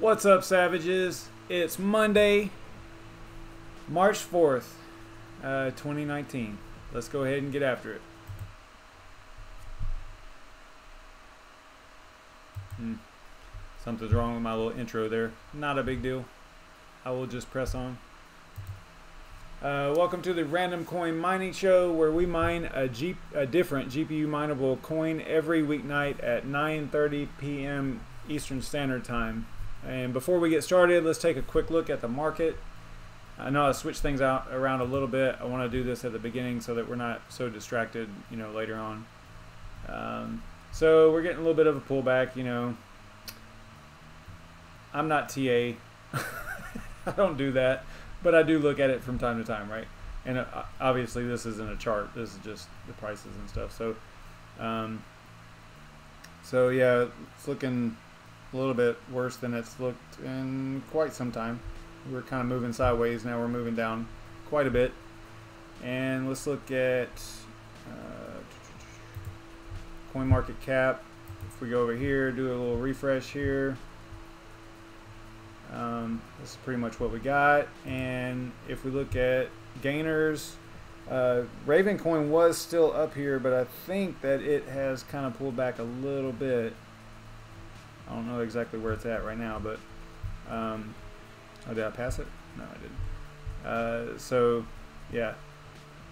What's up, savages? It's Monday, March 4th, 2019. Let's go ahead and get after it. Something's wrong with my little intro there. Not a big deal. I will just press on. Welcome to the RandomCoin Mining Show, where we mine a different GPU-mineable coin every weeknight at 9:30 p.m. Eastern Standard Time. And before we get started, let's take a quick look at the market. I know I switched things around a little bit. I want to do this at the beginning so that we're not so distracted, later on. So we're getting a little bit of a pullback. I'm not TA. I don't do that, but I do look at it from time to time, right? And obviously this isn't a chart. This is just the prices and stuff. So yeah, it's looking a little bit worse than it's looked in quite some time. We're kind of moving sideways now. We're moving down quite a bit. And let's look at coin market cap. If we go over here, do a little refresh here. This is pretty much what we got. And if we look at gainers, RandomCoin was still up here, but I think that it has kind of pulled back a little bit. I don't know exactly where it's at right now, but oh, did I pass it? No, I didn't. So yeah,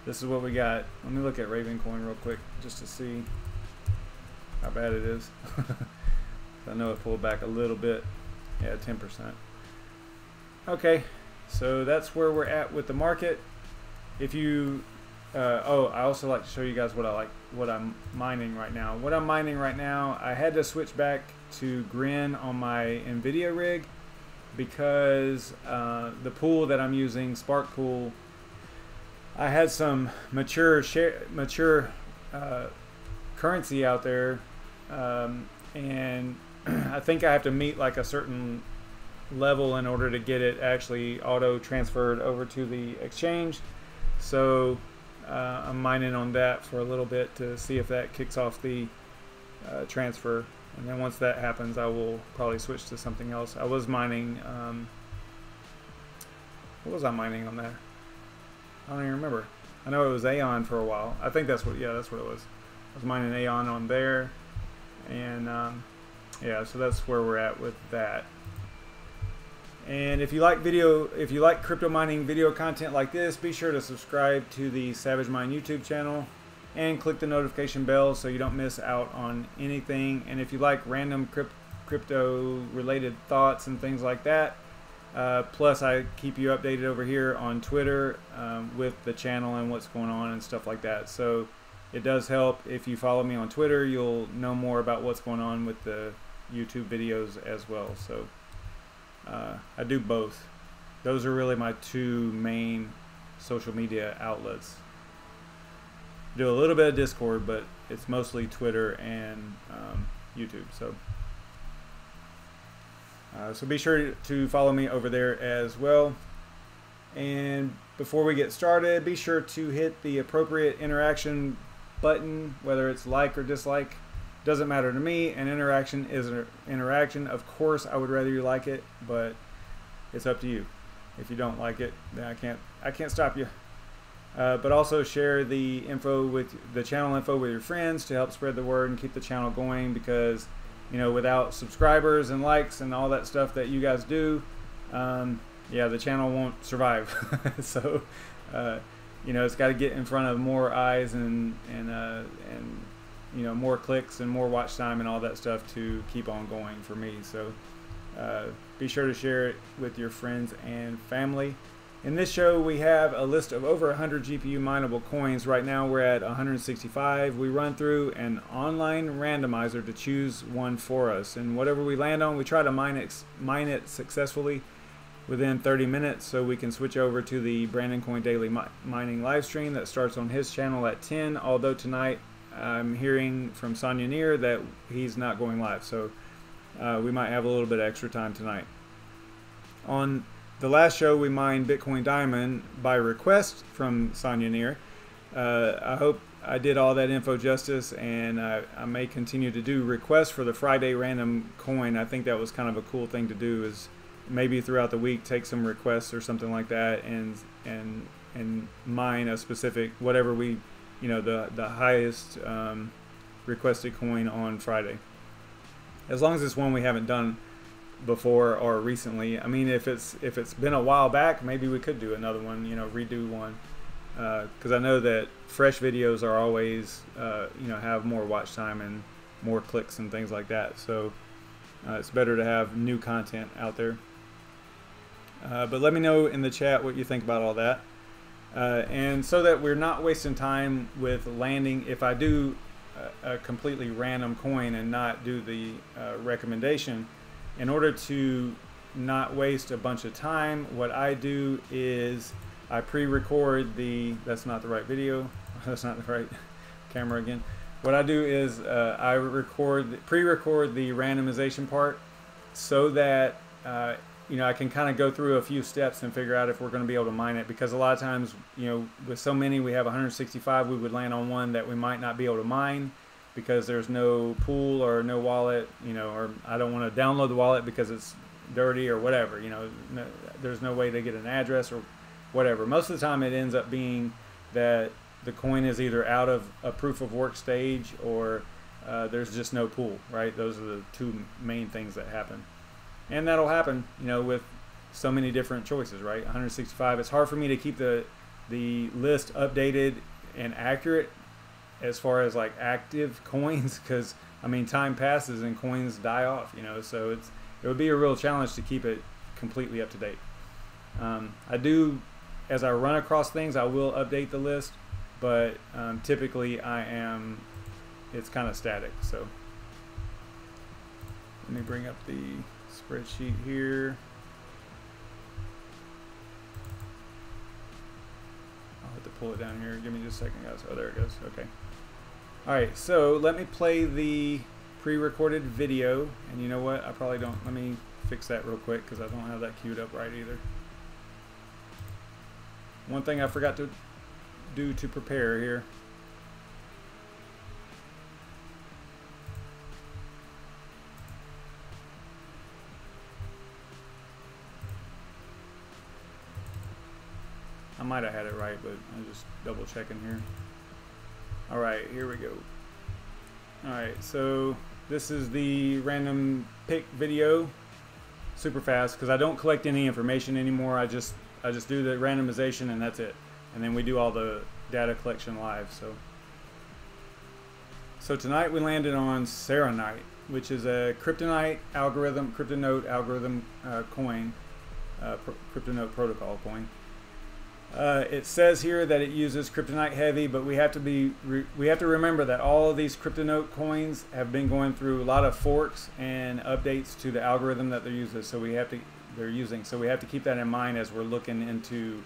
this is what we got. Let me look at RandomCoin real quick just to see how bad it is. I know it pulled back a little bit. Yeah, 10%. Okay, so that's where we're at with the market. If you oh, I also like to show you guys what I'm mining right now. What I'm mining right now, I had to switch back to Grin on my NVIDIA rig because the pool that I'm using, Spark Pool, I had some mature currency out there, and I think I have to meet like a certain level in order to get it actually auto transferred over to the exchange. So I'm mining on that for a little bit to see if that kicks off the transfer, and then once that happens I will probably switch to something else. I was mining what was I mining on there? I don't even remember. I know it was Aeon for a while. I think that's what, yeah, that's what it was. I was mining Aeon on there, and yeah, so that's where we're at with that. And if you like crypto mining video content like this, be sure to subscribe to the SavageMine YouTube channel and click the notification bell so you don't miss out on anything. And if you like random crypto related thoughts and things like that, plus I keep you updated over here on Twitter with the channel and what's going on and stuff like that. So it does help if you follow me on Twitter. You'll know more about what's going on with the YouTube videos as well. So I do both. Those are really my two main social media outlets. Do a little bit of Discord, but it's mostly Twitter and YouTube. So so be sure to follow me over there as well. And before we get started, be sure to hit the appropriate interaction button, whether it's like or dislike. Doesn't matter to me. An interaction is an interaction. Of course, I would rather you like it, but it's up to you. If you don't like it, then I can't stop you. But also share the channel info with your friends to help spread the word and keep the channel going, because without subscribers and likes and all that stuff that you guys do, yeah, the channel won't survive. So it's got to get in front of more eyes and more clicks and more watch time and all that stuff to keep on going for me. So be sure to share it with your friends and family. In this show, we have a list of over 100 GPU mineable coins. Right now, we're at 165. We run through an online randomizer to choose one for us, and whatever we land on, we try to mine it successfully within 30 minutes, so we can switch over to the BrandonCoin daily mining live stream that starts on his channel at 10. Although tonight I'm hearing from Saronite that he's not going live, so we might have a little bit of extra time tonight. On the last show, we mined Bitcoin Diamond by request from Saronite. I I did all that info justice, and I may continue to do requests for the Friday random coin. I think that was kind of a cool thing to do, is maybe throughout the week take some requests or something like that, and mine a specific, whatever we, you know, the highest requested coin on Friday, as long as it's one we haven't done before or recently. I mean, if it's been a while back, maybe we could do another one, you know, redo one, because I know that fresh videos are always you know, have more watch time and more clicks and things like that, so it's better to have new content out there. But let me know in the chat what you think about all that, and so that we're not wasting time with landing, if I do a completely random coin and not do the recommendation, in order to not waste a bunch of time, what I do is I pre-record the, that's not the right video, that's not the right camera again. What I do is I pre-record the randomization part, so that you know, I can kind of go through a few steps and figure out if we're going to be able to mine it, because a lot of times, you know, with so many, we have 165, we would land on one that we might not be able to mine because there's no pool or no wallet, you know, or I don't want to download the wallet because it's dirty or whatever, you know, there's no way to get an address or whatever. Most of the time it ends up being that the coin is either out of a proof of work stage, or there's just no pool, right? Those are the two main things that happen. And that'll happen, you know, with so many different choices, right? 165. It's hard for me to keep the list updated and accurate as far as like active coins, because I mean, time passes and coins die off, you know, so it would be a real challenge to keep it completely up to date. I do, as I run across things, I will update the list, but typically it's kind of static. So let me bring up the spreadsheet here. I'll have to pull it down here. Give me just a second, guys. Oh, there it goes. Okay. All right, so let me play the pre-recorded video, and you know what? I probably don't. Let me fix that real quick because I don't have that queued up right either. One thing I forgot to do to prepare here. I might have had it right, but I'm just double checking here. All right, here we go. All right, so this is the random pick video, super fast, because I don't collect any information anymore. I just do the randomization and that's it. And then we do all the data collection live. So tonight we landed on Saronite, which is a Cryptonight algorithm, Cryptonote algorithm coin, Cryptonote protocol coin. It says here that it uses Cryptonite heavy, but we have to remember that all of these Cryptonote coins have been going through a lot of forks and updates to the algorithm that they're using. So we have to keep that in mind as we're looking into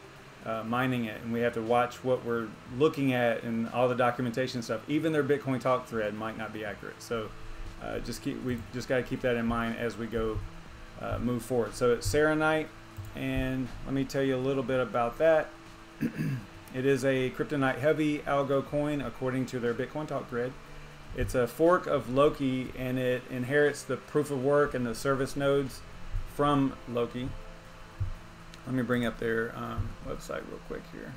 mining it, and we have to watch what we're looking at and all the documentation stuff. Even their BitCoinTalk thread might not be accurate. So we just got to keep that in mind as we go move forward. So it's Saronite, and let me tell you a little bit about that. It is a Cryptonite heavy algo coin according to their BitCoinTalk thread. It's a fork of Loki, and it inherits the proof of work and the service nodes from Loki. Let me bring up their website real quick here.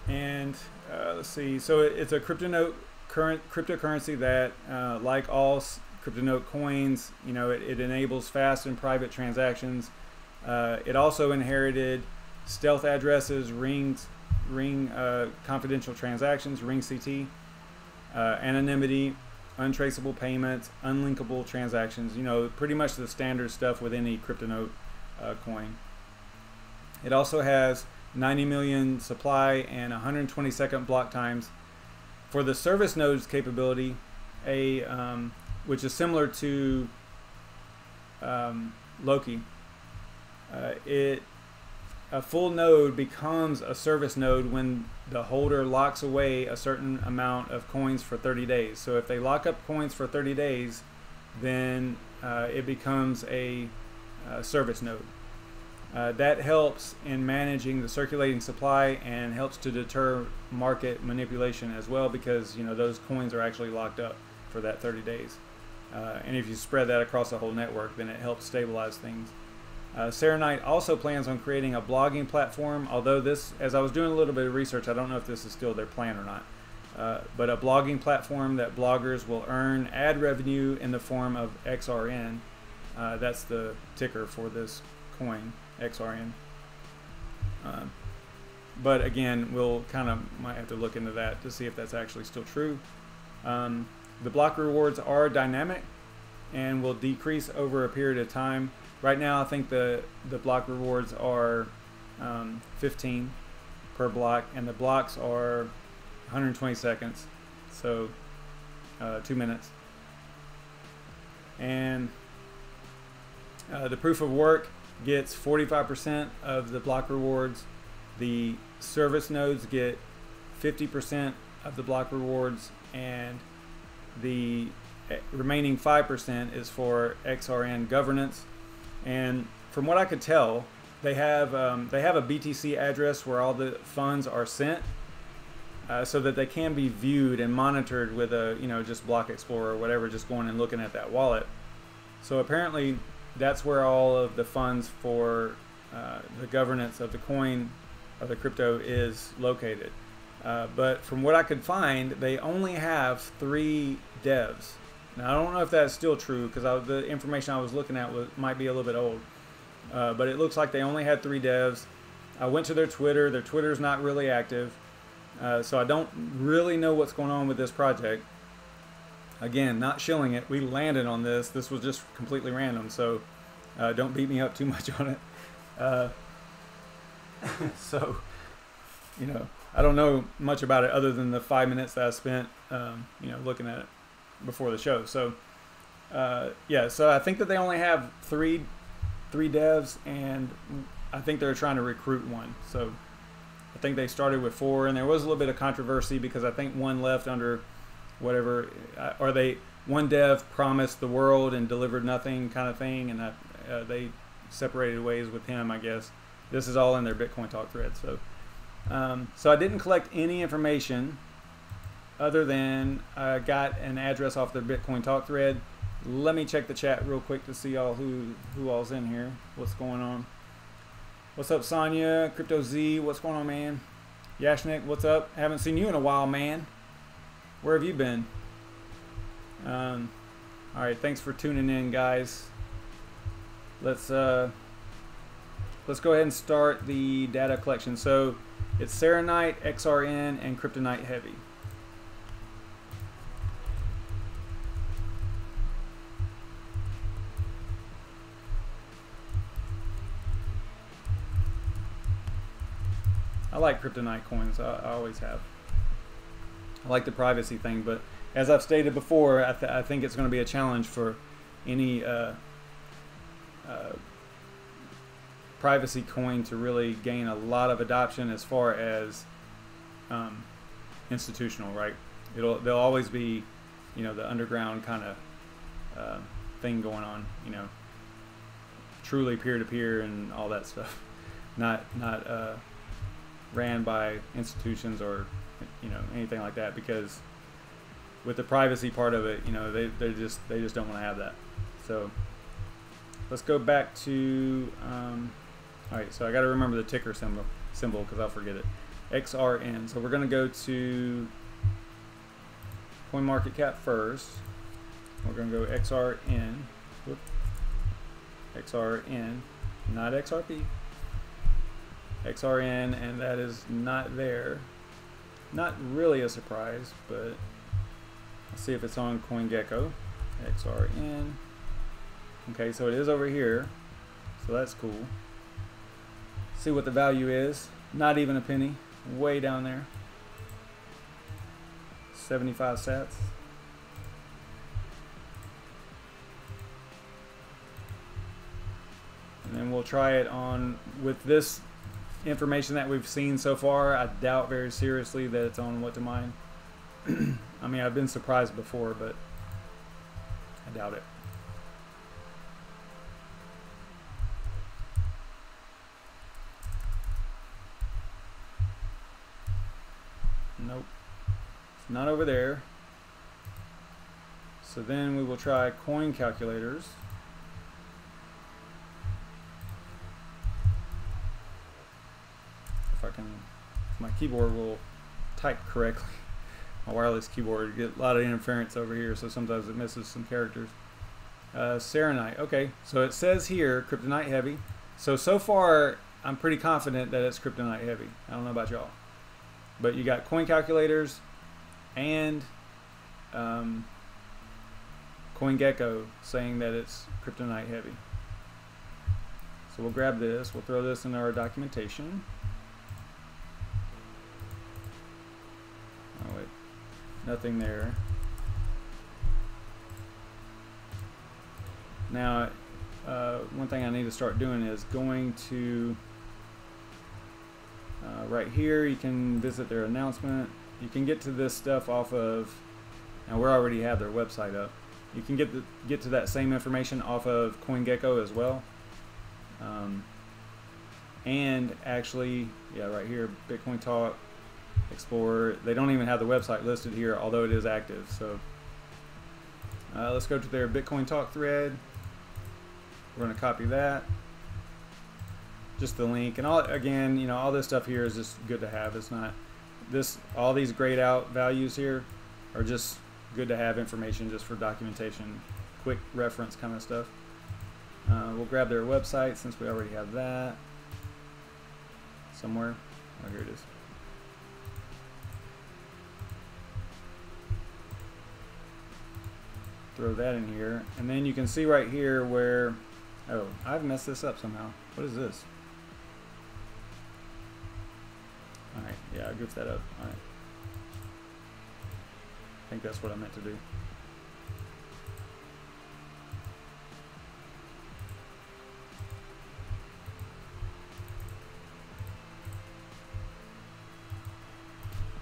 And let's see, so it's a Cryptonote cryptocurrency that, like all Cryptonote coins, you know, it enables fast and private transactions. It also inherited stealth addresses, ring confidential transactions, ring CT, anonymity, untraceable payments, unlinkable transactions, you know, pretty much the standard stuff with any Cryptonote coin. It also has 90 million supply and 120-second block times. For the service nodes capability, which is similar to Loki, a full node becomes a service node when the holder locks away a certain amount of coins for 30 days. So if they lock up coins for 30 days, then it becomes a service node. That helps in managing the circulating supply and helps to deter market manipulation as well, because those coins are actually locked up for that 30 days. And if you spread that across the whole network, then it helps stabilize things. Saronite also plans on creating a blogging platform, although this, as I was doing a little bit of research, I don't know if this is still their plan or not. But a blogging platform that bloggers will earn ad revenue in the form of XRN. That's the ticker for this coin, XRN. But again, we'll might have to look into that to see if that's actually still true. The block rewards are dynamic and will decrease over a period of time. Right now, I think the block rewards are 15 per block, and the blocks are 120 seconds, so 2 minutes. And the proof of work gets 45% of the block rewards. The service nodes get 50% of the block rewards, and the remaining 5% is for XRN governance. And from what I could tell, they have a BTC address where all the funds are sent, so that they can be viewed and monitored with a just Block Explorer or whatever, just going and looking at that wallet. So apparently that's where all of the funds for the governance of the coin or the crypto is located. But from what I could find, they only have 3 devs. Now, I don't know if that's still true, because the information I was looking at might be a little bit old. But it looks like they only had 3 devs. I went to their Twitter. Their Twitter's not really active. So I don't really know what's going on with this project. Again, not shilling it. We landed on this. This was just completely random. So don't beat me up too much on it. So, I don't know much about it other than the 5 minutes that I spent, looking at it before the show. So yeah, so I think that they only have three devs, and I think they're trying to recruit one. So I think they started with 4, and there was a little bit of controversy because I think one left under whatever, or one dev promised the world and delivered nothing kind of thing, and they separated ways with him, I guess. This is all in their BitCoinTalk thread. So so I didn't collect any information other than I got an address off their BitCoinTalk thread. Let me check the chat real quick to see who all's in here. What's going on? What's up, Sonya? Crypto Z, what's going on, man? Yashnik, what's up? Haven't seen you in a while, man. Where have you been? All right, thanks for tuning in, guys. Let's go ahead and start the data collection. So it's Saronite, XRN, and Cryptonite heavy. I like Cryptonite coins. I always have. I like the privacy thing, but as I've stated before, I think it's going to be a challenge for any privacy coin to really gain a lot of adoption as far as institutional, right? There'll always be, the underground kind of thing going on, truly peer-to-peer and all that stuff, not ran by institutions or anything like that, because with the privacy part of it, they just don't want to have that. So let's go back to all right, so I got to remember the ticker symbol because I'll forget it. XRN. So we're going to go to CoinMarketCap first. We're going to go XRN. Whoop. XRN, not XRP. XRN, and that is not there. Not really a surprise, but let's see if it's on CoinGecko. XRN. Okay, so it is over here, so that's cool. See what the value is. Not even a penny. Way down there. 75 sats. And then we'll try it on with this information that we've seen so far. I doubt very seriously that it's on What to Mine. I mean, I've been surprised before, but I doubt it. Nope, it's not over there. So then we will try coin calculators. If my keyboard will type correctly. My wireless keyboard, you get a lot of interference over here, so sometimes it misses some characters. Saronite. Okay, so it says here Cryptonite heavy. So far I'm pretty confident that it's Cryptonite heavy. I don't know about y'all, but you got coin calculators and COINGECKO saying that it's Cryptonite heavy. So we'll grab this. We'll throw this in our documentation. Oh wait, nothing there. Now, one thing I need to start doing is going to right here. You can visit their announcement. You can get to this stuff off of. Now we already have their website up. You can get to that same information off of COINGECKO as well. And actually, yeah, right here, BitCoinTalk, Explorer. They don't even have the website listed here, although it is active. So let's go to their BitCoinTalk thread. We're going to copy that, just the link, and all. Again, you know, all this stuff here is just good to have. It's not this. All these grayed out values here are just good to have information, just for documentation, quick reference kind of stuff. We'll grab their website since we already have that somewhere. Oh, here it is. Throw that in here, and then you can see right here where, oh, I've messed this up somehow. What is this? Alright, yeah, I goofed that up. Alright. I think that's what I meant to do.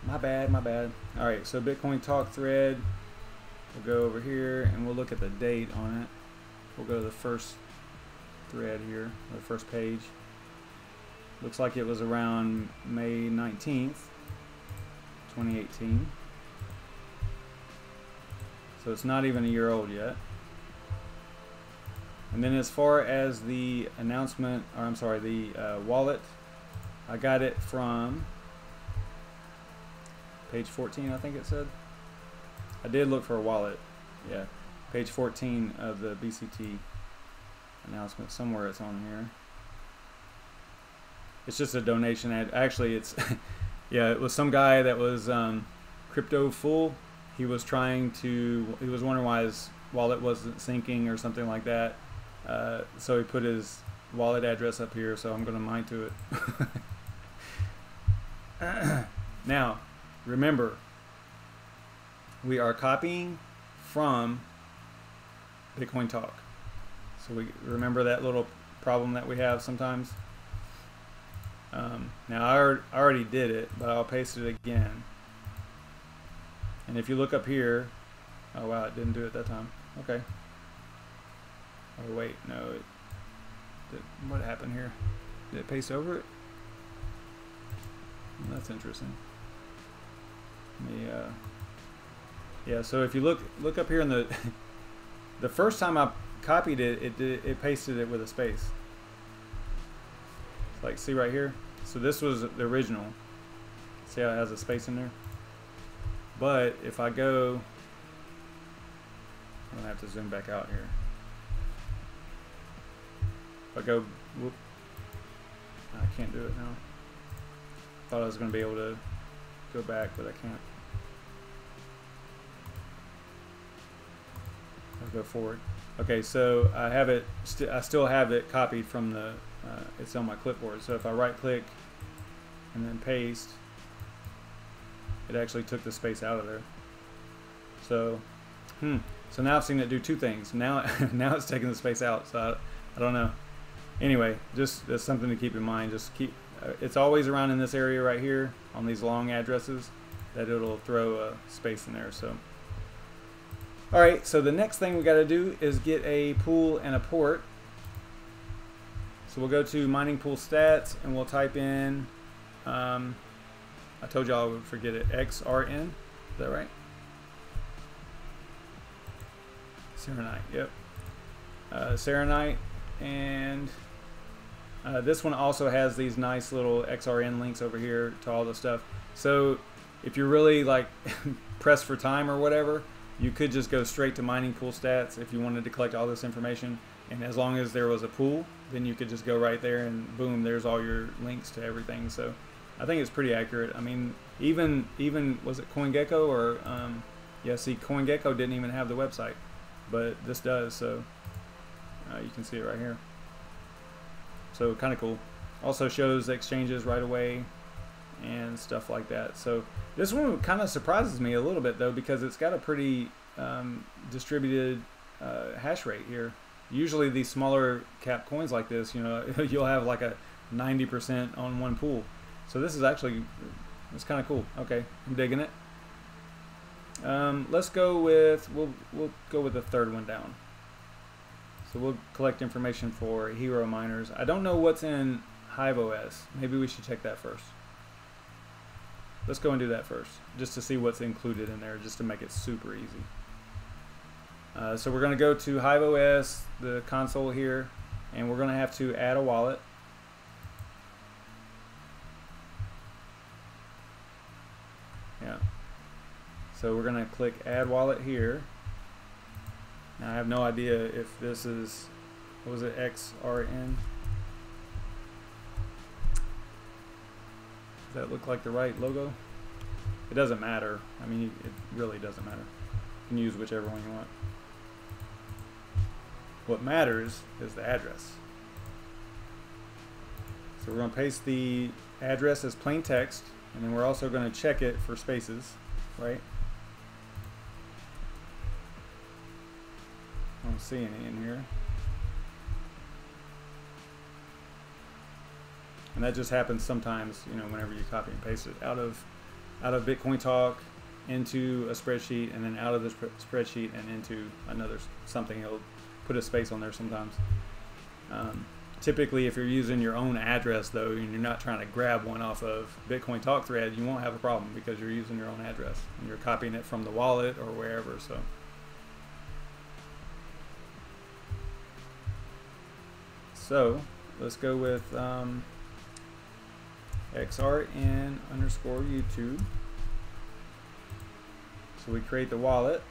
My bad, my bad. Alright, so BitCoinTalk thread. We'll go over here and we'll look at the date on it. We'll go to the first thread here, or the first page. Looks like it was around May 19th, 2018. So it's not even a year old yet. And then as far as the announcement, or I'm sorry, the wallet, I got it from page 14, I think it said. I did look for a wallet. Yeah, page 14 of the BCT announcement. Somewhere it's on here. It's just a donation ad. Actually, it's yeah, it was some guy that was crypto full. He was trying to. He was wondering why his wallet wasn't syncing or something like that. So he put his wallet address up here. So I'm going to mine to it. Now, remember. We are copying from BitCoinTalk. So we remember that little problem that we have sometimes. Now I already did it, but I'll paste it again. And if you look up here, oh wow, it didn't do it that time. Okay. Oh wait, no. What happened here? Did it paste over it? Well, that's interesting. Let me, yeah, so if you look up here in the the first time I copied it, it pasted it with a space. It's like, see right here? So this was the original. See how it has a space in there? But if I go, I'm gonna have to zoom back out here. If I go, whoop, I can't do it now. Thought I was gonna be able to go back, but I can't. I'll go forward. Okay, so I have it. I still have it copied from the. It's on my clipboard. So if I right-click and then paste, it actually took the space out of there. So, so now I've seen it do two things. Now, now it's taking the space out. So I don't know. Anyway, just that's something to keep in mind. Just keep. It's always around in this area right here on these long addresses that it'll throw a space in there. So. Alright, so the next thing we got to do is get a pool and a port. So we'll go to mining pool stats and we'll type in I told y'all I would forget it. XRN, is that right? Saronite, yep. Saronite, and this one also has these nice little XRN links over here to all the stuff. So if you're really like pressed for time or whatever, you could just go straight to mining pool stats if you wanted to collect all this information. And as long as there was a pool, then you could just go right there and boom, there's all your links to everything. So I think it's pretty accurate. I mean, even was it COINGECKO or yeah, see, COINGECKO didn't even have the website, but this does. So you can see it right here. So kind of cool. Also shows the exchanges right away and stuff like that. So this one kind of surprises me a little bit though, because it's got a pretty distributed hash rate here. Usually these smaller cap coins like this, you know, you'll have like a 90% on one pool. So this is actually, it's kind of cool. Okay, I'm digging it. Let's go with, we'll go with the third one down. So we'll collect information for hero miners. I don't know what's in HiveOS. Maybe we should check that first. Let's go and do that first, just to see what's included in there, just to make it super easy. So we're going to go to HiveOS, the console here, and we're going to have to add a wallet. Yeah. So we're going to click Add Wallet here. Now I have no idea if this is, what was it, XRN? Does that look like the right logo? It doesn't matter. I mean, it really doesn't matter. You can use whichever one you want. What matters is the address. So we're going to paste the address as plain text, and then we're also going to check it for spaces, right? I don't see any in here. And that just happens sometimes, you know, whenever you copy and paste it out of BitCoinTalk into a spreadsheet, and then out of the spreadsheet and into another something. It'll put a space on there sometimes. Typically, if you're using your own address though, and you're not trying to grab one off of BitCoinTalk thread, you won't have a problem because you're using your own address and you're copying it from the wallet or wherever. So let's go with XRN underscore YouTube. So we create the wallet.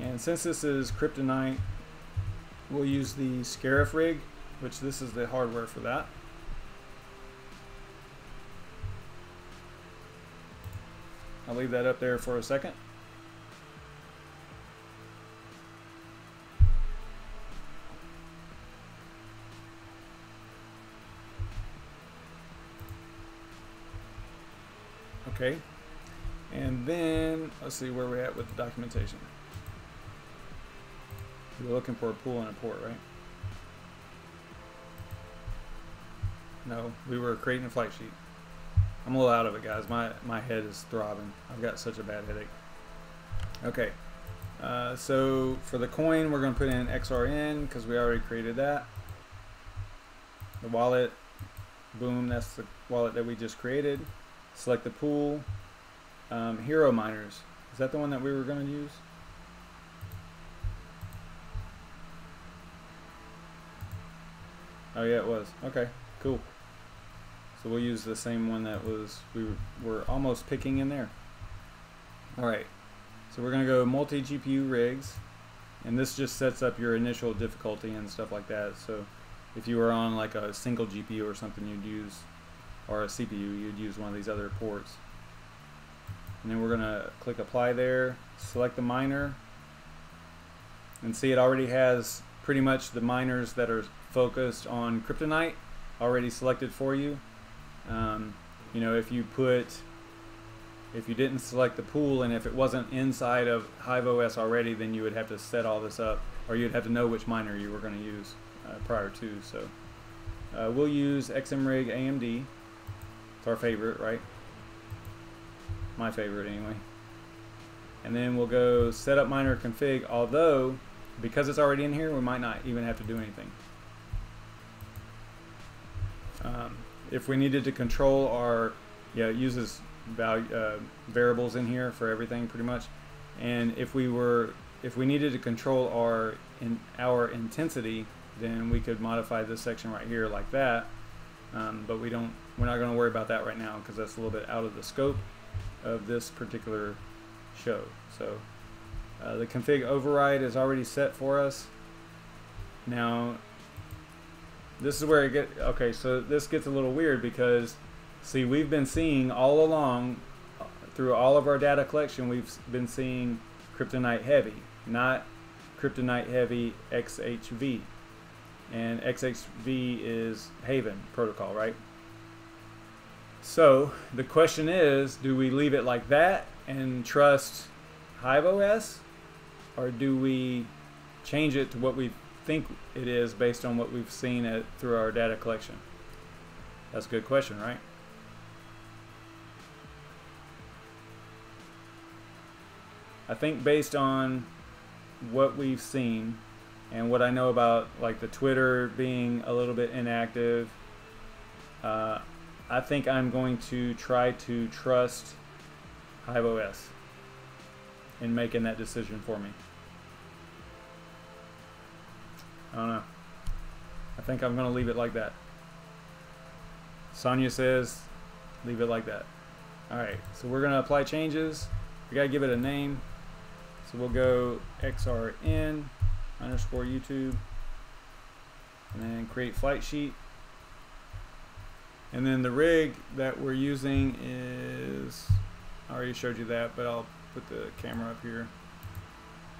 And since this is Cryptonight, we'll use the Scarif rig, which this is the hardware for that. I'll leave that up there for a second. Okay, and then let's see where we're at with the documentation. We're looking for a pool and a port, right? No, we were creating a flight sheet. I'm a little out of it, guys. My head is throbbing. I've got such a bad headache. Okay, so for the coin, we're going to put in XRN because we already created that. The wallet, boom, that's the wallet that we just created. Select the pool. Hero miners, is that the one that we were going to use? Oh yeah, it was. Okay, cool. So we'll use the same one that we were almost picking in there. Alright, so we're going to go multi GPU rigs, and this just sets up your initial difficulty and stuff like that. So if you were on like a single GPU or something, you'd use, or a CPU, you'd use one of these other ports. And then we're going to click apply there, select the miner, and see it already has pretty much the miners that are focused on Cryptonight already selected for you. You know, if you didn't select the pool and if it wasn't inside of HiveOS already, then you would have to set all this up, or you'd have to know which miner you were going to use prior to. So we'll use XMRig AMD. It's our favorite, right? My favorite anyway. And then we'll go setup miner config, although because it's already in here, we might not even have to do anything. If we needed to control our, yeah, it uses variables in here for everything pretty much. And if we needed to control our intensity, then we could modify this section right here like that. But we're not going to worry about that right now because that's a little bit out of the scope of this particular show. So the config override is already set for us. Now this is where okay, so this gets a little weird because see, we've been seeing all along through all of our data collection, we've been seeing Cryptonite heavy, not Cryptonite heavy XHV. And XHV is Haven protocol, right? So the question is, do we leave it like that and trust HiveOS, or do we change it to what we think it is based on what we've seen through our data collection? That's a good question, right? I think based on what we've seen and what I know about like the Twitter being a little bit inactive, I think I'm going to try to trust HiveOS in making that decision for me. I don't know. I think I'm going to leave it like that. Sonia says leave it like that. Alright, so we're going to apply changes. We got to give it a name. So we'll go XRN _ YouTube and then create flight sheet. And then the rig that we're using is, I already showed you that, but I'll put the camera up here.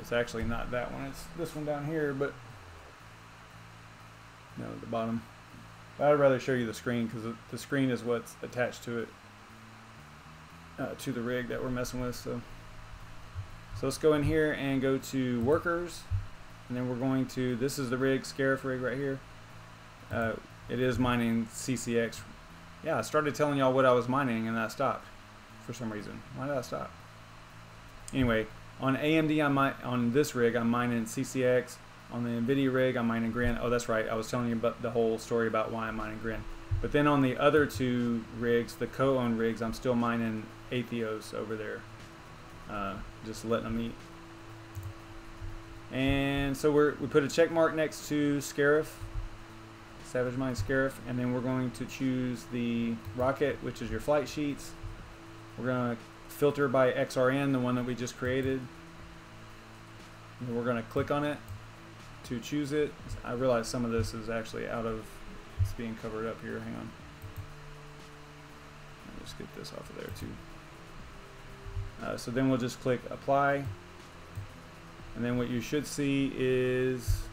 It's actually not that one, it's this one down here, but no, at the bottom. But I'd rather show you the screen because the screen is what's attached to it, to the rig that we're messing with. So let's go in here and go to workers, and then we're going to, this is the rig, Scarif rig right here. It is mining CCX. Yeah, I started telling y'all what I was mining and I stopped for some reason. Why did I stop? Anyway, on AMD, on this rig, I'm mining CCX. On the NVIDIA rig, I'm mining Grin. Oh, that's right. I was telling you about the whole story about why I'm mining Grin. But then on the other two rigs, the co-owned rigs, I'm still mining Atheos over there. Just letting them eat. And so we put a check mark next to Scarif, SavageMine Scarif, and then we're going to choose the rocket, which is your flight sheets. We're going to filter by XRN, the one that we just created. And we're going to click on it to choose it. I realize some of this is actually it's being covered up here. Hang on. I'll just get this off of there too. So then we'll just click apply, and then what you should see is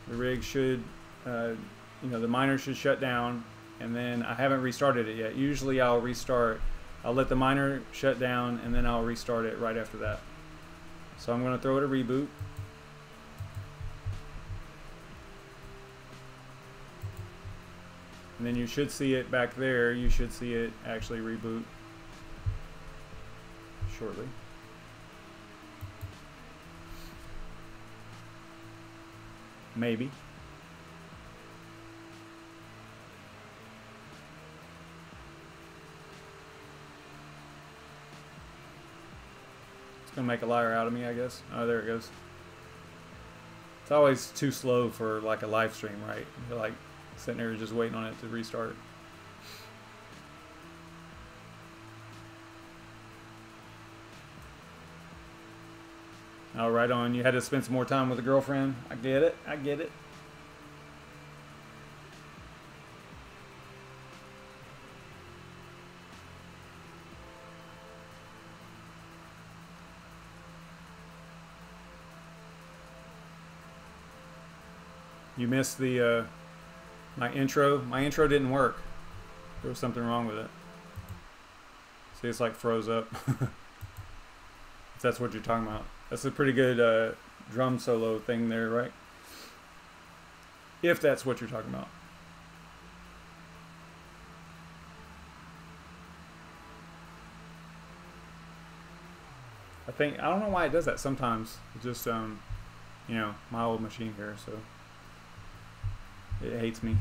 the rig should, the miner should shut down, and then I haven't restarted it yet. Usually I'll let the miner shut down and then I'll restart it right after that. So I'm going to throw it a reboot. And then you should see it back there. You should see it actually reboot shortly. Maybe. It's gonna make a liar out of me, I guess. Oh, there it goes. It's always too slow for like a live stream, right? You're like sitting there just waiting on it to restart. Oh, right on. You had to spend some more time with a girlfriend. I get it. I get it. You missed the my intro. My intro didn't work. There was something wrong with it. See, it's like froze up. If that's what you're talking about. That's a pretty good drum solo thing there, right? If that's what you're talking about. I don't know why it does that sometimes. It's just, my old machine here, so. It hates me.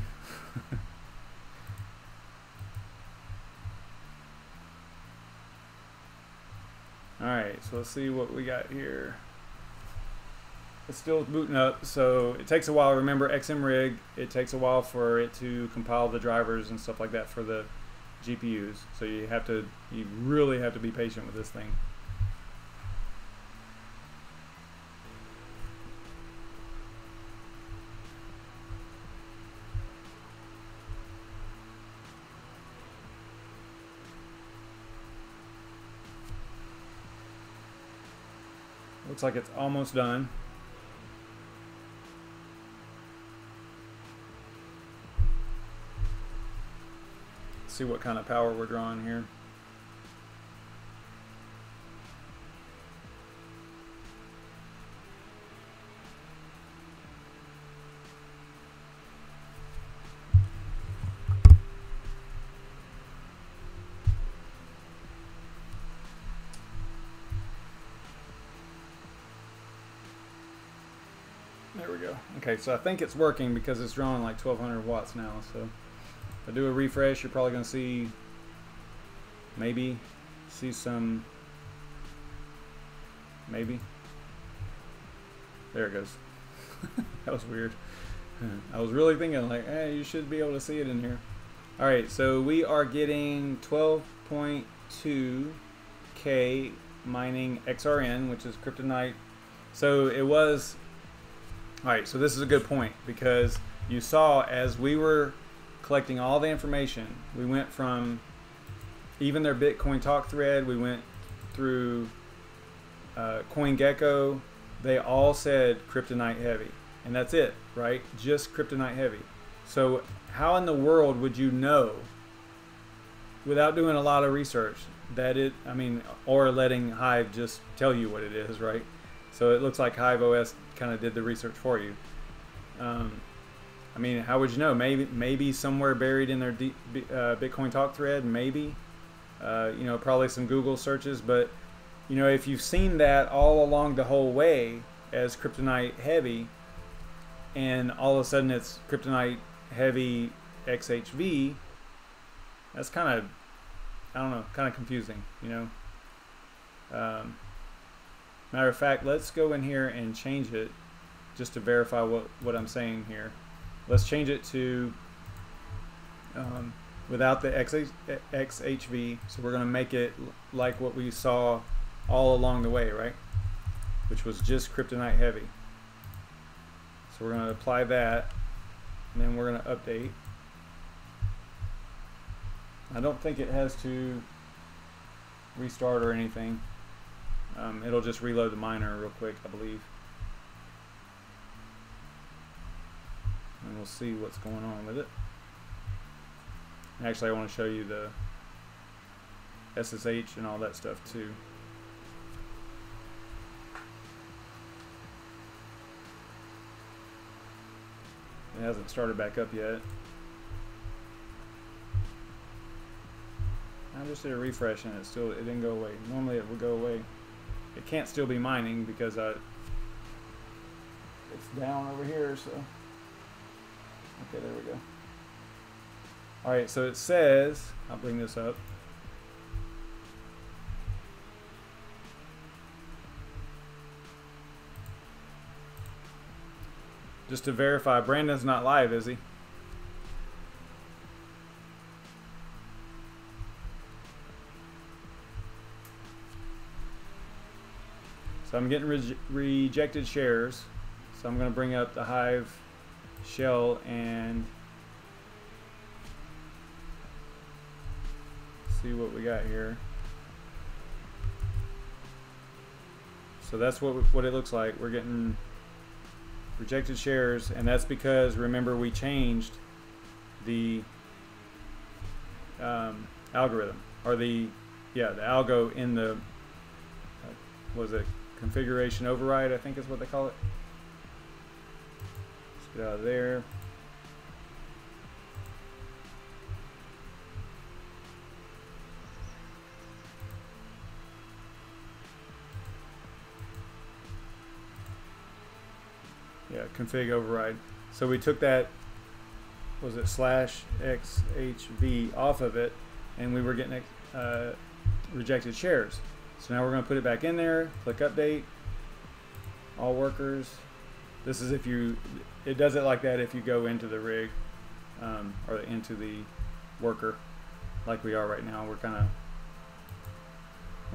Alright, so let's see what we got here. It's still booting up, so it takes a while. Remember, XMRig, it takes a while for it to compile the drivers and stuff like that for the GPUs. So you really have to be patient with this thing. Looks like it's almost done. Let's see what kind of power we're drawing here. There we go. Okay, so I think it's working because it's drawing like 1200 watts now. So if I do a refresh, you're probably going to see, maybe some, maybe. There it goes. That was weird. I was really thinking like, hey, you should be able to see it in here. All right, so we are getting 12.2K mining XRN, which is Cryptonight. So it was. All right, so this is a good point because you saw as we were collecting all the information, we went from even their BitCoinTalk thread, we went through COINGECKO, they all said Cryptonite heavy, and that's it, right? Just Cryptonite heavy. So how in the world would you know without doing a lot of research that it, I mean, or letting Hive just tell you what it is, right? So it looks like Hive OS kind of did the research for you. I mean, how would you know? Maybe somewhere buried in their BitCoinTalk thread, maybe. You know, probably some Google searches. But, you know, if you've seen that all along the whole way as Cryptonite heavy, and all of a sudden it's Cryptonite heavy XHV, that's kind of, I don't know, kind of confusing, you know. Matter of fact, let's go in here and change it just to verify what I'm saying here. Let's change it to without the XHV. So we're going to make it like what we saw all along the way, right? Which was just Cryptonite heavy. So we're going to apply that, and then we're going to update. I don't think it has to restart or anything. It'll just reload the miner real quick, I believe. And we'll see what's going on with it. Actually, I want to show you the SSH and all that stuff too. It hasn't started back up yet. I just did a refresh and it didn't go away. Normally it would go away. It can't still be mining because it's down over here, so okay, there we go. Alright, so it says, I'll bring this up. Just to verify, Brandon's not live, is he? So I'm getting rejected shares. So I'm going to bring up the Hive shell and see what we got here. So that's what it looks like. We're getting rejected shares, and that's because, remember, we changed the algorithm, or the algo in the what was it, configuration override, I think is what they call it. Let's get out of there. Yeah, config override. So we took that was it /XHV off of it, and we were getting rejected shares. So now we're going to put it back in there, click update, all workers. This is if you, it does it like that if you go into the rig or into the worker like we are right now. We're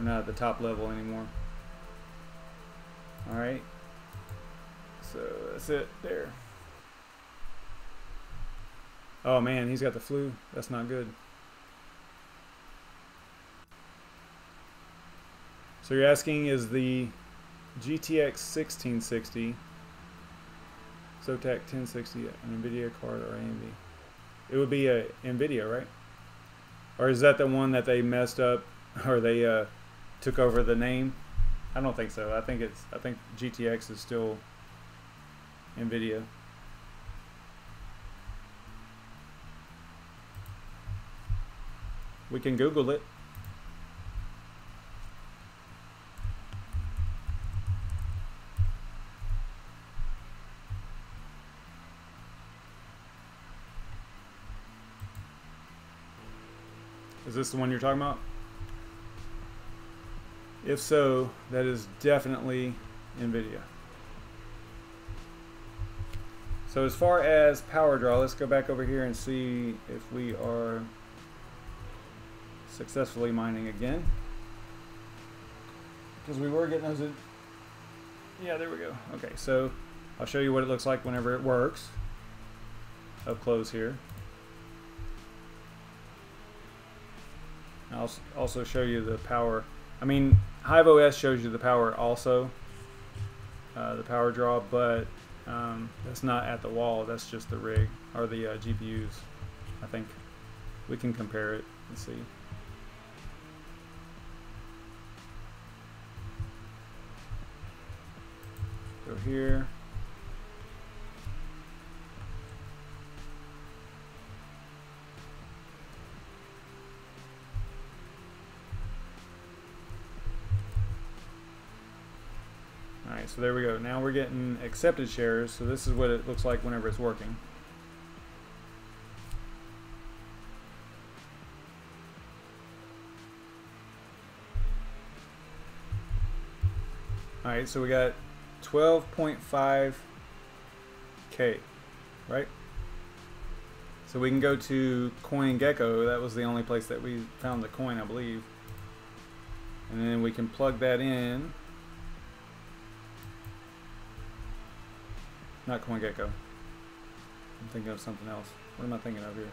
not at the top level anymore. All right, so that's it there. Oh man, he's got the flu. That's not good. So you're asking, is the GTX 1660 SOTAC 1060 an NVIDIA card or AMD? It would be a NVIDIA, right? Or is that the one that they messed up, or they took over the name? I don't think so. I think GTX is still NVIDIA. We can Google it. Is this the one you're talking about? If so, that is definitely NVIDIA. So as far as power draw, let's go back over here and see if we are successfully mining again. Because we were getting those in. Yeah, there we go. Okay, so I'll show you what it looks like whenever it works. Up close here. I'll also show you the power. I mean, HiveOS shows you the power also, the power draw, but that's not at the wall. That's just the rig or the GPUs. I think we can compare it and see. Go here. Alright, so there we go. Now we're getting accepted shares, so this is what it looks like whenever it's working. Alright, so we got 12.5K, right? So we can go to COINGECKO. That was the only place that we found the coin, I believe. And then we can plug that in. Not COINGECKO. I'm thinking of something else. What am I thinking of here?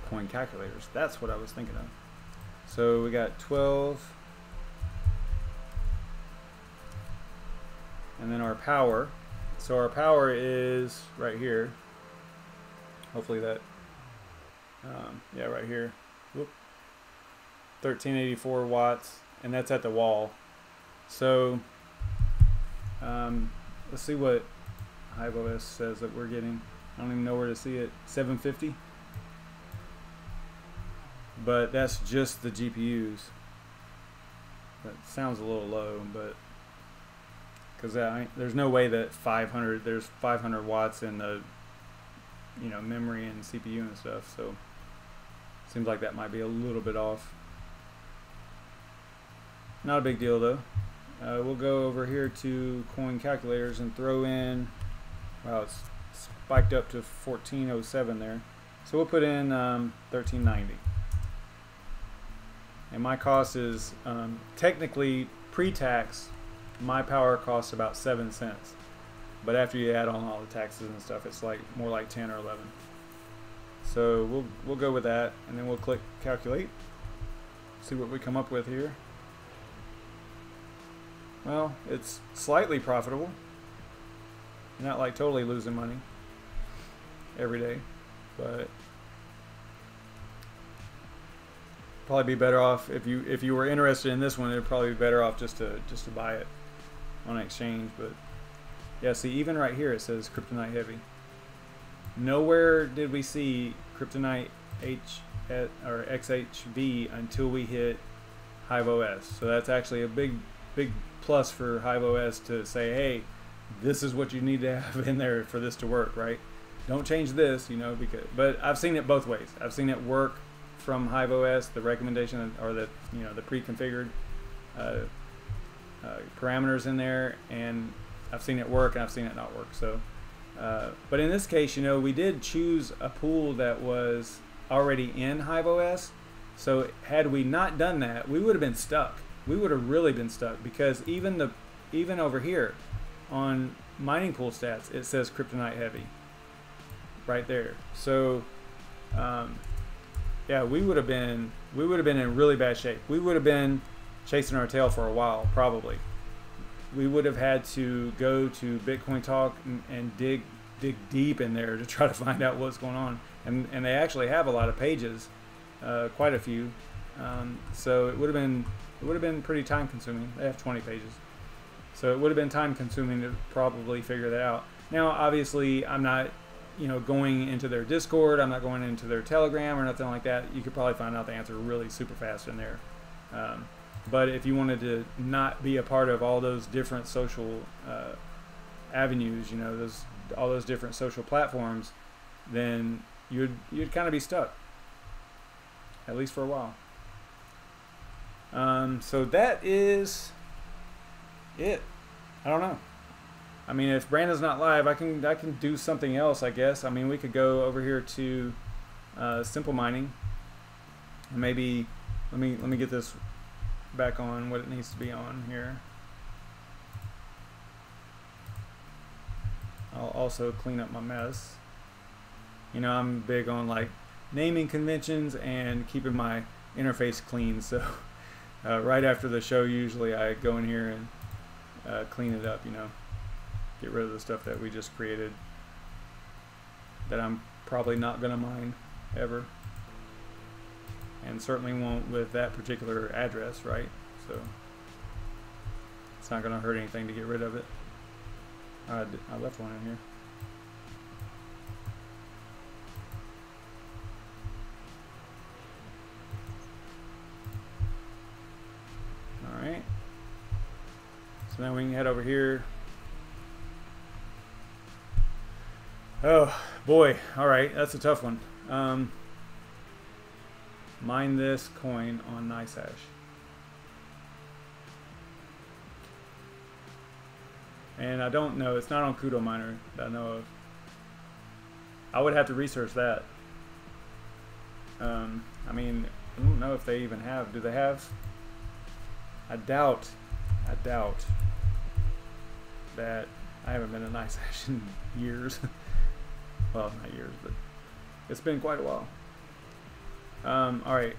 Coin calculators. That's what I was thinking of. So we got 12. And then our power. So our power is right here. Hopefully that, yeah, right here. Whoop. 1384 watts, and that's at the wall. So let's see what HiveOS says that we're getting. I don't even know where to see it. 750, but that's just the GPUs. That sounds a little low, but because there's no way that there's 500 watts in the memory and CPU and stuff. So seems like that might be a little bit off. Not a big deal though. We'll go over here to coin calculators and throw in, wow, it's spiked up to 1407 there. So we'll put in 1390. And my cost is, technically pre-tax, my power costs about 7 cents. But after you add on all the taxes and stuff, it's like more like 10 or 11. So we'll go with that, and then we'll click calculate. See what we come up with here. Well, it's slightly profitable. Not like totally losing money every day, but probably be better off if you were interested in this one. It'd probably be better off just to buy it on an exchange. But yeah, see, even right here it says Cryptonite heavy. Nowhere did we see Cryptonite XHV until we hit HiveOS. So that's actually a big plus for HiveOS to say, hey, this is what you need to have in there for this to work, right? Don't change this, you know, because, but I've seen it both ways. I've seen it work from HiveOS, the recommendation or the, you know, the pre-configured parameters in there, and I've seen it work and I've seen it not work. So, but in this case, you know, we did choose a pool that was already in HiveOS. So had we not done that, we would have been stuck. We would have really been stuck, because even over here on mining pool stats, it says Cryptonite heavy right there. So yeah, we would have been in really bad shape. We would have been chasing our tail for a while, probably. We would have had to go to BitCoinTalk and dig deep in there to try to find out what's going on. And they actually have a lot of pages, quite a few. So it would have been pretty time consuming. They have 20 pages. So it would have been time consuming to probably figure that out. Now, obviously, I'm not, you know, going into their Discord. I'm not going into their Telegram or nothing like that. You could probably find out the answer really super fast in there. But if you wanted to not be a part of all those different social avenues, you know, all those different social platforms, then you'd kind of be stuck, at least for a while. So that is it. I don't know. I mean, if Brandon's not live, I can do something else, I guess. I mean, we could go over here to simple mining, and maybe let me get this back on what it needs to be on here. I'll also clean up my mess. You know, I'm big on like naming conventions and keeping my interface clean. So right after the show, usually I go in here and clean it up, you know, get rid of the stuff that we just created that I'm probably not gonna mine ever, and certainly won't with that particular address, right? So it's not gonna hurt anything to get rid of it. I left one in here. Alright, so now we can head over here. Oh boy, alright, that's a tough one. Mine this coin on NiceHash. And I don't know, it's not on Kudo Miner that I know of. I would have to research that. I mean, I don't know if they even have, do they have? I doubt that. I haven't been to NiceHash in years. Well, not years, but it's been quite a while. Alright,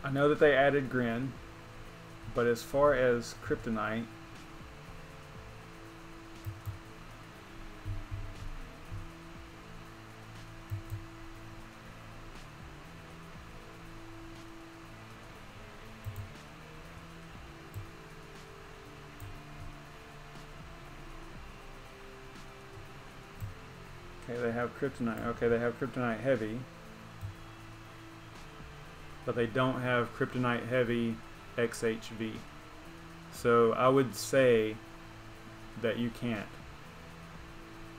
I know that they added Grin, but as far as Cryptonite, okay, they have Cryptonite. Okay, they have Cryptonite heavy, but they don't have Cryptonite heavy XHV. So I would say that you can't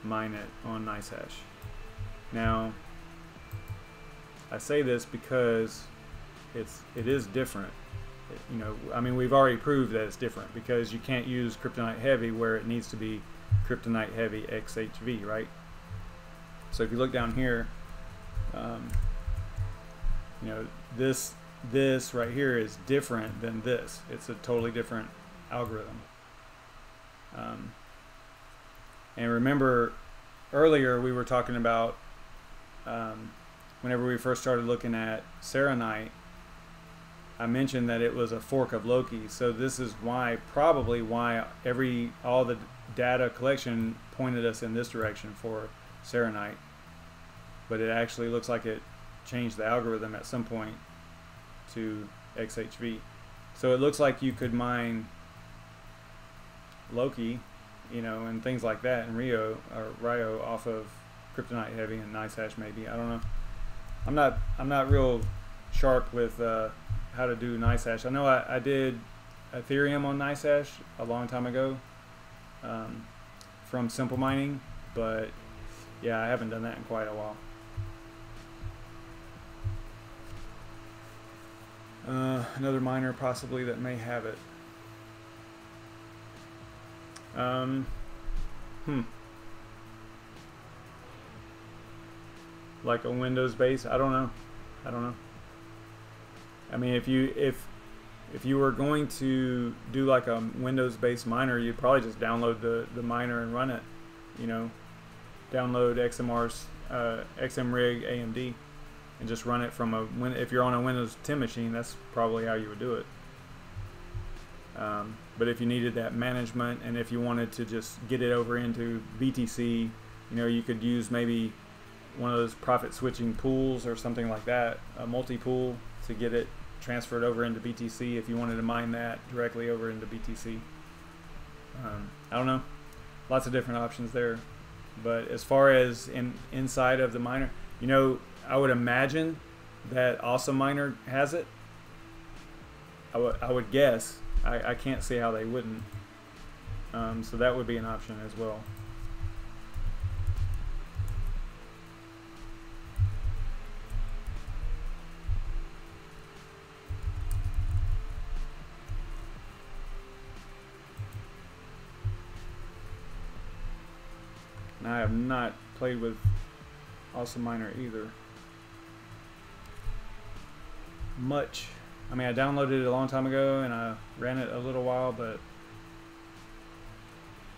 mine it on NiceHash. Now, I say this because it is different. You know, I mean, we've already proved that it's different, because you can't use Cryptonite heavy where it needs to be Cryptonite heavy XHV, right? So if you look down here, you know, this right here is different than this. It's a totally different algorithm. And remember, earlier we were talking about whenever we first started looking at Saronite, I mentioned that it was a fork of Loki. So this is why, probably why all the data collection pointed us in this direction for Saronite, but it actually looks like it changed the algorithm at some point to XHV. So it looks like you could mine Loki, you know, and things like that, and Rio off of Cryptonite heavy and NiceHash maybe. I don't know. I'm not real sharp with how to do NiceHash. I know I did Ethereum on NiceHash a long time ago from Simple Mining, but yeah, I haven't done that in quite a while. Another miner possibly that may have it. Like a Windows base, I don't know. I mean, if you were going to do like a Windows based miner, you'd probably just download the miner and run it, you know, download XMR's XMRig AMD and just run it from if you're on a Windows 10 machine, that's probably how you would do it. But if you needed that management, and if you wanted to just get it over into BTC, you know, you could use maybe one of those profit switching pools or something like that, a multi-pool, to get it transferred over into BTC if you wanted to mine that directly over into BTC. I don't know, lots of different options there. But as far as inside of the miner, you know, I would imagine that Awesome Miner has it. I would guess. I can't see how they wouldn't. So that would be an option as well. And I have not played with Awesome Miner either. Much. I mean, I downloaded it a long time ago and I ran it a little while, but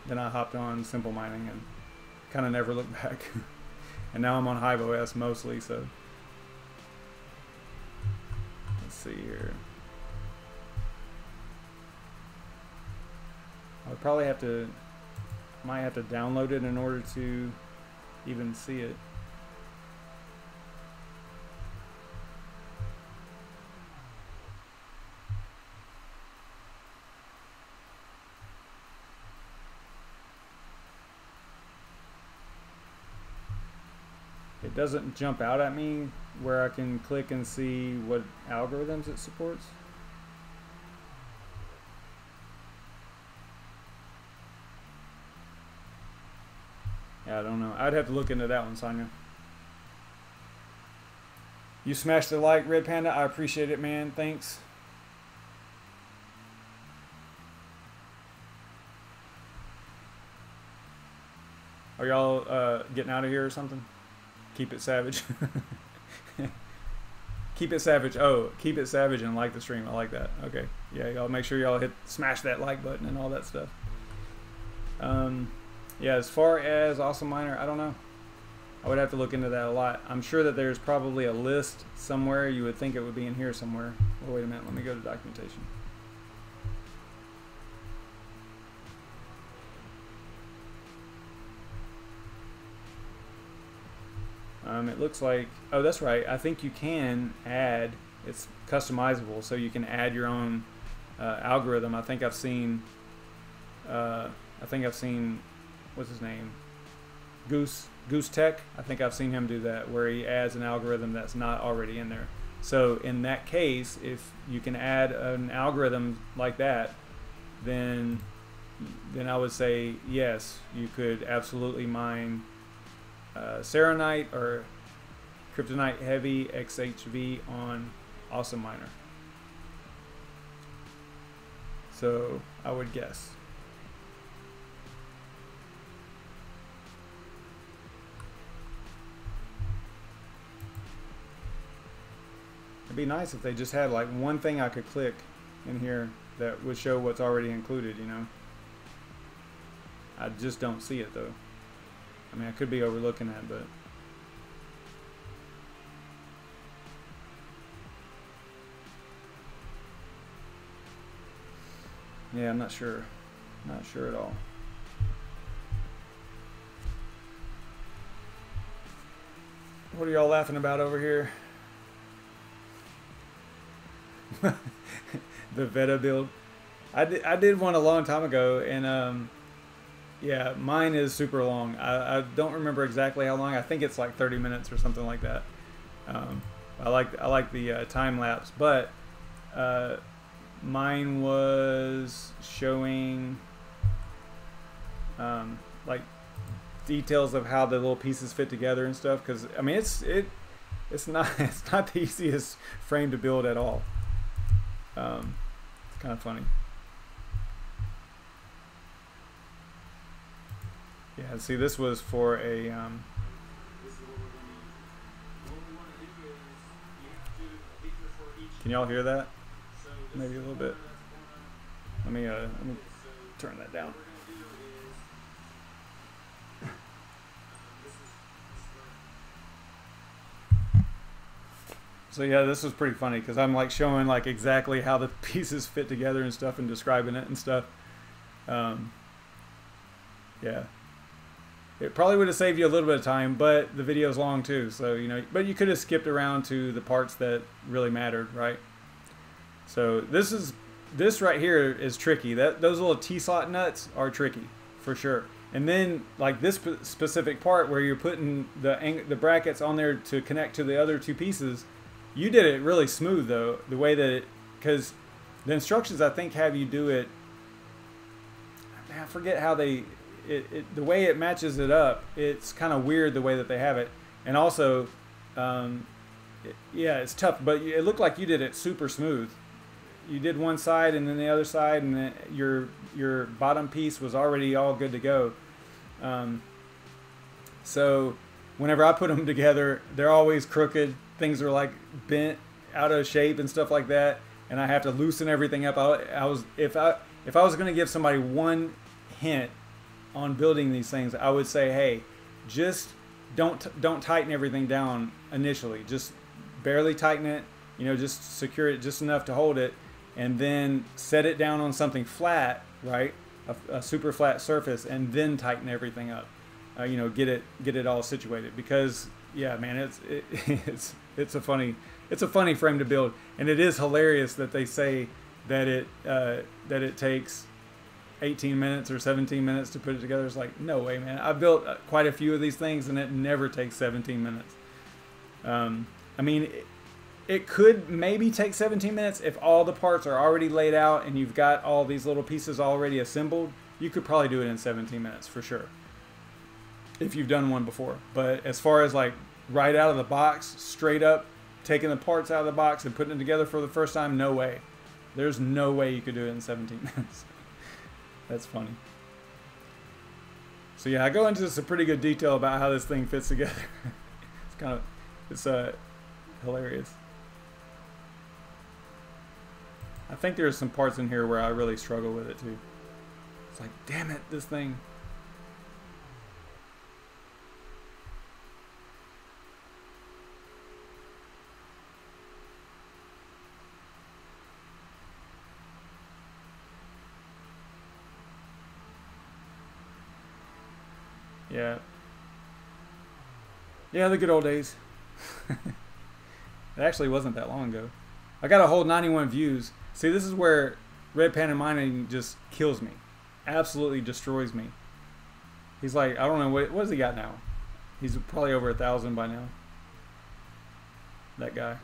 then I hopped on Simple Mining and kind of never looked back. And now I'm on HiveOS mostly, so let's see here. I would probably might have to download it in order to even see it. It doesn't jump out at me where I can click and see what algorithms it supports. Yeah, I don't know. I'd have to look into that one, Sonia. You smashed the like, Red Panda. I appreciate it, man. Thanks. Are y'all getting out of here or something? Keep it savage. Keep it savage. Oh, keep it savage and like the stream. I like that. Okay. Yeah, y'all make sure y'all smash that like button and all that stuff. Yeah, as far as Awesome Miner, I don't know. I would have to look into that a lot. I'm sure that there's probably a list somewhere. You would think it would be in here somewhere. Oh, wait a minute. Let me go to documentation. It looks like, oh, that's right. I think you can add, it's customizable, so you can add your own algorithm. I think I've seen, what's his name? Goose Tech. I think I've seen him do that, where he adds an algorithm that's not already in there. So in that case, if you can add an algorithm like that, then I would say yes, you could absolutely mine Saronite or Cryptonight Heavy XHV on Awesome Miner. So I would guess. It'd be nice if they just had like one thing I could click in here that would show what's already included, you know. I just don't see it though. I mean, I could be overlooking that, but yeah, I'm not sure. Not sure at all. What are y'all laughing about over here? The Veta build. I did one a long time ago, and yeah, mine is super long. I don't remember exactly how long. I think it's like 30 minutes or something like that. I like the time lapse, but mine was showing like details of how the little pieces fit together and stuff. Because I mean, it's not the easiest frame to build at all. It's kind of funny. Yeah, see, this was for a can y'all hear that? Maybe a little bit. Let me turn that down. So yeah, this was pretty funny because I'm like showing like exactly how the pieces fit together and stuff and describing it and stuff. Yeah. It probably would have saved you a little bit of time, but the video's long too, so you know, but you could have skipped around to the parts that really mattered, right? So this right here is tricky. Those little T-slot nuts are tricky for sure. And then like this specific part where you're putting the brackets on there to connect to the other two pieces, you did it really smooth though, the way that it, because the instructions I think have you do it, I forget how they, the way it matches it up, it's kind of weird the way that they have it. And also, yeah, it's tough, but it looked like you did it super smooth. You did one side and then the other side, and then your bottom piece was already all good to go. So whenever I put them together, they're always crooked. Things are like bent out of shape and stuff like that, and I have to loosen everything up. If I was going to give somebody one hint on building these things, I would say, hey, just don't tighten everything down initially. Just barely tighten it, you know, just secure it just enough to hold it, and then set it down on something flat, right, a super flat surface, and then tighten everything up. You know, get it all situated, because yeah, man, it's a funny frame to build, and it is hilarious that they say that it takes 18 minutes or 17 minutes to put it together. It's like, no way, man. I've built quite a few of these things and it never takes 17 minutes. I mean, it could maybe take 17 minutes if all the parts are already laid out and you've got all these little pieces already assembled. You could probably do it in 17 minutes for sure, if you've done one before. But as far as like right out of the box, straight up, taking the parts out of the box and putting it together for the first time, no way. There's no way you could do it in 17 minutes. That's funny. So yeah, I go into some pretty good detail about how this thing fits together. It's hilarious. I think there's some parts in here where I really struggle with it too. It's like, damn it, this thing. Yeah. Yeah, the good old days. It actually wasn't that long ago. I got a whole 91 views. See, this is where Red Panda Mining just kills me. Absolutely destroys me. He's like, I don't know, what has he got now? He's probably over 1,000 by now. That guy.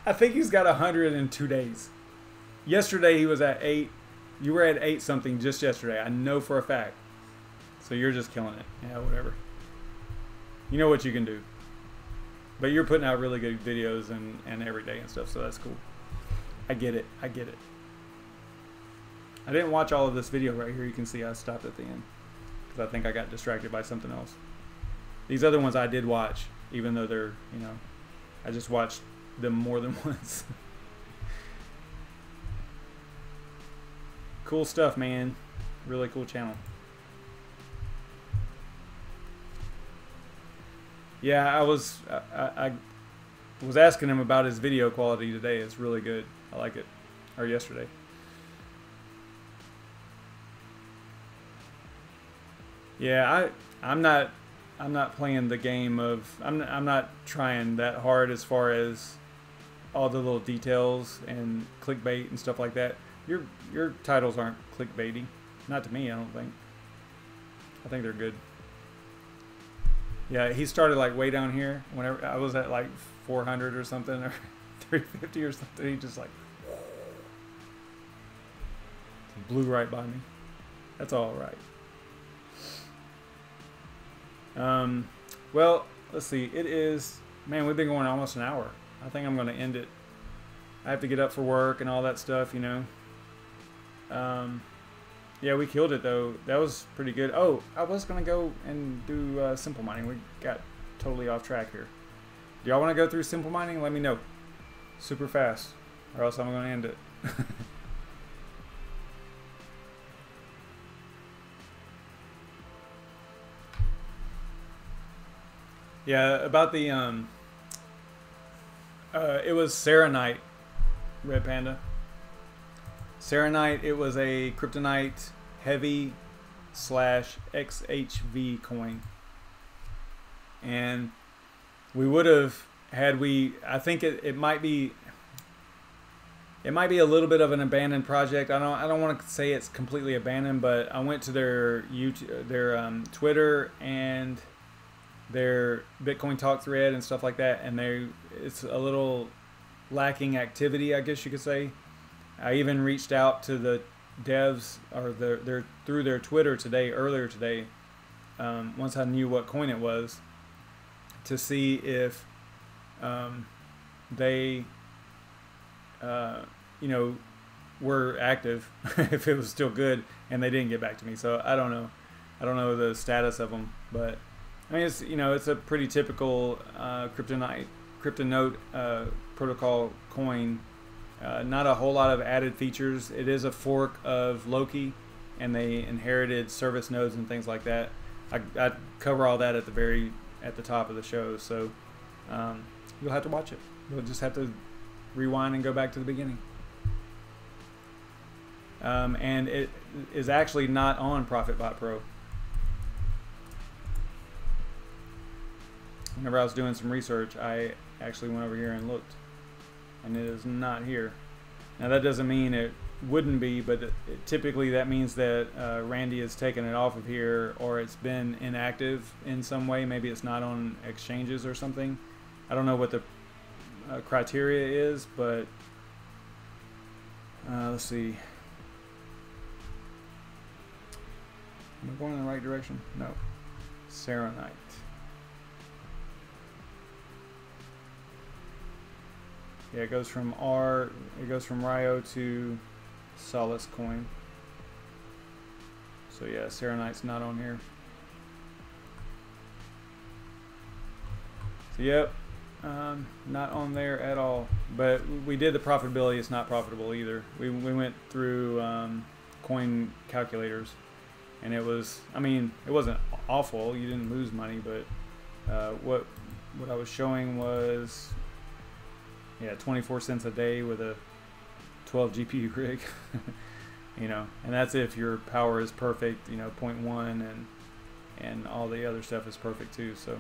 I think he's got 100 in 2 days. Yesterday he was at 8. You were at 8 something just yesterday. I know for a fact. So you're just killing it. Yeah, whatever. You know what you can do. But you're putting out really good videos and every day and stuff, so that's cool. I get it. I get it. I didn't watch all of this video right here. You can see I stopped at the end, because I think I got distracted by something else. These other ones I did watch, even though they're, you know, I just watched them more than once. Cool stuff, man. Really cool channel. Yeah, I was asking him about his video quality today. It's really good. I like it. Or yesterday. Yeah, I'm not playing the game of, I'm not trying that hard as far as all the little details and clickbait and stuff like that. Your titles aren't clickbaity. Not to me, I don't think. I think they're good. Yeah, he started like way down here. Whenever I was at like 400 or something, or 350 or something, he just like blew right by me. That's all right. Well, let's see. It is, man, we've been going almost an hour. I think I'm going to end it. I have to get up for work and all that stuff, you know. Yeah, we killed it though. That was pretty good. Oh, I was going to go and do simple mining. We got totally off track here. Do y'all want to go through simple mining? Let me know. Super fast, or else I'm going to end it. Yeah, about the it was Saronite, Red Panda. Saronite, it was a Cryptonite heavy / XHV coin. And we would have, had we, I think it might be a little bit of an abandoned project. I don't want to say it's completely abandoned, but I went to their YouTube, their Twitter and their BitCoinTalk thread and stuff like that, and it's a little lacking activity, I guess you could say. I even reached out to the devs, or through their Twitter earlier today, once I knew what coin it was, to see if they you know, were active, if it was still good, and they didn't get back to me. So I don't know the status of them, but I mean, it's, you know, it's a pretty typical Cryptonote protocol coin. Not a whole lot of added features. It is a fork of Loki, and they inherited service nodes and things like that. I cover all that at the top of the show, so you'll have to watch it. You'll just have to rewind and go back to the beginning. And it is actually not on ProfitBot Pro. Whenever I was doing some research, I actually went over here and looked, and it is not here. Now that doesn't mean it wouldn't be, but typically that means that Randy has taken it off of here, or it's been inactive in some way. Maybe it's not on exchanges or something. I don't know what the criteria is, but let's see. Am I going in the right direction? No. Saronite. Yeah, it goes from Rio to Solace coin. So yeah, Saronite's not on here. So yep, not on there at all. But we did the profitability. It's not profitable either. We went through coin calculators, and it was, I mean, it wasn't awful. You didn't lose money, but what I was showing was, yeah, 24 cents a day with a 12 GPU rig. You know, and that's if your power is perfect, you know, 0.1, and all the other stuff is perfect too. So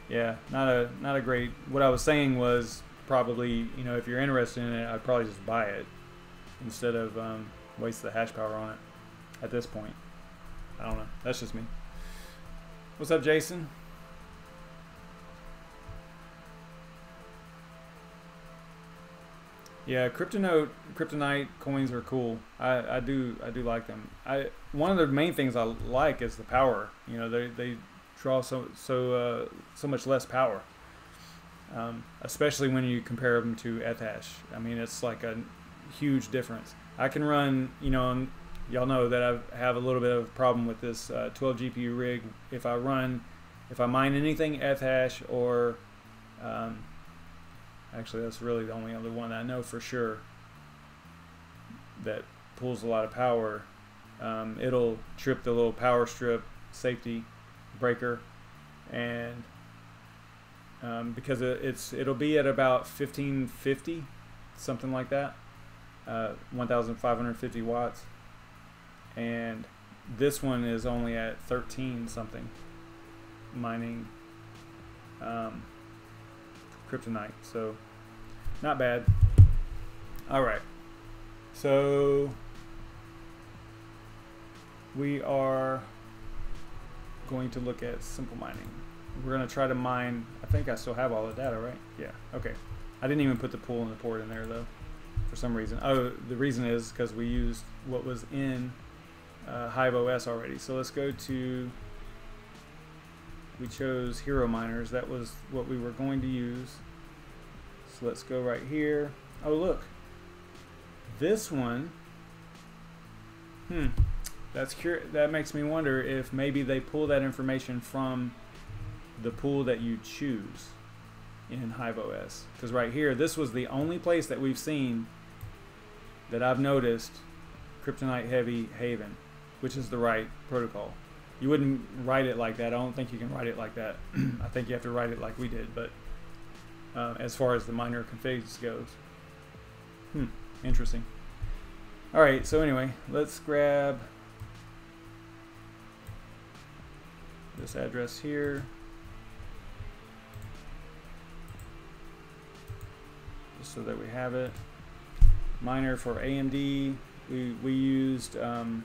yeah, not a great. What I was saying was, probably, you know, if you're interested in it, I'd probably just buy it instead of waste the hash power on it at this point. I don't know. That's just me. What's up, Jason? Yeah, Cryptonite coins are cool. I do like them. One of the main things I like is the power. You know, they draw so much less power, especially when you compare them to Ethash. I mean, it's like a huge difference. I can run, you know, y'all know that I have a little bit of a problem with this 12 GPU rig. If I mine anything Ethash or actually, that's really the only other one I know for sure that pulls a lot of power. It'll trip the little power strip safety breaker, and because it'll be at about 1550, something like that, 1550 watts, and this one is only at 13 something, mining Cryptonite, so not bad. All right, So we are going to look at simple mining. We're going to try to mine. I think I still have all the data, right? Yeah. Okay. I didn't even put the pool and the port in there though, for some reason. Oh, the reason is because we used what was in HiveOS already. So let's go to. We chose Hero Miners. That was what we were going to use. So let's go right here. Oh, look. This one. That makes me wonder if maybe they pull that information from the pool that you choose in HiveOS. Because right here, this was the only place that we've seen that I've noticed Cryptonite Heavy Haven, which is the right protocol. You wouldn't write it like that. I don't think you can write it like that. I think you have to write it like we did. But as far as the miner configs goes, interesting. All right. So anyway, let's grab this address here. Just so that we have it. Miner for AMD. We used XMRig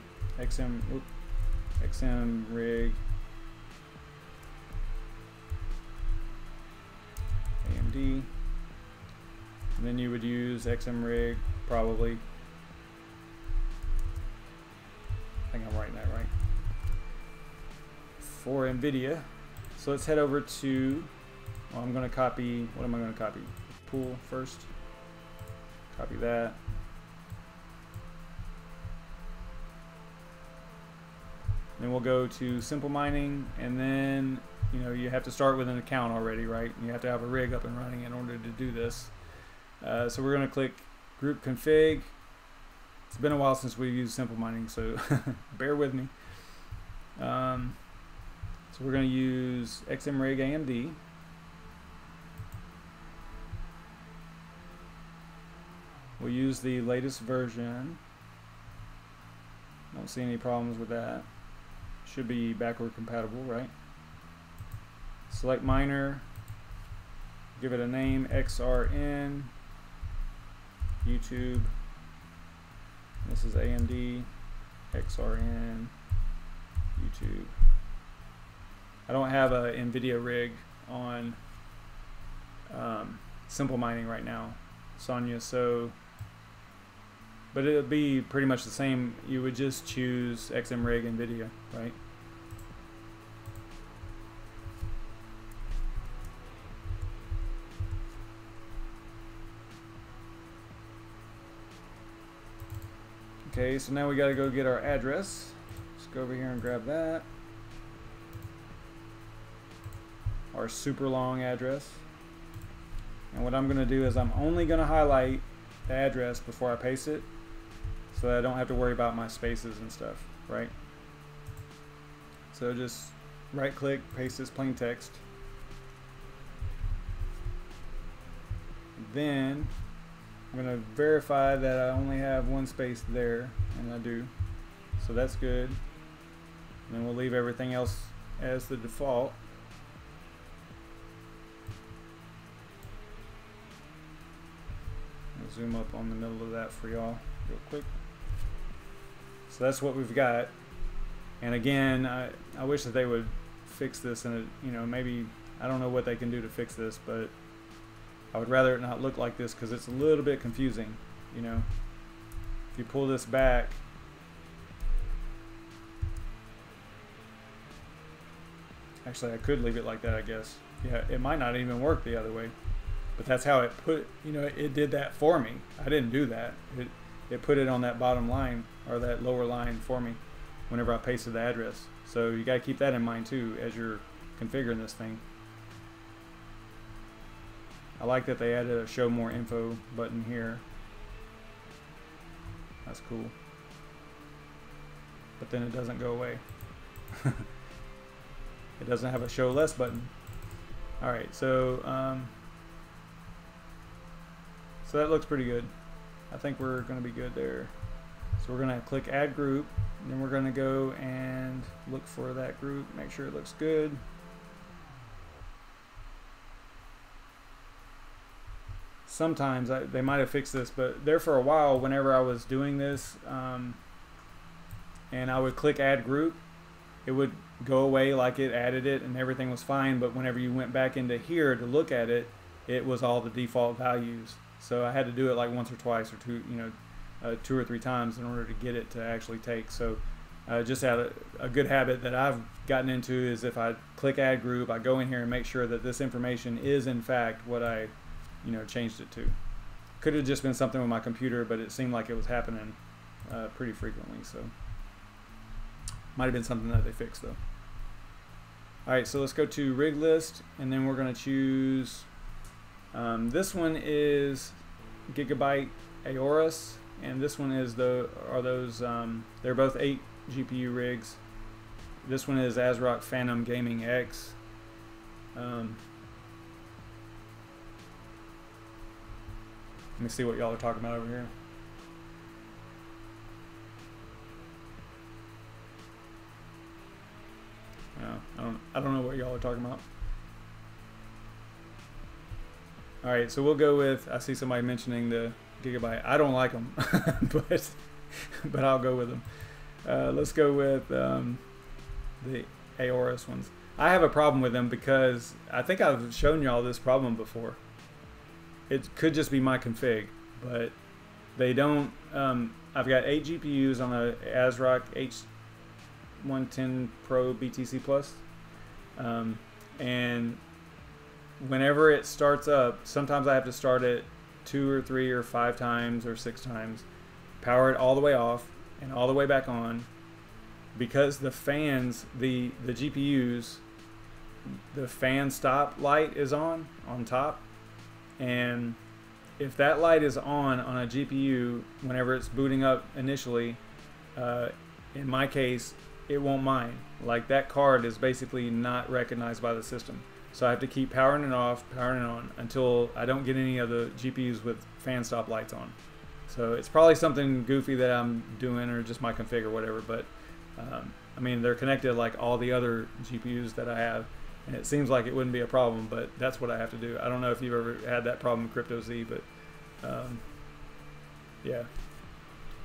AMD, and then you would use XMRig probably. I think I'm writing that right. For NVIDIA. So let's head over to, well, I'm going to copy, what am I going to copy? Pool first. Copy that. Then we'll go to simple mining, and then you have to start with an account already, right? You have to have a rig up and running in order to do this. So we're going to click group config. It's been a while since we've used simple mining, so bear with me. So we're going to use XMRig AMD. We'll use the latest version. Don't see any problems with that. Should be backward compatible, right? Select miner, give it a name, XRN, YouTube. This is AMD, XRN, YouTube. I don't have a NVIDIA rig on simple mining right now, Sonia, so, but it would be pretty much the same. You would just choose XMRig NVIDIA, right? Okay, so now we got to go get our address. Let's go over here and grab that. Our super long address. And what I'm going to do is I'm only going to highlight the address before I paste it, so that I don't have to worry about my spaces and stuff, right? So just right click, paste as plain text. Then I'm going to verify that I only have one space there, and I do. So that's good. And then we'll leave everything else as the default. I'll zoom up on the middle of that for y'all real quick. So that's what we've got. And again, I wish that they would fix this, and maybe, I don't know what they can do to fix this, but I would rather it not look like this because it's a little bit confusing. If you pull this back, actually I could leave it like that, I guess. Yeah, it might not even work the other way, but that's how it it did that for me. I didn't do that. It put it on that bottom line, or that lower line for me whenever I pasted the address. So you got to keep that in mind too as you're configuring this thing. I like that they added a show more info button here. That's cool. But then it doesn't go away. It doesn't have a show less button. Alright, so that looks pretty good. I think we're going to be good there. So we're going to click add group, and then we're going to go and look for that group, make sure it looks good. sometimes they might have fixed this, but there for a while, whenever I was doing this, and I would click add group, it would go away like it added it and everything was fine, but whenever you went back into here to look at it, it was all the default values. So I had to do it like once or twice or two or three times in order to get it to actually take. So just a good habit that I've gotten into is if I click add group, I go in here and make sure that this information is in fact what I changed it to. Could have just been something with my computer, but it seemed like it was happening pretty frequently, so might have been something that they fixed though. Alright, so let's go to rig list, and then we're going to choose this one is Gigabyte Aorus, and this one is they're both 8 GPU rigs. This one is ASRock Phantom Gaming X. Let me see what y'all are talking about over here. No, I don't know what y'all are talking about. All right, so we'll go with, I see somebody mentioning the Gigabyte. I don't like them, but I'll go with them. Let's go with the Aorus ones. I have a problem with them because I think I've shown y'all this problem before. It could just be my config, but they don't. I've got 8 GPUs on a ASRock H110 Pro BTC Plus, and whenever it starts up, sometimes I have to start it 2 or 3 or 5 times or 6 times, power it all the way off and all the way back on, because the fans, the GPUs, the fan stop light is on top. And if that light is on a GPU whenever it's booting up initially, in my case, it won't mine. Like, that card is basically not recognized by the system. So I have to keep powering it off, powering it on, until I don't get any of the GPUs with fan stop lights on. So it's probably something goofy that I'm doing, or just my config or whatever, but I mean, they're connected like all the other GPUs that I have. And it seems like it wouldn't be a problem, but that's what I have to do. I don't know if you've ever had that problem in CryptoZ, but yeah.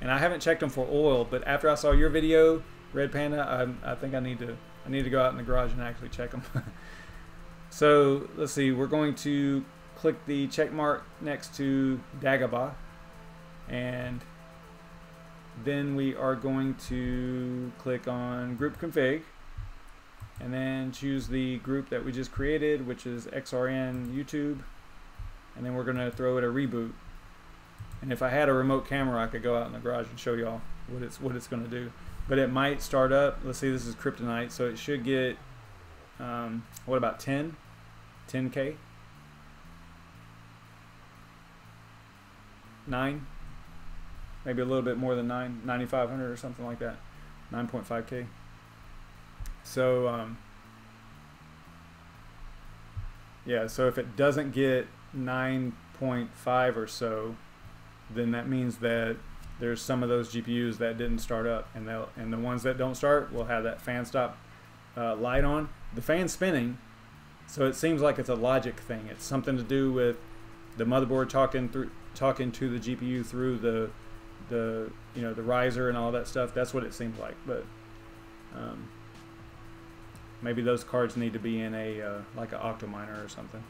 And I haven't checked them for oil, but after I saw your video, Red Panda, I think I need to go out in the garage and actually check them. So let's see. We're going to click the check mark next to Dagobah, and then we are going to click on Group Config, and then choose the group that we just created, which is XRN YouTube, and then we're going to throw it a reboot. And if I had a remote camera, I could go out in the garage and show y'all what it's going to do. But it might start up. Let's see, this is Cryptonite, so it should get what about 10K, 9, maybe a little bit more than 9, 9,500 or something like that, 9.5K. So yeah, so if it doesn't get 9.5 or so, then that means that there's some of those GPUs that didn't start up, and the ones that don't start will have that fan stop light on. The fan's spinning, so it seems like it's a logic thing. It's something to do with the motherboard talking to the GPU through the the riser and all that stuff. That's what it seems like, but maybe those cards need to be in a like an Octominer or something.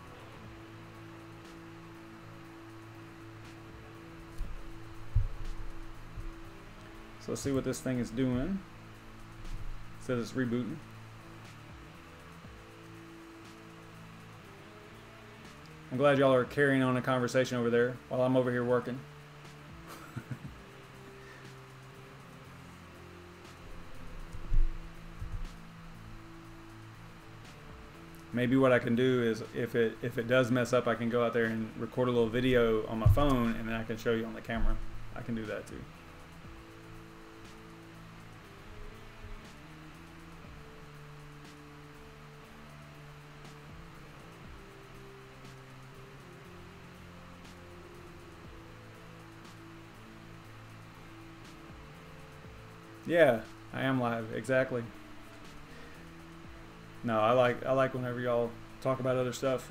So let's see what this thing is doing. It says it's rebooting. I'm glad y'all are carrying on a conversation over there while I'm over here working. Maybe what I can do is, if it does mess up, I can go out there and record a little video on my phone, and then I can show you on the camera. I can do that too. Yeah, I am live, exactly. No, I like whenever y'all talk about other stuff.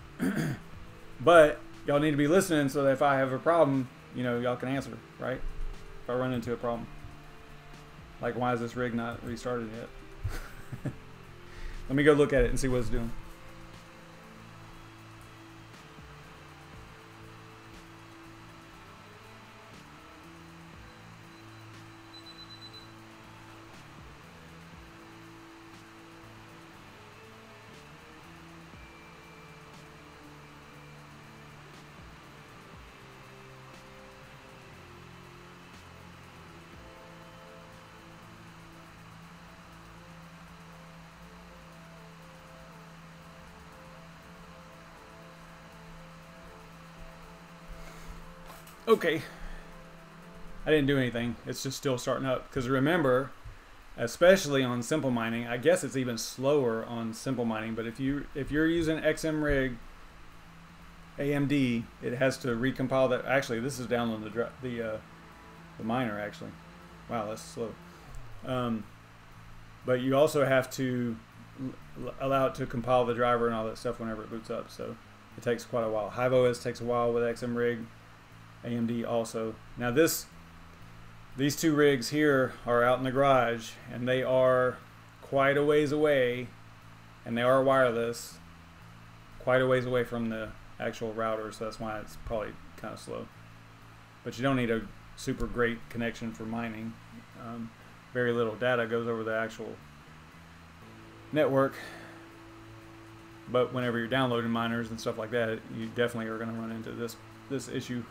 But y'all need to be listening so that if I have a problem, you know, y'all can answer, right? If I run into a problem. Like, why is this rig not restarted yet? Let me go look at it and see what it's doing. Okay, I didn't do anything. It's just still starting up. Because remember, especially on simple mining, I guess it's even slower on simple mining. But if you're using XMRig AMD, it has to recompile that. Actually, this is downloading the miner. Actually, wow, that's slow. But you also have to allow it to compile the driver and all that stuff whenever it boots up. So it takes quite a while. HiveOS takes a while with XMRig AMD also. Now these two rigs here are out in the garage, and they are quite a ways away, and they are wireless, quite a ways away from the actual router, so that's why it's probably kind of slow. But you don't need a super great connection for mining. Very little data goes over the actual network, but whenever you're downloading miners and stuff like that, you definitely are going to run into this issue.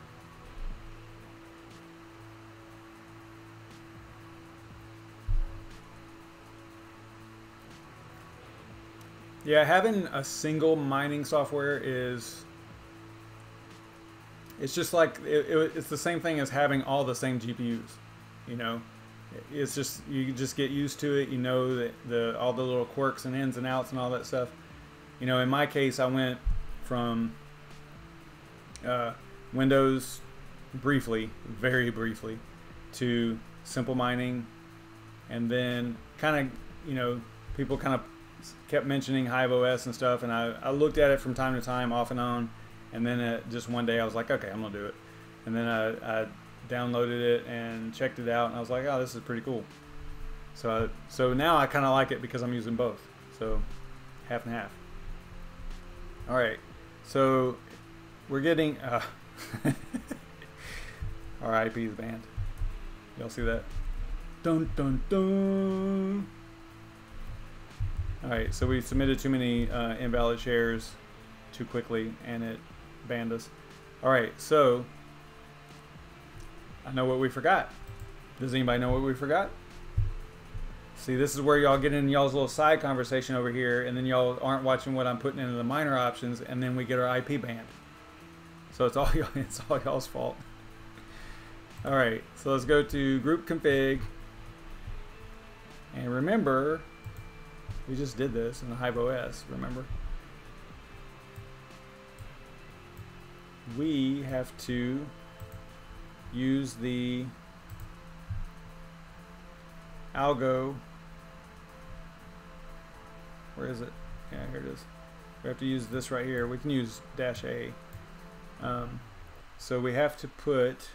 Yeah, having a single mining software it's just like, it's the same thing as having all the same GPUs, you know. It's just, you just get used to it, you know, that all the little quirks and ins and outs and all that stuff. You know, in my case, I went from Windows briefly, very briefly, to simple mining, and then kind of, you know, people kind of kept mentioning HiveOS and stuff, and I looked at it from time to time, off and on, and then just one day I was like, okay, I'm gonna do it. And then I downloaded it and checked it out, and I was like, oh, this is pretty cool. So now I kind of like it because I'm using both. So half and half. All right, so we're getting our IP is banned. Y'all see that? Dun dun dun. All right, so we submitted too many invalid shares too quickly, and it banned us. All right, so I know what we forgot. Does anybody know what we forgot? See, this is where y'all get in y'all's little side conversation over here, and then y'all aren't watching what I'm putting into the miner options, and then we get our IP banned. So it's all y'all's fault. All right, so let's go to group config, and remember, we just did this in the HiveOS, remember? We have to use the algo. Where is it? Yeah, here it is. We have to use this right here. We can use -A. So we have to put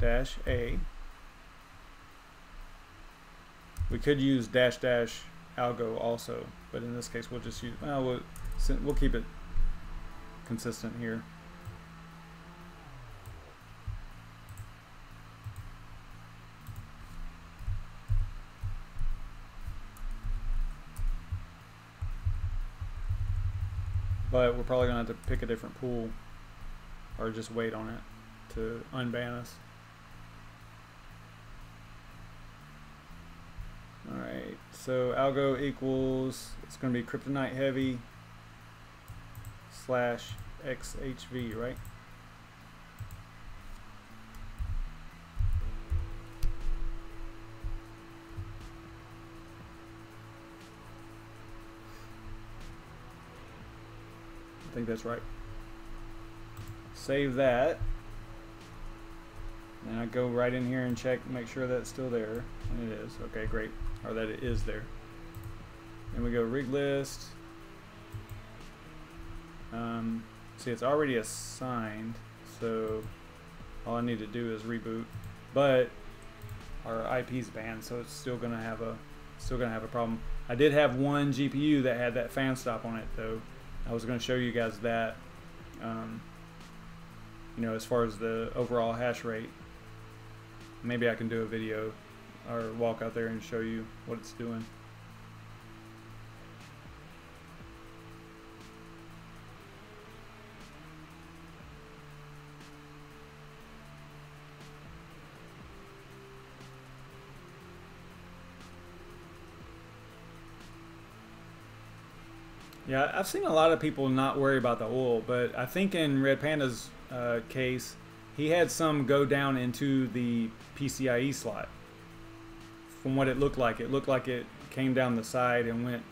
-A. We could use --algo also, but in this case we'll just use, well, we'll keep it consistent here. But we're probably going to have to pick a different pool, or just wait on it to unban us. Alright, so algo equals, it's going to be Cryptonight heavy / XHV, right? I think that's right. Save that. And I go right in here and check, make sure that's still there. And it is. Okay, great. Or that it is there. Then we go rig list. See, it's already assigned, so all I need to do is reboot. But our IP's banned, so it's still gonna have a problem. I did have one GPU that had that fan stop on it, though. I was gonna show you guys that. You know, as far as the overall hash rate. Maybe I can do a video or walk out there and show you what it's doing. Yeah, I've seen a lot of people not worry about the oil, but I think in Red Panda's case, he had some go down into the PCIe slot. From what it looked like it came down the side and went,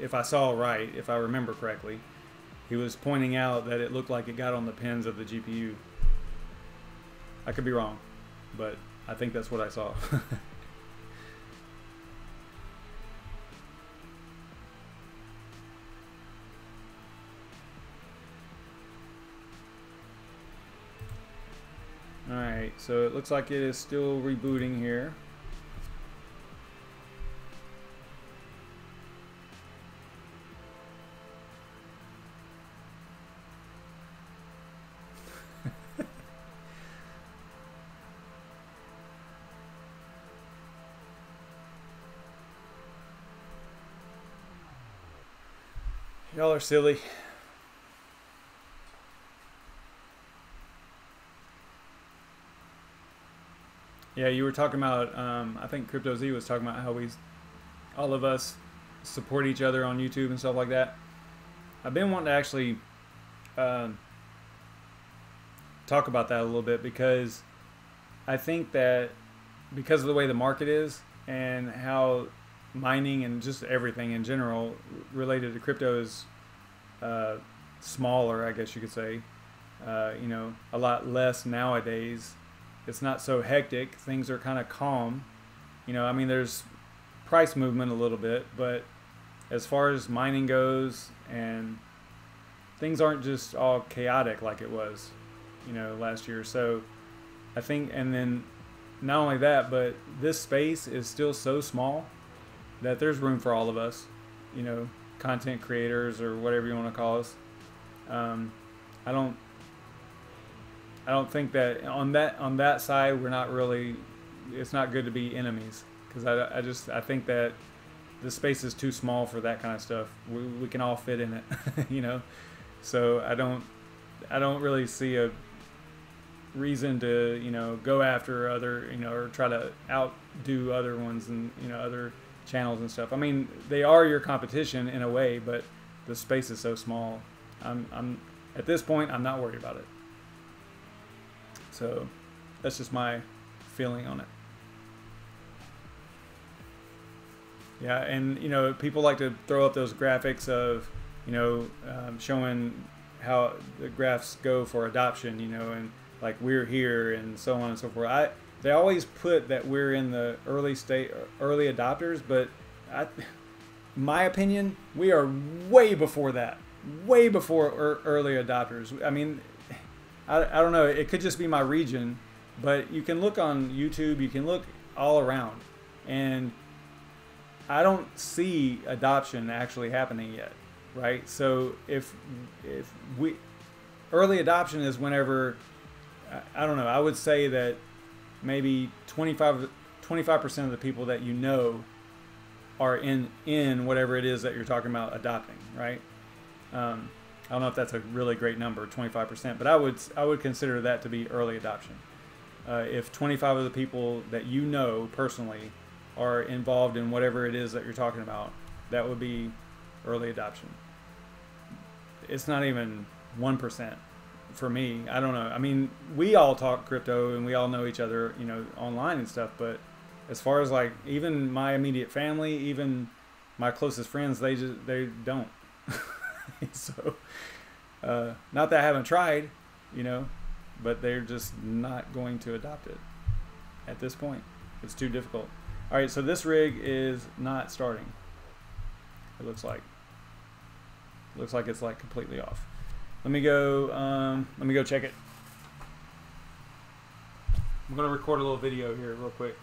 if I saw right, if I remember correctly, he was pointing out that it looked like it got on the pins of the GPU. I could be wrong, but I think that's what I saw. Alright, so it looks like it is still rebooting here. Y'all are silly. Yeah, you were talking about, I think CryptoZ was talking about how all of us support each other on YouTube and stuff like that. I've been wanting to actually talk about that a little bit, because I think that because of the way the market is and how mining and just everything in general related to crypto is smaller, I guess you could say, you know, a lot less nowadays. It's not so hectic. Things are kind of calm. You know, I mean, there's price movement a little bit, but as far as mining goes, and things aren't just all chaotic like it was, you know, last year. So I think, and then not only that, but this space is still so small that there's room for all of us, you know, content creators or whatever you want to call us. I don't think that on that side we're not really. It's not good to be enemies, because I think that the space is too small for that kind of stuff. We can all fit in it, you know. So I don't really see a reason to, you know, go after other, you know, or try to outdo other ones and, you know, other channels and stuff. I mean, they are your competition in a way, but the space is so small. I'm at this point, I'm not worried about it. So that's just my feeling on it. Yeah, and you know, people like to throw up those graphics of, you know, showing how the graphs go for adoption, you know, and like we're here and so on and so forth. They always put that we're in the early adopters, but my opinion, we are way before that, way before early adopters. I mean, I don't know, it could just be my region, but you can look on YouTube, you can look all around, and I don't see adoption actually happening yet, right? So if early adoption is whenever, I don't know, I would say that maybe 25% of the people that you know are in whatever it is that you're talking about adopting, right? I don't know if that's a really great number, 25%, but I would consider that to be early adoption. If 25 of the people that you know personally are involved in whatever it is that you're talking about, that would be early adoption. It's not even 1% for me. I don't know. I mean, we all talk crypto and we all know each other, you know, online and stuff, but as far as like even my immediate family, even my closest friends, they don't. So, not that I haven't tried, you know, but they're just not going to adopt it at this point. It's too difficult. All right, so this rig is not starting. It looks like it's like completely off. Let me go check it. I'm gonna record a little video here real quick.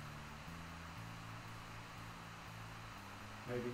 Maybe.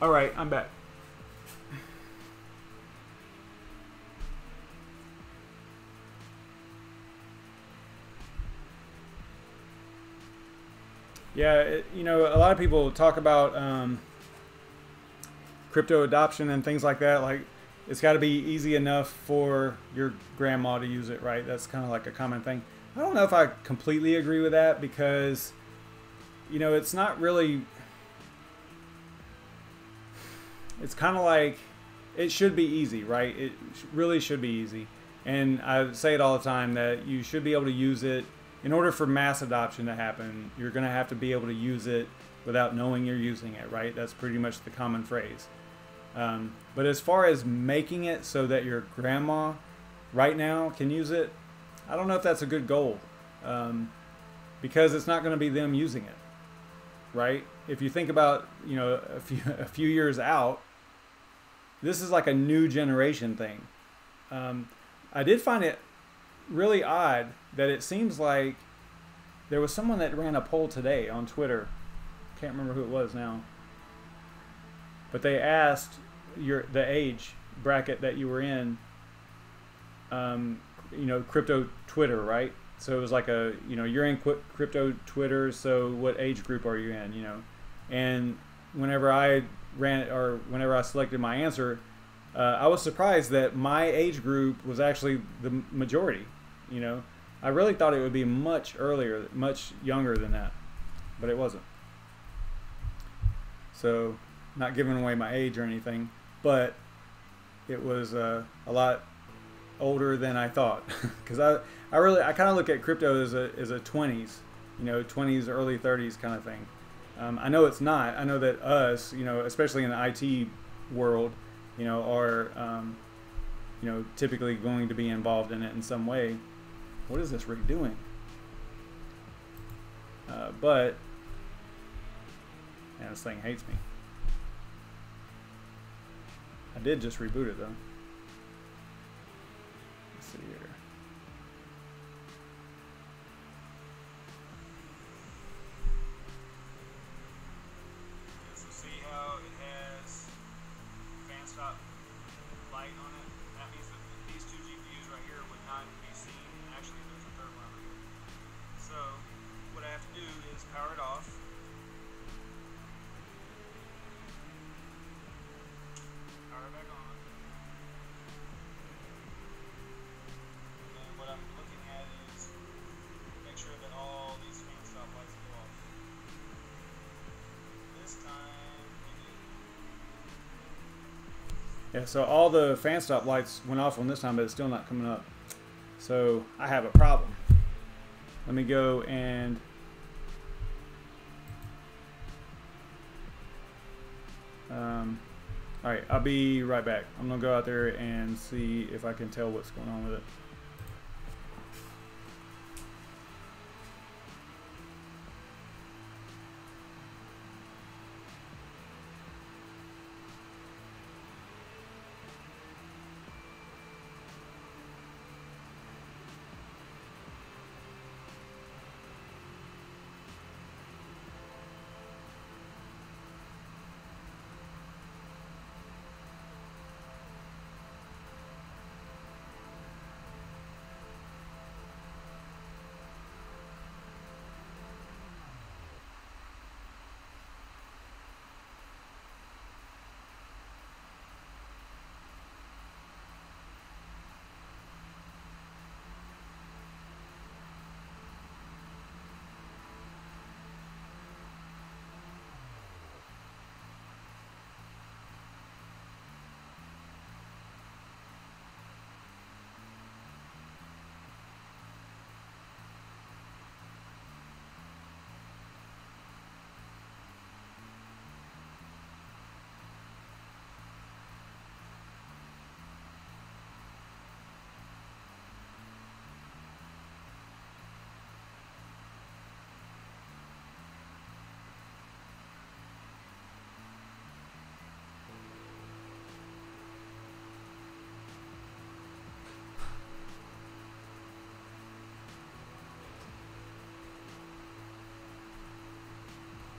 All right, I'm back. Yeah, you know, a lot of people talk about crypto adoption and things like that. Like, it's got to be easy enough for your grandma to use it, right? That's kind of like a common thing. I don't know if I completely agree with that because, you know, it's not really... It's kind of like, it should be easy, right? It really should be easy. And I say it all the time that you should be able to use it. In order for mass adoption to happen, you're going to have to be able to use it without knowing you're using it, right? That's pretty much the common phrase. But as far as making it so that your grandma right now can use it, I don't know if that's a good goal, because it's not going to be them using it, right? If you think about, you know, a few years out, this is like a new generation thing. I did find it really odd that it seems like there was someone that ran a poll today on Twitter. Can't remember who it was now. But they asked the age bracket that you were in, you know, crypto Twitter, right? So it was like a, you know, you're in crypto Twitter, so what age group are you in, you know? And whenever I whenever I selected my answer, I was surprised that my age group was actually the majority, you know? I really thought it would be much earlier, much younger than that, but it wasn't. So, not giving away my age or anything, but it was a lot older than I thought. Because I kind of look at crypto as a 20s, you know, 20s, early 30s kind of thing. I know it's not. I know that us, you know, especially in the IT world, you know, are, you know, typically going to be involved in it in some way. What is this rig doing? But, man, this thing hates me. I did just reboot it though. Let's see here. So see how it has fan stop light on it? That means that these two GPUs right here would not be seen. Actually, there's a third one over here. So what I have to do is power it off. Power back on. And then what I'm looking at is make sure that all these fan stop lights go off. This time we do. Yeah, so all the fan stop lights went off on this time, but it's still not coming up. So I have a problem. Let me go and all right, I'll be right back. I'm gonna go out there and see if I can tell what's going on with it.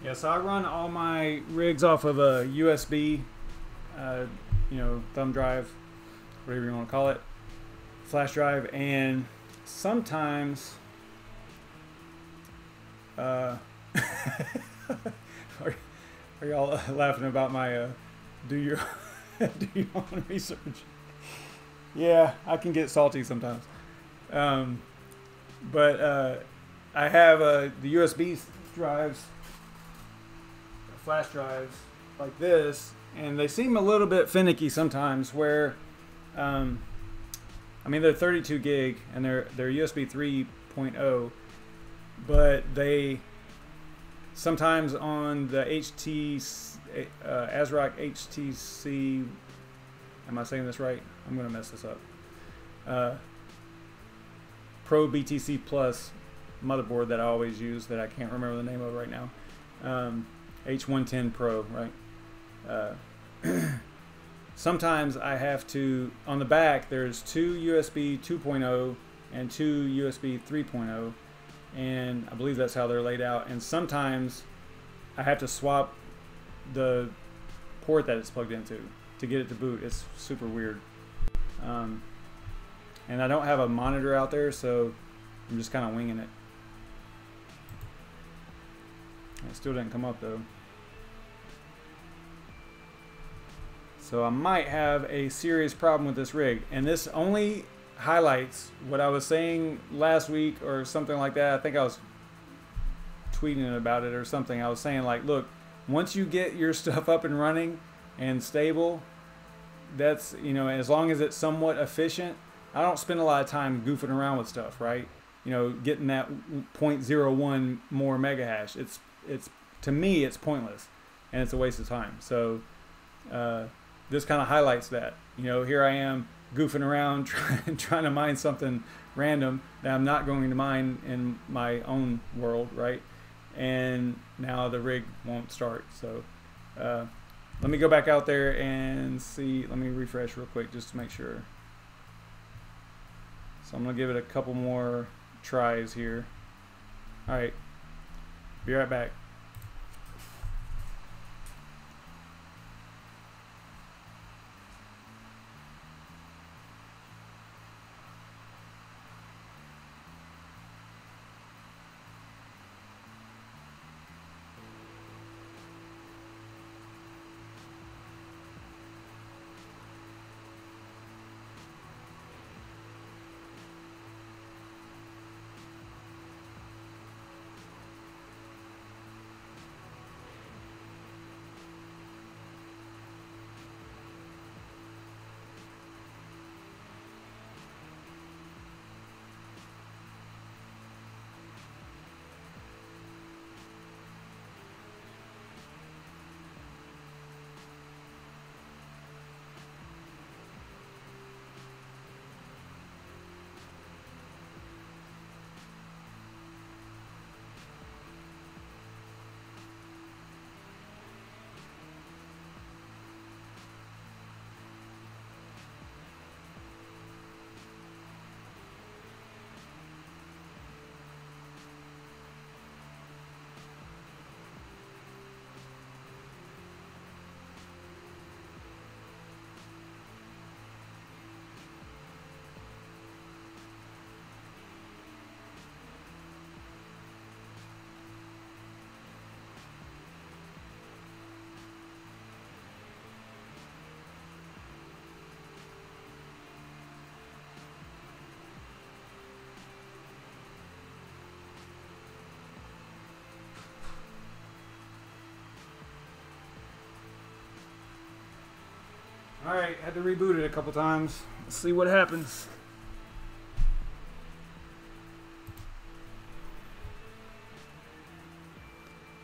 Yeah, so I run all my rigs off of a USB, you know, thumb drive, whatever you want to call it, flash drive, and sometimes, are y'all laughing about my, do your own research? Yeah, I can get salty sometimes. But I have the USB drives, flash drives like this, and they seem a little bit finicky sometimes where, I mean, they're 32 gig and they're USB 3.0, but they sometimes on the ASRock HTC, am I saying this right? I'm going to mess this up. Pro BTC Plus motherboard that I always use that I can't remember the name of right now. H110 Pro, right? Sometimes I have to, on the back, there's two USB 2.0 and two USB 3.0, and I believe that's how they're laid out. And sometimes I have to swap the port that it's plugged into to get it to boot. It's super weird. And I don't have a monitor out there, so I'm just kind of winging it. It still didn't come up though. So I might have a serious problem with this rig, and this only highlights what I was saying last week or something like that. I think I was tweeting about it or something. I was saying, like, look, once you get your stuff up and running and stable, that's, you know, as long as it's somewhat efficient. I don't spend a lot of time goofing around with stuff, right? You know, getting that 0.01 more mega hash. It's to me, it's pointless and it's a waste of time. So this kind of highlights that. You know, here I am goofing around trying to mine something random that I'm not going to mine in my own world, right? And now the rig won't start. So let me go back out there and see. Let me refresh real quick just to make sure. So I'm gonna give it a couple more tries here. All right, be right back. Alright, had to reboot it a couple times. Let's see what happens.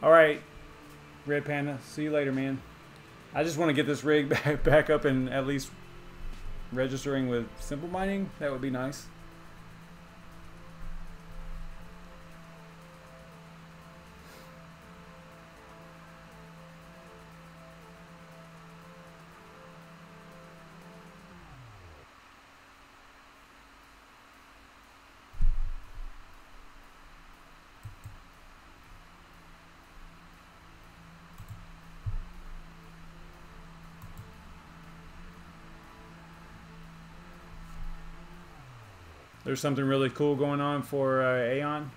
Alright, Red Panda, see you later, man. I just want to get this rig back up and at least registering with Simple Mining. That would be nice. there's something really cool going on for Aeon.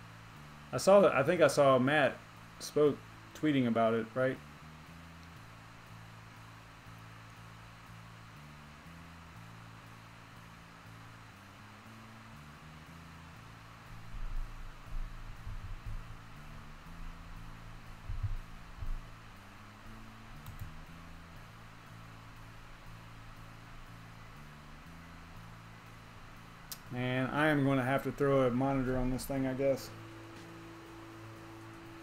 I saw that. I think I saw Matt spoke tweeting about it, right? And I am going to have to throw a monitor on this thing, I guess.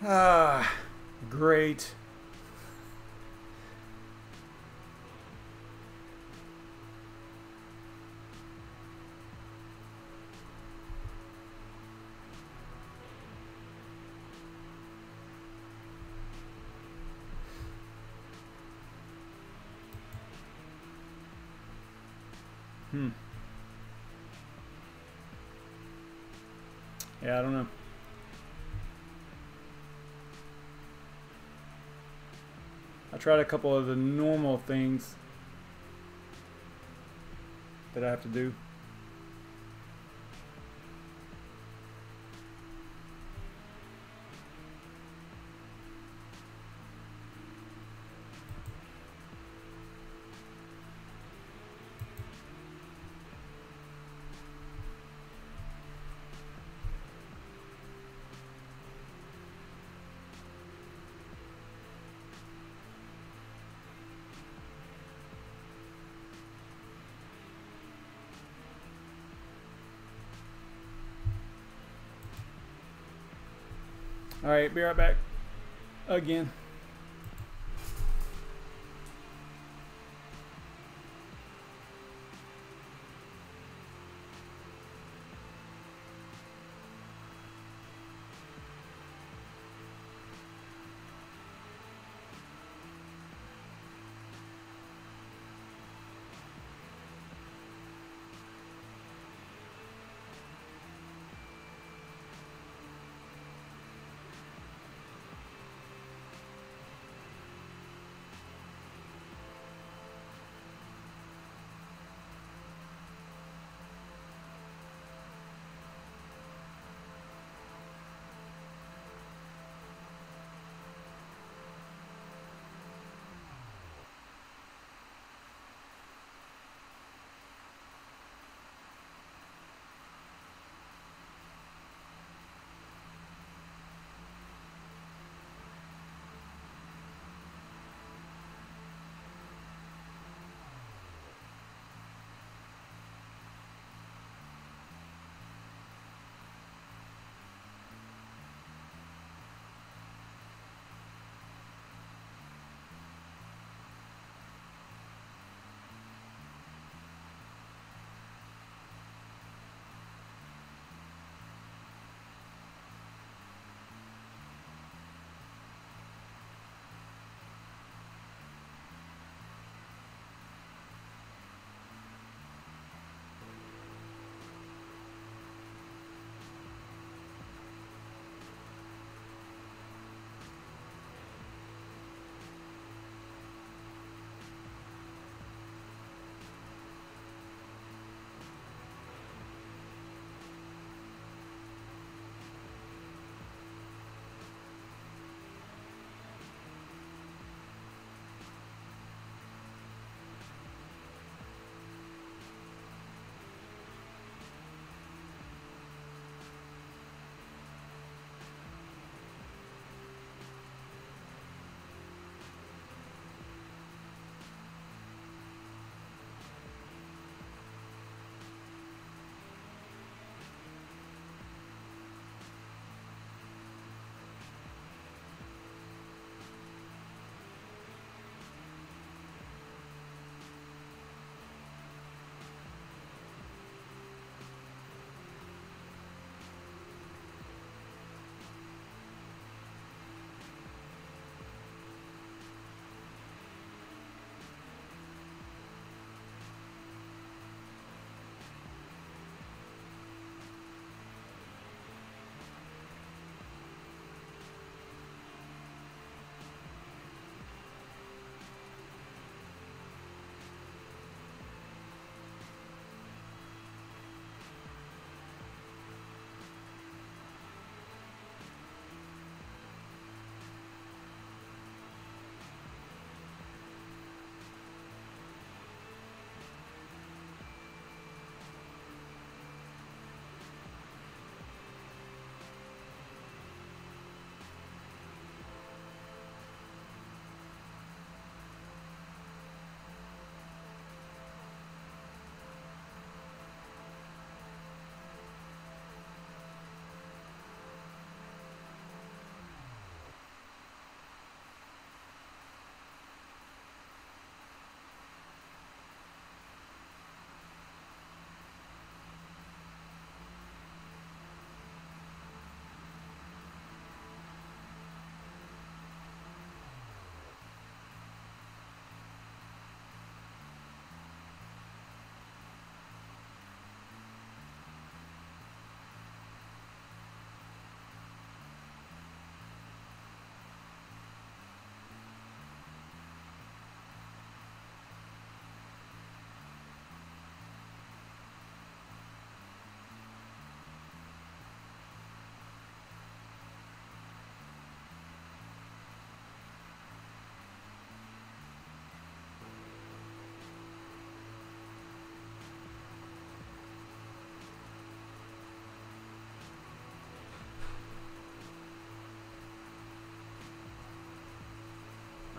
Ah, great. Yeah, I don't know. I tried a couple of the normal things that I have to do. All right, be right back again.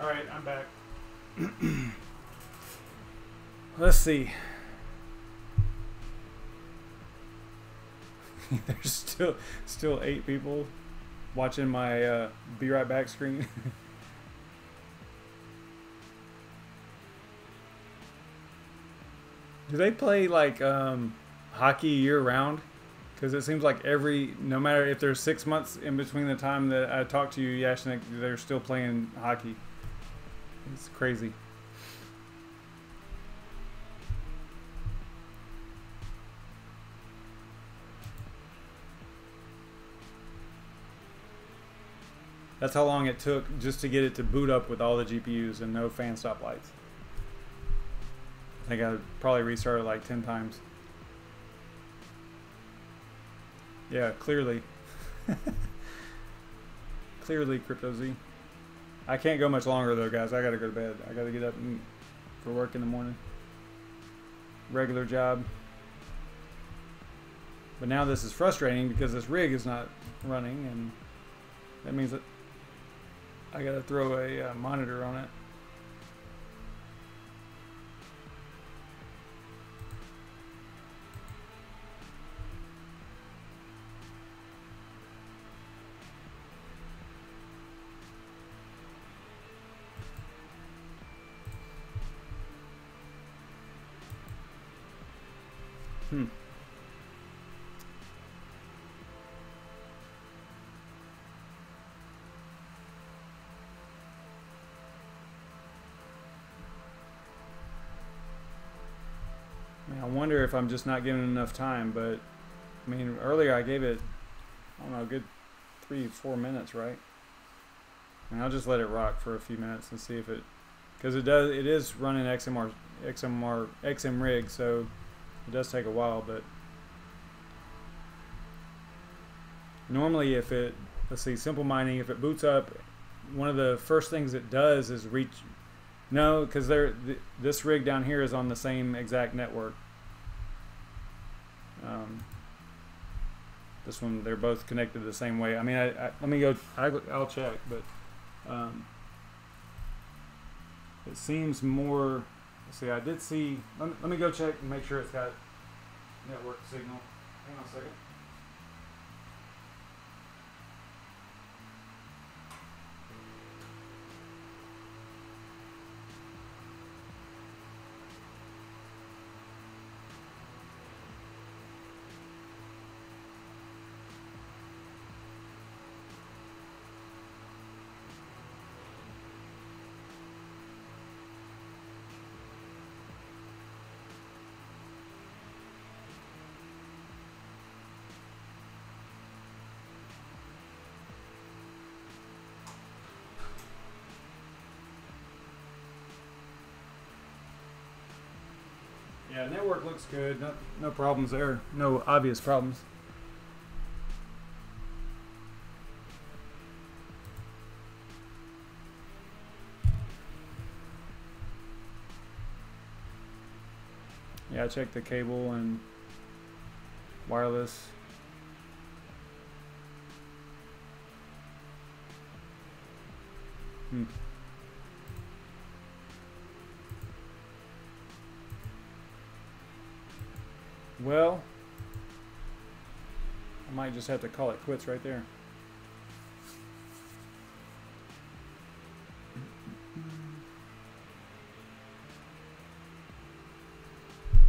All right, I'm back. Let's see. There's still 8 people watching my be right back screen. Do they play like hockey year round? Because it seems like no matter if there's 6 months in between the time that I talk to you, Yashnik, they're still playing hockey. It's crazy. That's how long it took just to get it to boot up with all the GPUs and no fan stop lights. I think I probably restarted like 10 times. Yeah, clearly. Clearly, CryptoZ. I can't go much longer though, guys. I gotta go to bed. I gotta get up for work in the morning. Regular job. But now this is frustrating because this rig is not running, and that means that I gotta throw a monitor on it. I wonder if I'm just not giving it enough time, but I mean, earlier I gave it, I don't know, a good 3-4 minutes, right? And I'll just let it rock for a few minutes and see if it, because it is running XMRig, so it does take a while. But normally if it, let's see, simple mining, if it boots up, one of the first things it does is reach, no, because this rig down here is on the same exact network. This one, they're both connected the same way. I mean, let me go, I'll check, but it seems more, let's see, I did see, let me go check and make sure it's got network signal. Hang on a second. Yeah, network looks good. No problems there. No obvious problems. Yeah, I checked the cable and wireless. Well, I might just have to call it quits right there.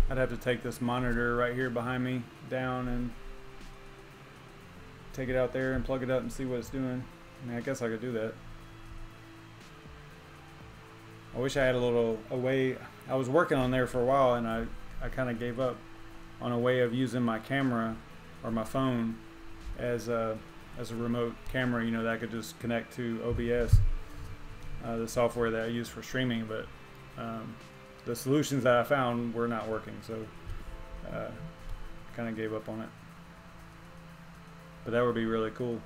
I'd have to take this monitor right here behind me down and take it out there and plug it up and see what it's doing. I mean, I guess I could do that. I wish I had a way. I was working on there for a while, and I kind of gave up on a way of using my camera or my phone as a remote camera, you know, that I could just connect to OBS, the software that I use for streaming. But the solutions that I found were not working, so kind of gave up on it. But that would be really cool.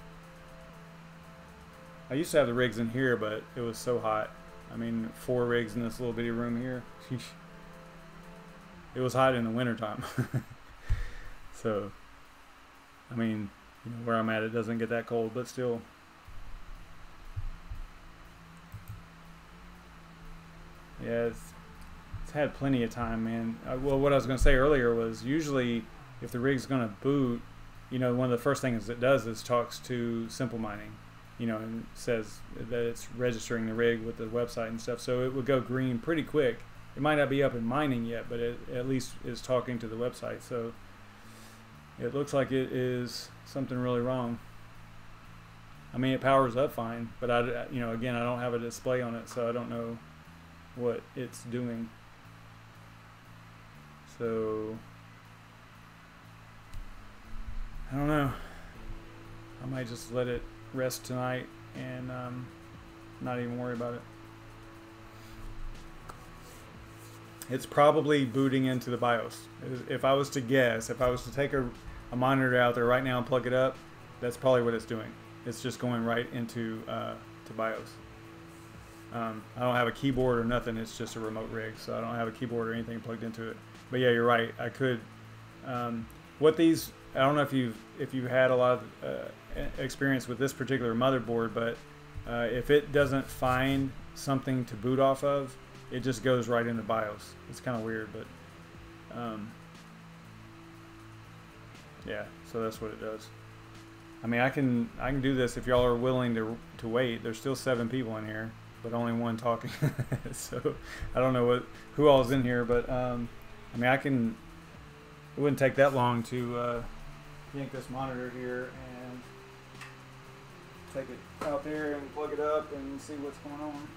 I used to have the rigs in here, but it was so hot. I mean, 4 rigs in this little bitty room here. It was hot in the wintertime. So, I mean, you know, where I'm at, it doesn't get that cold, but still. Yeah, it's had plenty of time, man. Well, what I was going to say earlier was usually if the rig's going to boot, you know, one of the first things it does is talks to Simple Mining, you know, and says that it's registering the rig with the website and stuff. So it would go green pretty quick. It might not be up and mining yet, but it at least is talking to the website. So it looks like it is something really wrong. I mean, it powers up fine, but you know, again, I don't have a display on it, so I don't know what it's doing. So I don't know. I might just let it rest tonight and not even worry about it. It's probably booting into the BIOS. If I was to guess, if I was to take a monitor out there right now and plug it up, that's probably what it's doing. It's just going right into to BIOS. I don't have a keyboard or nothing. It's just a remote rig, so I don't have a keyboard or anything plugged into it. But yeah, you're right. I could. What these? I don't know if you've had a lot of experience with this particular motherboard, but if it doesn't find something to boot off of, it just goes right into BIOS. It's kind of weird, but yeah. So that's what it does. I mean, I can do this if y'all are willing to wait. There's still 7 people in here, but only 1 talking. So I don't know who all's in here, but I mean, it wouldn't take that long to yank this monitor here and take it out there and plug it up and see what's going on.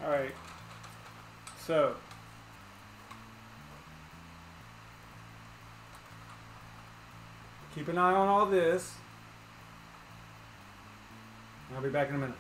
All right, so keep an eye on all this. I'll be back in a minute.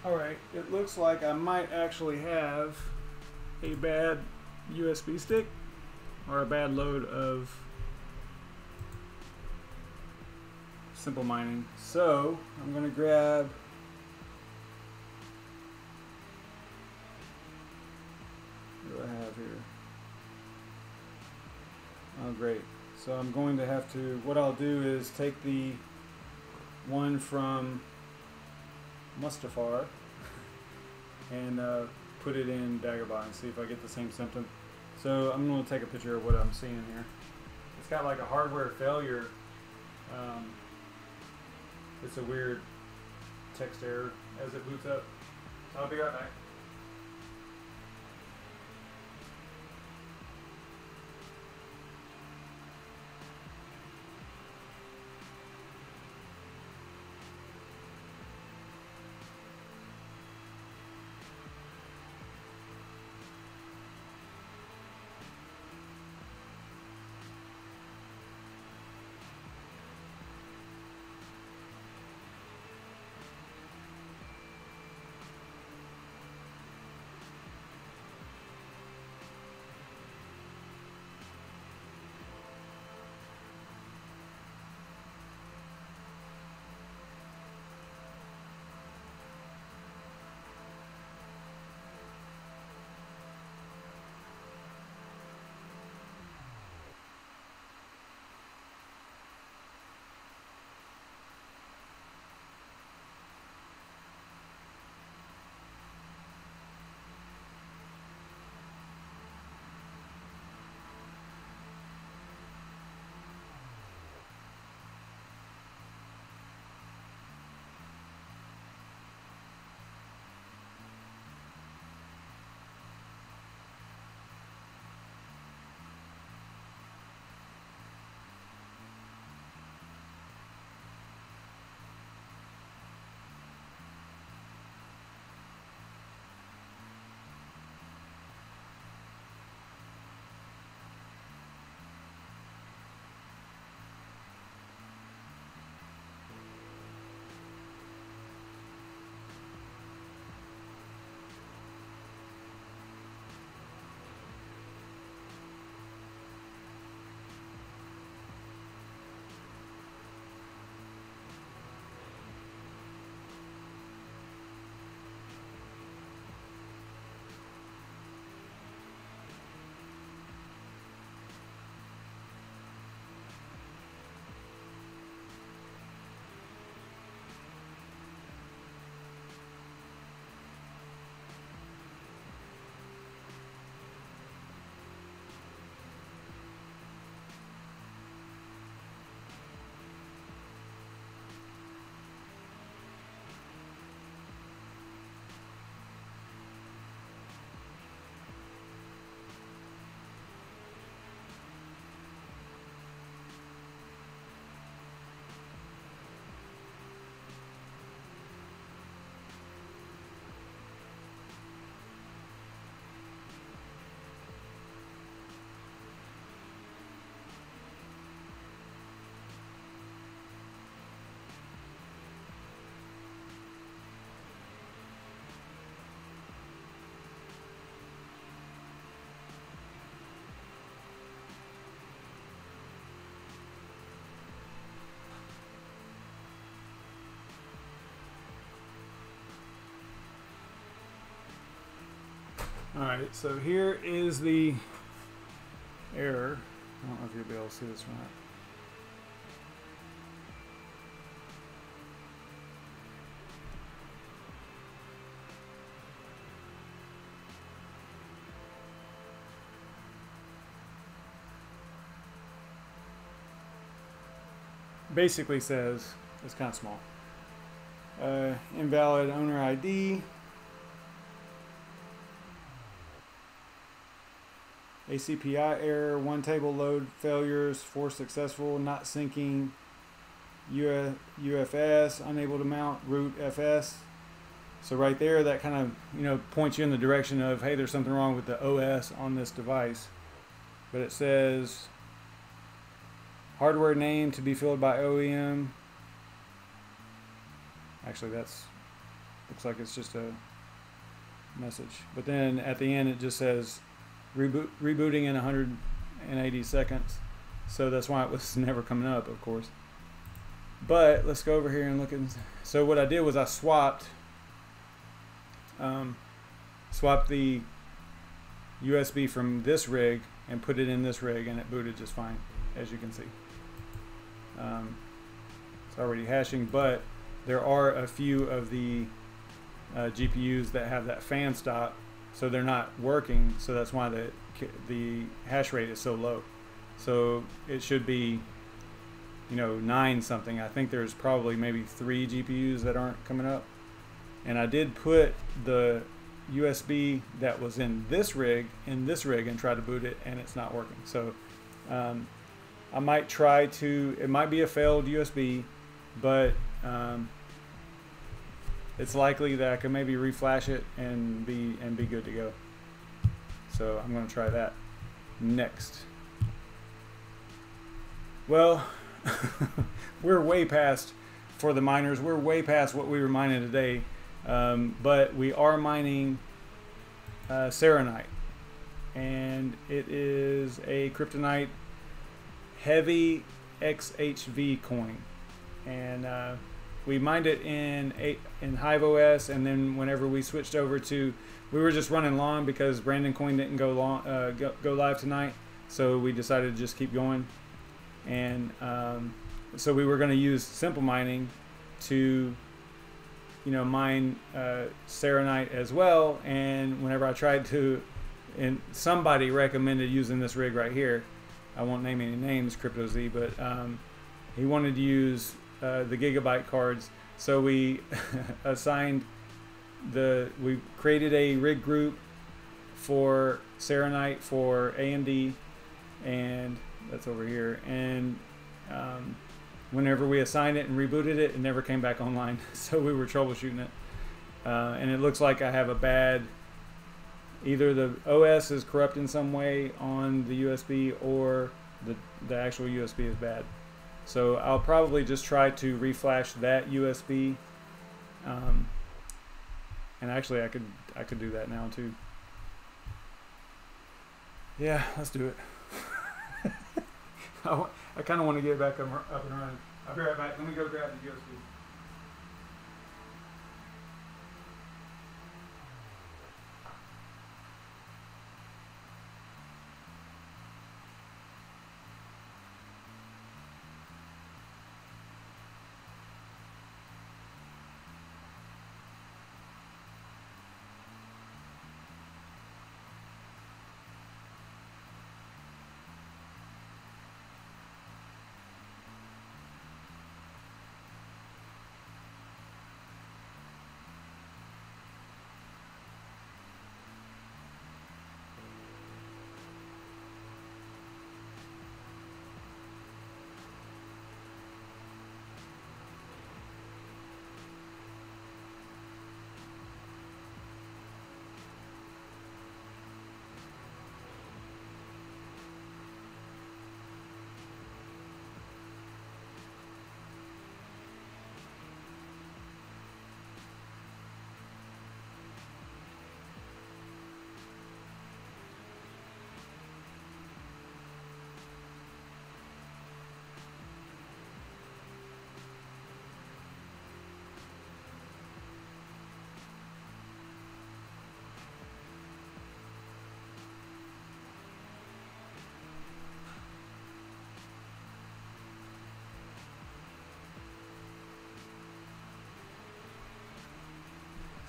Alright, it looks like I might actually have a bad USB stick or a bad load of simple mining. So I'm going to grab what do I have here? Oh great. So I'm going to have to, what I'll do is take the one from Mustafar and put it in Dagobah and see if I get the same symptom. So I'm going to take a picture of what I'm seeing here. It's got like a hardware failure. It's a weird text error as it boots up. So I'll be right back. Alright, so here is the error. I don't know if you'll be able to see this or not. Basically says, it's kind of small, invalid owner ID, ACPI error, one table load failures, 4 successful, not syncing UFS, unable to mount root FS. So right there, that kind of points you in the direction of, hey, there's something wrong with the OS on this device. But it says hardware name to be filled by OEM. Actually, that's Looks like it's just a message. But then at the end it just says rebooting in 180 seconds. So that's why it was never coming up, of course. But let's go over here and look at. So what I did was I swapped the USB from this rig and put it in this rig, and it booted just fine, as you can see. It's already hashing, but there are a few of the GPUs that have that fan stop, so they're not working. So that's why the hash rate is so low. So it should be, you know, 9 something. I think there's probably maybe 3 GPUs that aren't coming up. And I did put the USB that was in this rig and try to boot it, and it's not working. So I might try to, it might be a failed USB, but it's likely that I can maybe reflash it and be good to go. So I'm going to try that next. Well, we're way past, for the miners, we're way past what we were mining today, but we are mining Saronite, and it is a Cryptonite heavy XHV coin, and we mined it in HiveOS, and then whenever we switched over to, we were just running long because BrandonCoin didn't go live tonight, so we decided to just keep going. And so we were going to use simple mining to, you know, mine Saronite as well. And whenever I tried to, and somebody recommended using this rig right here, I won't name any names, CryptoZ, but he wanted to use the gigabyte cards. So we we created a rig group for Saronite for AMD, and that's over here. And whenever we assigned it and rebooted it, it never came back online. So we were troubleshooting it, and it looks like I have a bad, either the OS is corrupt in some way on the USB, or the actual USB is bad. So I'll probably just try to reflash that USB, and actually I could do that now too. Yeah, let's do it. I kind of want to get back up and running. I'll be right back. Let me go grab the USB.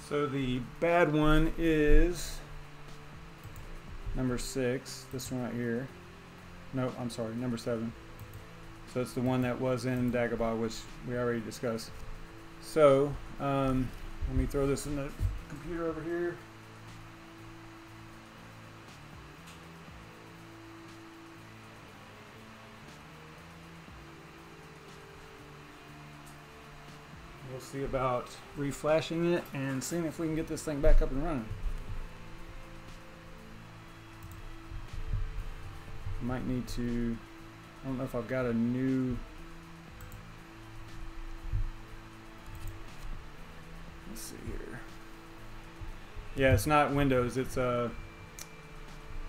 So the bad one is number 6, this one right here. No, I'm sorry, number 7. So it's the one that was in Dagobah, which we already discussed. So let me throw this in the computer over here. We'll see about reflashing it and seeing if we can get this thing back up and running. Might need to, I don't know if I've got a new, Let's see here. Yeah, it's not Windows. It's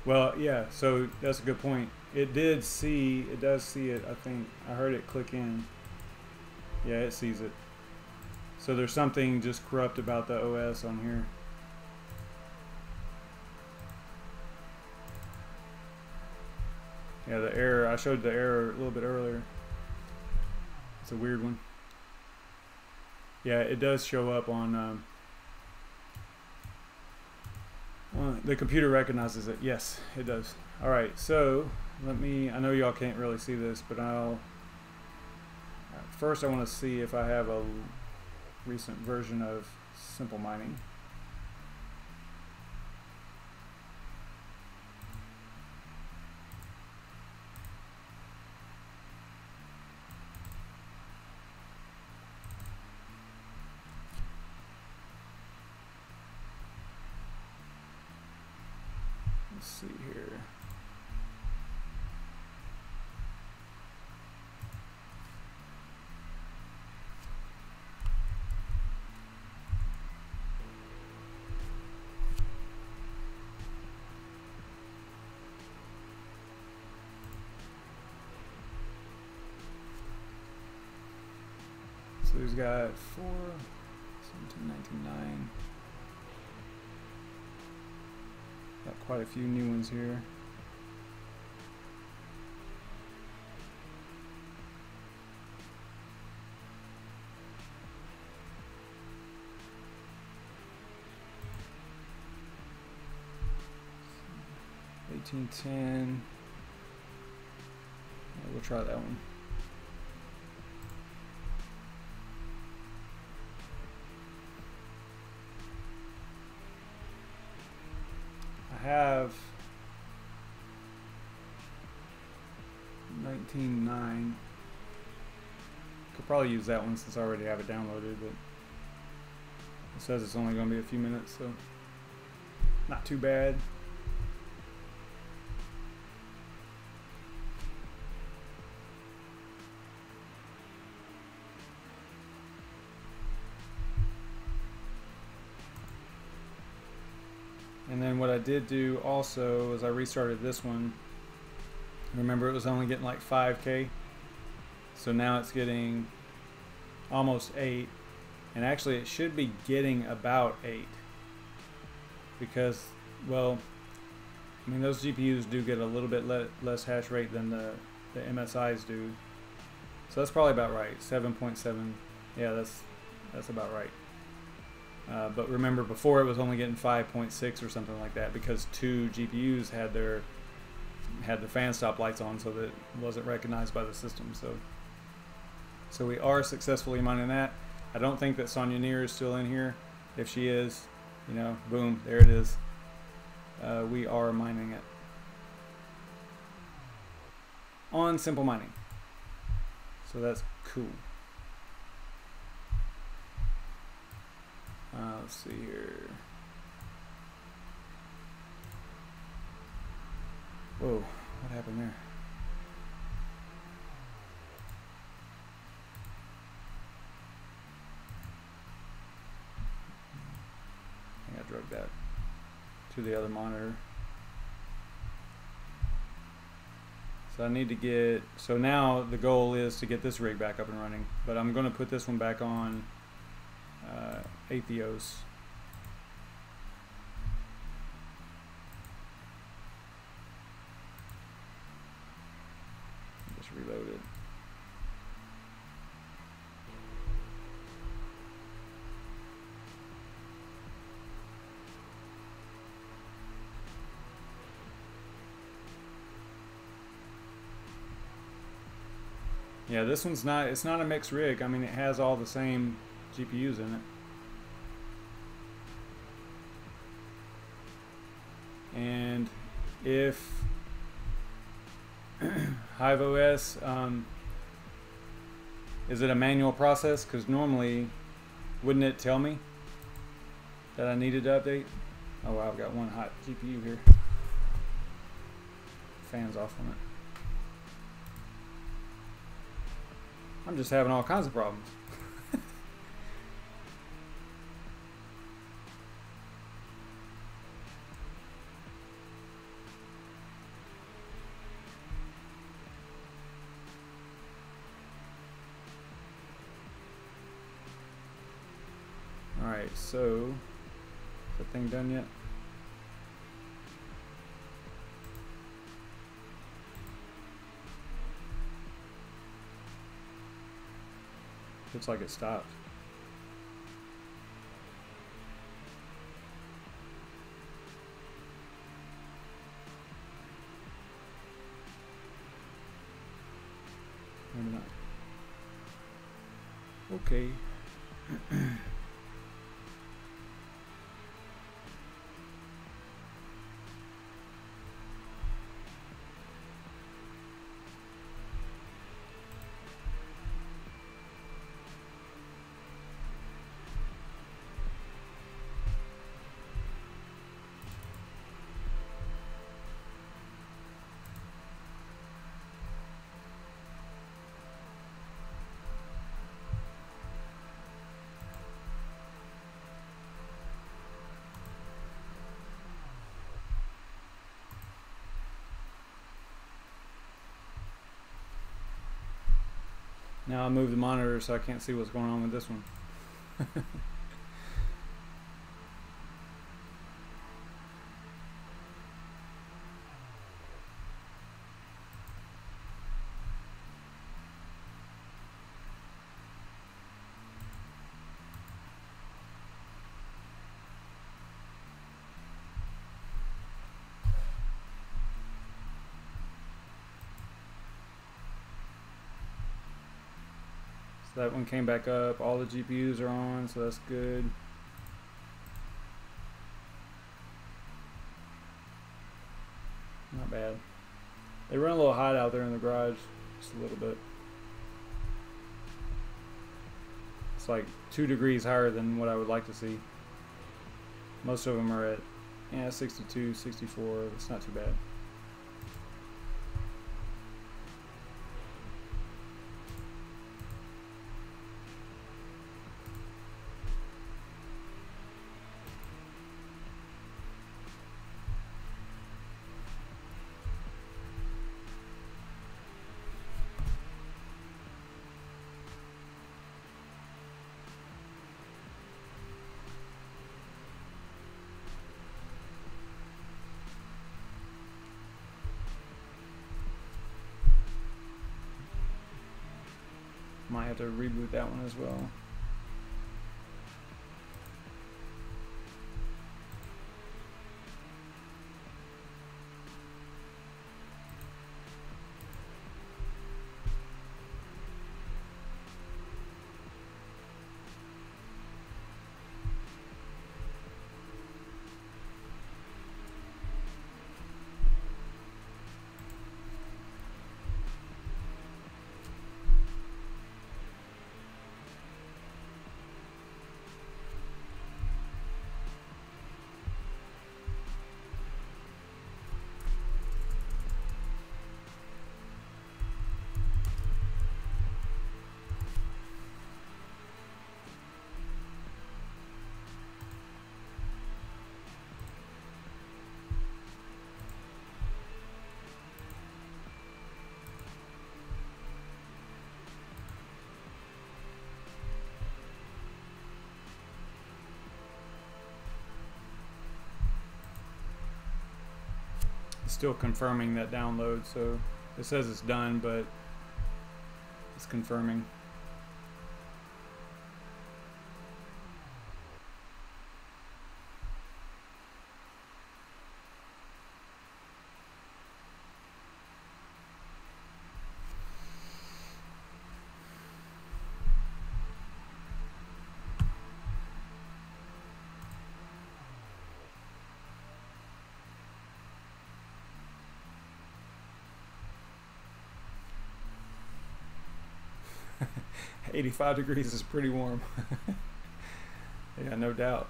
well, yeah. So that's a good point. It does see it. I think I heard it click in. Yeah, it sees it. So there's something just corrupt about the OS on here. Yeah, the error. I showed the error a little bit earlier. It's a weird one. Yeah, it does show up on. The computer recognizes it. Yes, it does. All right, so let me. I know y'all can't really see this, but first I want to see if I have a recent version of Simple Mining. Let's see here. So he's got 4, 1799. Got quite a few new ones here. So, 1810. Yeah, we'll try that one. Have 19.9. Could probably use that one since I already have it downloaded, but it says it's only going to be a few minutes, so not too bad. And then what I did do also is I restarted this one. Remember, it was only getting like 5K. So now it's getting almost 8. And actually it should be getting about 8. Because, well, I mean, those GPUs do get a little bit less hash rate than the MSIs do. So that's probably about right. 7.7. Yeah, that's about right. But remember, before it was only getting 5.6 or something like that because 2 GPUs had the fan stop lights on, so that it wasn't recognized by the system. So we are successfully mining that. I don't think that Sonia Neer is still in here. If she is, you know, boom, there it is. We are mining it on Simple Mining. So that's cool. Let's see here. Whoa, what happened there? I think I drug that to the other monitor. So I need to get, so now the goal is to get this rig back up and running, but I'm going to put this one back on Atheos. Just reload it. Yeah, this one's not, it's not a mixed rig. I mean, it has all the same GPUs in it. And if HiveOS, is it a manual process? Because normally, wouldn't it tell me that I needed to update? Oh, I've got one hot GPU here. Fan's off on it. I'm just having all kinds of problems. Alright, so is that thing done yet? Looks like it stopped. Maybe not. Okay. Now I move the monitor so I can't see what's going on with this one. So that one came back up. All the GPUs are on, so that's good. Not bad. They run a little hot out there in the garage, just a little bit. It's like 2 degrees higher than what I would like to see. Most of them are at, yeah, 62, 64. It's not too bad. Might have to reboot that one as well. Still confirming that download, so it says it's done, but it's confirming. $85 degrees is pretty warm. Yeah, no doubt.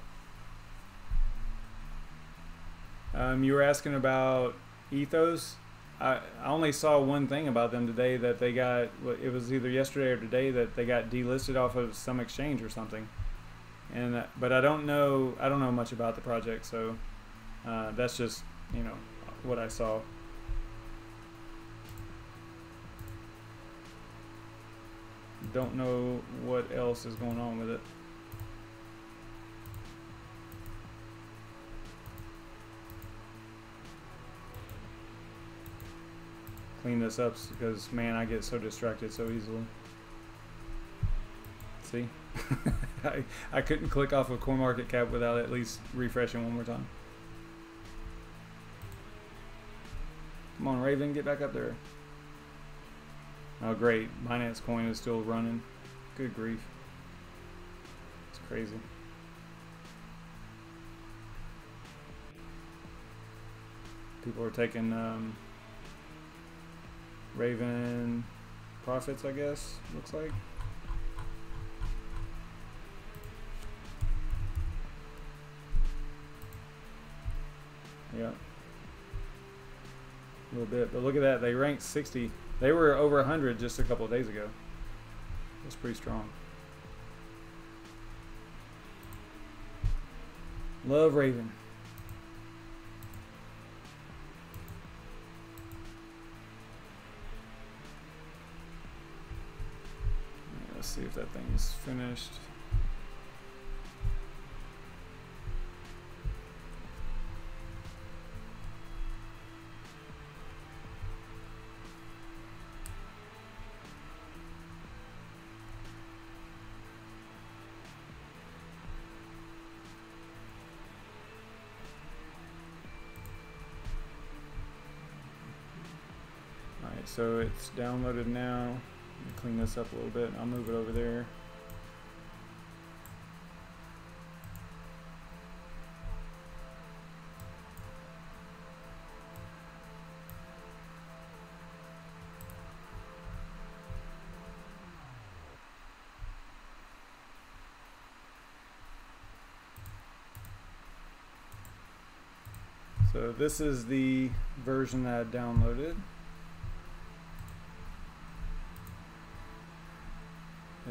You were asking about Ethos. I only saw one thing about them today, that they got, it was either yesterday or today, that they got delisted off of some exchange or something. And but I don't know much about the project, so that's just, you know, what I saw. Don't know what else is going on with it. clean this up because, man, I get so distracted so easily. See? I couldn't click off of CoinMarketCap without at least refreshing one more time. Come on, Raven, get back up there. Oh, great. Binance Coin is still running. Good grief. It's crazy. People are taking Raven profits, I guess, looks like. Yeah. A little bit, but look at that. They ranked 60. They were over 100 just a couple of days ago. That's pretty strong. Love Raven. Let's see if that thing's finished. Alright, so it's downloaded now. Let me clean this up a little bit. I'll move it over there. So this is the version that I downloaded.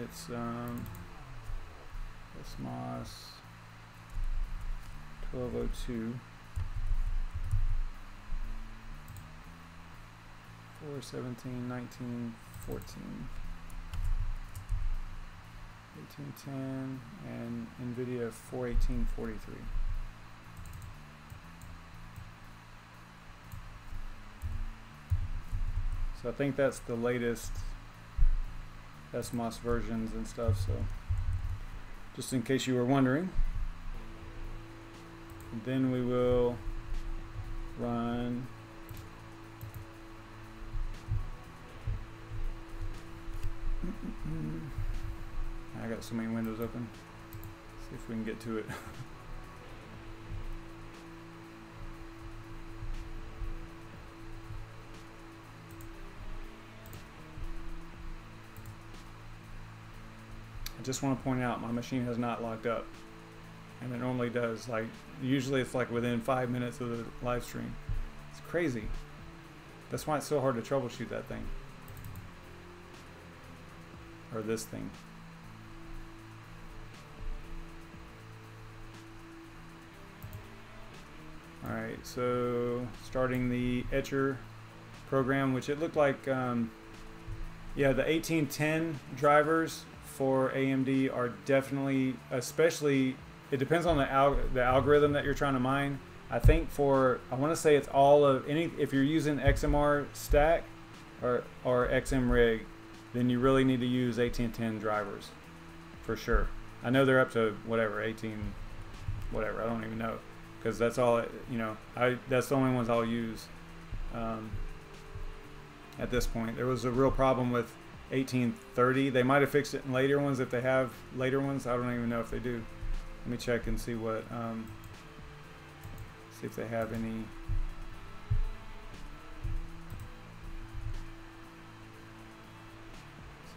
It's smOS 1202 417 19 14 1810 and NVIDIA 418 43. So I think that's the latest smOS versions and stuff, so just in case you were wondering. And then we will run I got so many windows open. See if we can get to it. I just want to point out my machine has not locked up, and it normally does. Like usually it's like within 5 minutes of the live stream. It's crazy. That's why it's so hard to troubleshoot that thing, or this thing. Alright, so starting the etcher program, which it looked like yeah, the 1810 drivers for AMD are definitely, especially, it depends on the algorithm that you're trying to mine. I think for, I want to say it's all of any, if you're using XMR stack or XMRig, then you really need to use 1810 drivers for sure. I know they're up to whatever, 18 whatever, I don't even know, because that's all, you know, that's the only ones I'll use at this point. There was a real problem with 1830. They might have fixed it in later ones if they have later ones. I don't even know if they do. Let me check and see what see if they have any.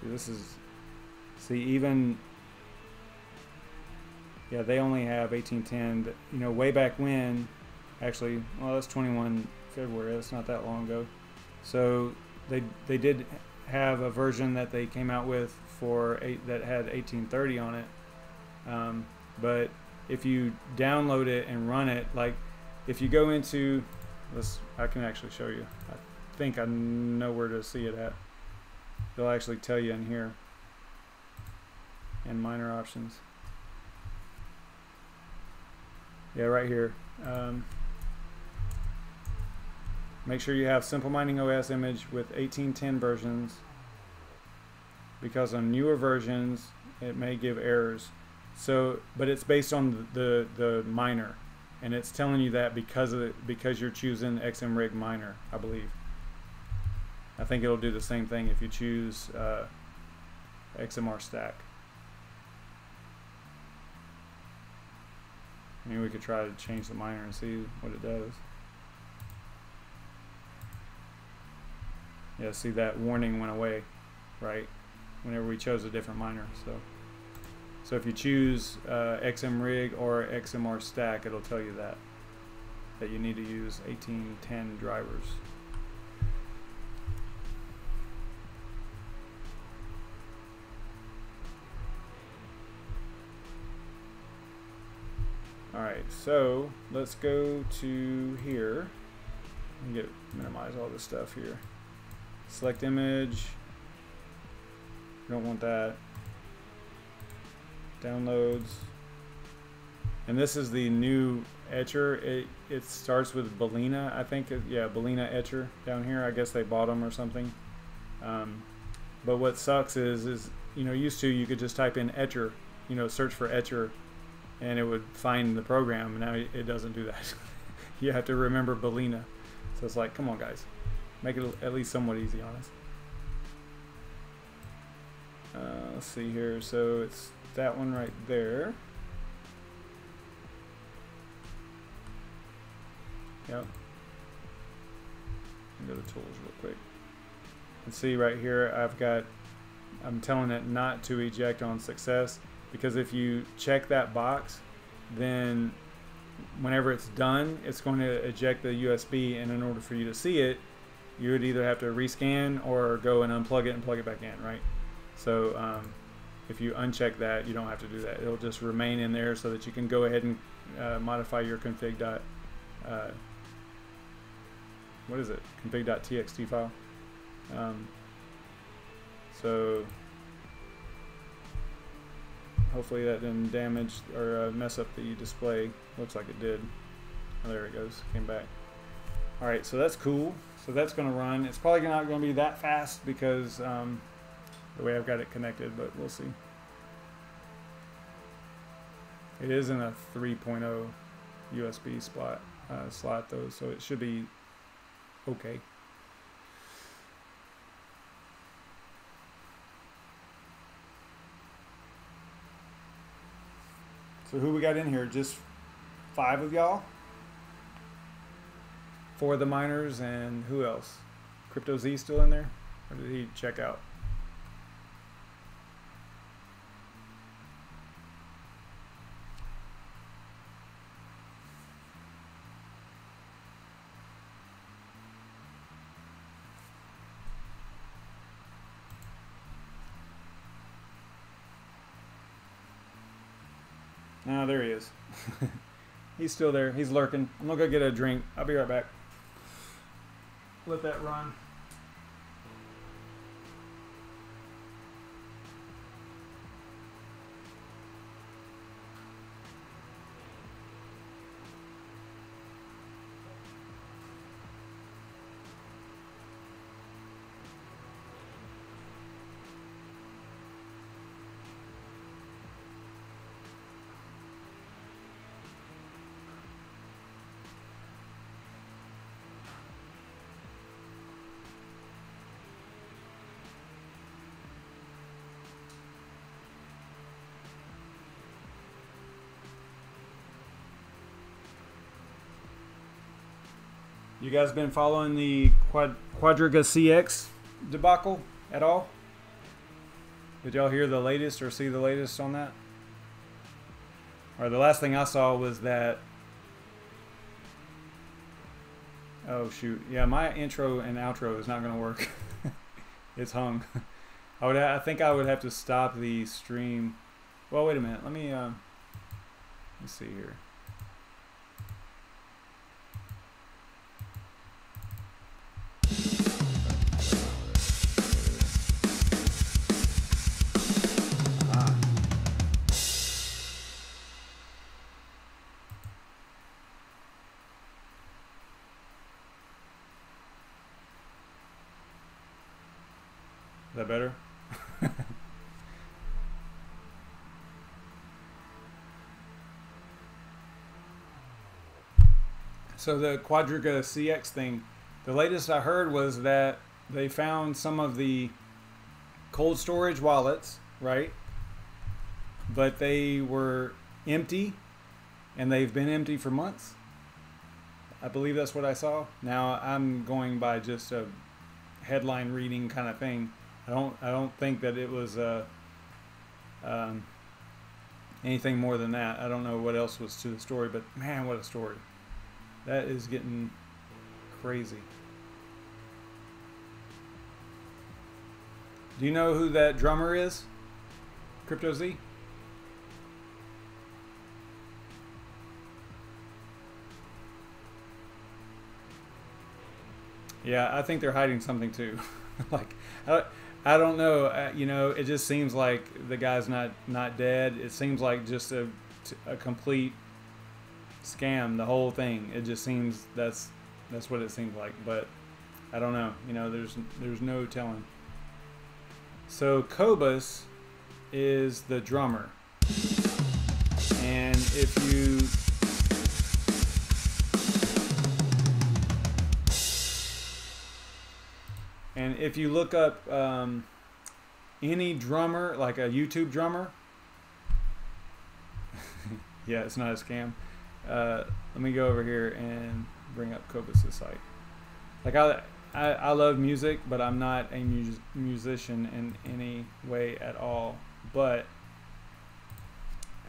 See, this is, see, even, yeah, they only have 1810, but, you know, way back when, actually, well, that's 21 February, that's not that long ago. So they did have a version that they came out with for that had 1830 on it, but if you download it and run it, like if you go into this, I can actually show you. I think I know where to see it at. They'll actually tell you in here, in miner options. Yeah, right here. Make sure you have Simple Mining OS image with 1810 versions, because on newer versions it may give errors. So, but it's based on the miner, and it's telling you that because you're choosing XMRig miner, I believe. I think it'll do the same thing if you choose XMR stack. I mean, we could try to change the miner and see what it does. Yeah, see, that warning went away, right? Whenever we chose a different miner. So if you choose XMRig or XMR stack, it'll tell you that you need to use 1810 drivers. Alright, so let's go to here and minimize all this stuff here. Select image. We don't want that. Downloads. And this is the new etcher. It starts with Balena, I think. Yeah, Balena etcher down here. I guess they bought them or something. But what sucks is you know, used to you could just type in etcher, you know, search for etcher, and it would find the program. Now it doesn't do that. You have to remember Balena. So it's like, come on, guys, make it at least somewhat easy on us. Let's see here. So it's that one right there. Yep. Go to tools real quick. And see right here, I'm telling it not to eject on success, because if you check that box, then whenever it's done, it's going to eject the USB, and in order for you to see it, you would either have to rescan or go and unplug it and plug it back in, right? So if you uncheck that, you don't have to do that. It'll just remain in there so that you can go ahead and modify your config.txt file. So hopefully that didn't damage or mess up the display. Looks like it did. Oh, there it goes. Came back. All right, so that's cool. So that's going to run. It's probably not going to be that fast because the way I've got it connected, but we'll see. It is in a 3.0 USB slot though, so it should be okay. So who we got in here? Just 5 of y'all? 4 of the miners, and who else? Crypto Z still in there? Or did he check out? Ah, there he is. He's still there. He's lurking. I'm gonna go get a drink. I'll be right back. Let that run. You guys been following the Quadriga CX debacle at all? Did y'all hear the latest or see the latest on that? Or the last thing I saw was that... Oh shoot, yeah, my intro and outro is not going to work. It's hung. I think I would have to stop the stream. Well, wait a minute. Let's see here. that better? So the Quadriga CX thing, the latest I heard was that they found some of the cold storage wallets, right? But they were empty, and they've been empty for months. I believe that's what I saw. Now I'm going by just a headline reading kind of thing. I don't think that it was anything more than that. I don't know what else was to the story, but man, what a story. That is getting crazy. Do you know who that drummer is? Crypto Z? Yeah, I think they're hiding something too. Like, I don't know. You know, it just seems like the guy's not dead. It seems like just a complete scam, the whole thing. It just seems that's what it seems like. But I don't know. You know, there's no telling. So Cobus is the drummer, and if you look up any drummer, like a YouTube drummer, yeah, it's not a scam. Let me go over here and bring up Cobus's site. Like I love music, but I'm not a musician in any way at all. But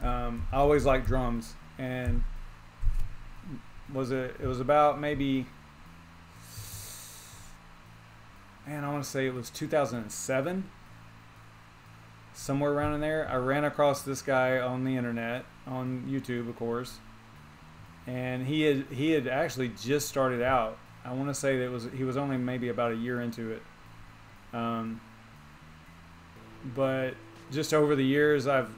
I always liked drums, and it was about maybe, man, I want to say it was 2007, somewhere around in there. I ran across this guy on the internet, on YouTube, of course, and he had actually just started out. I want to say that he was only maybe about a year into it, but just over the years I've,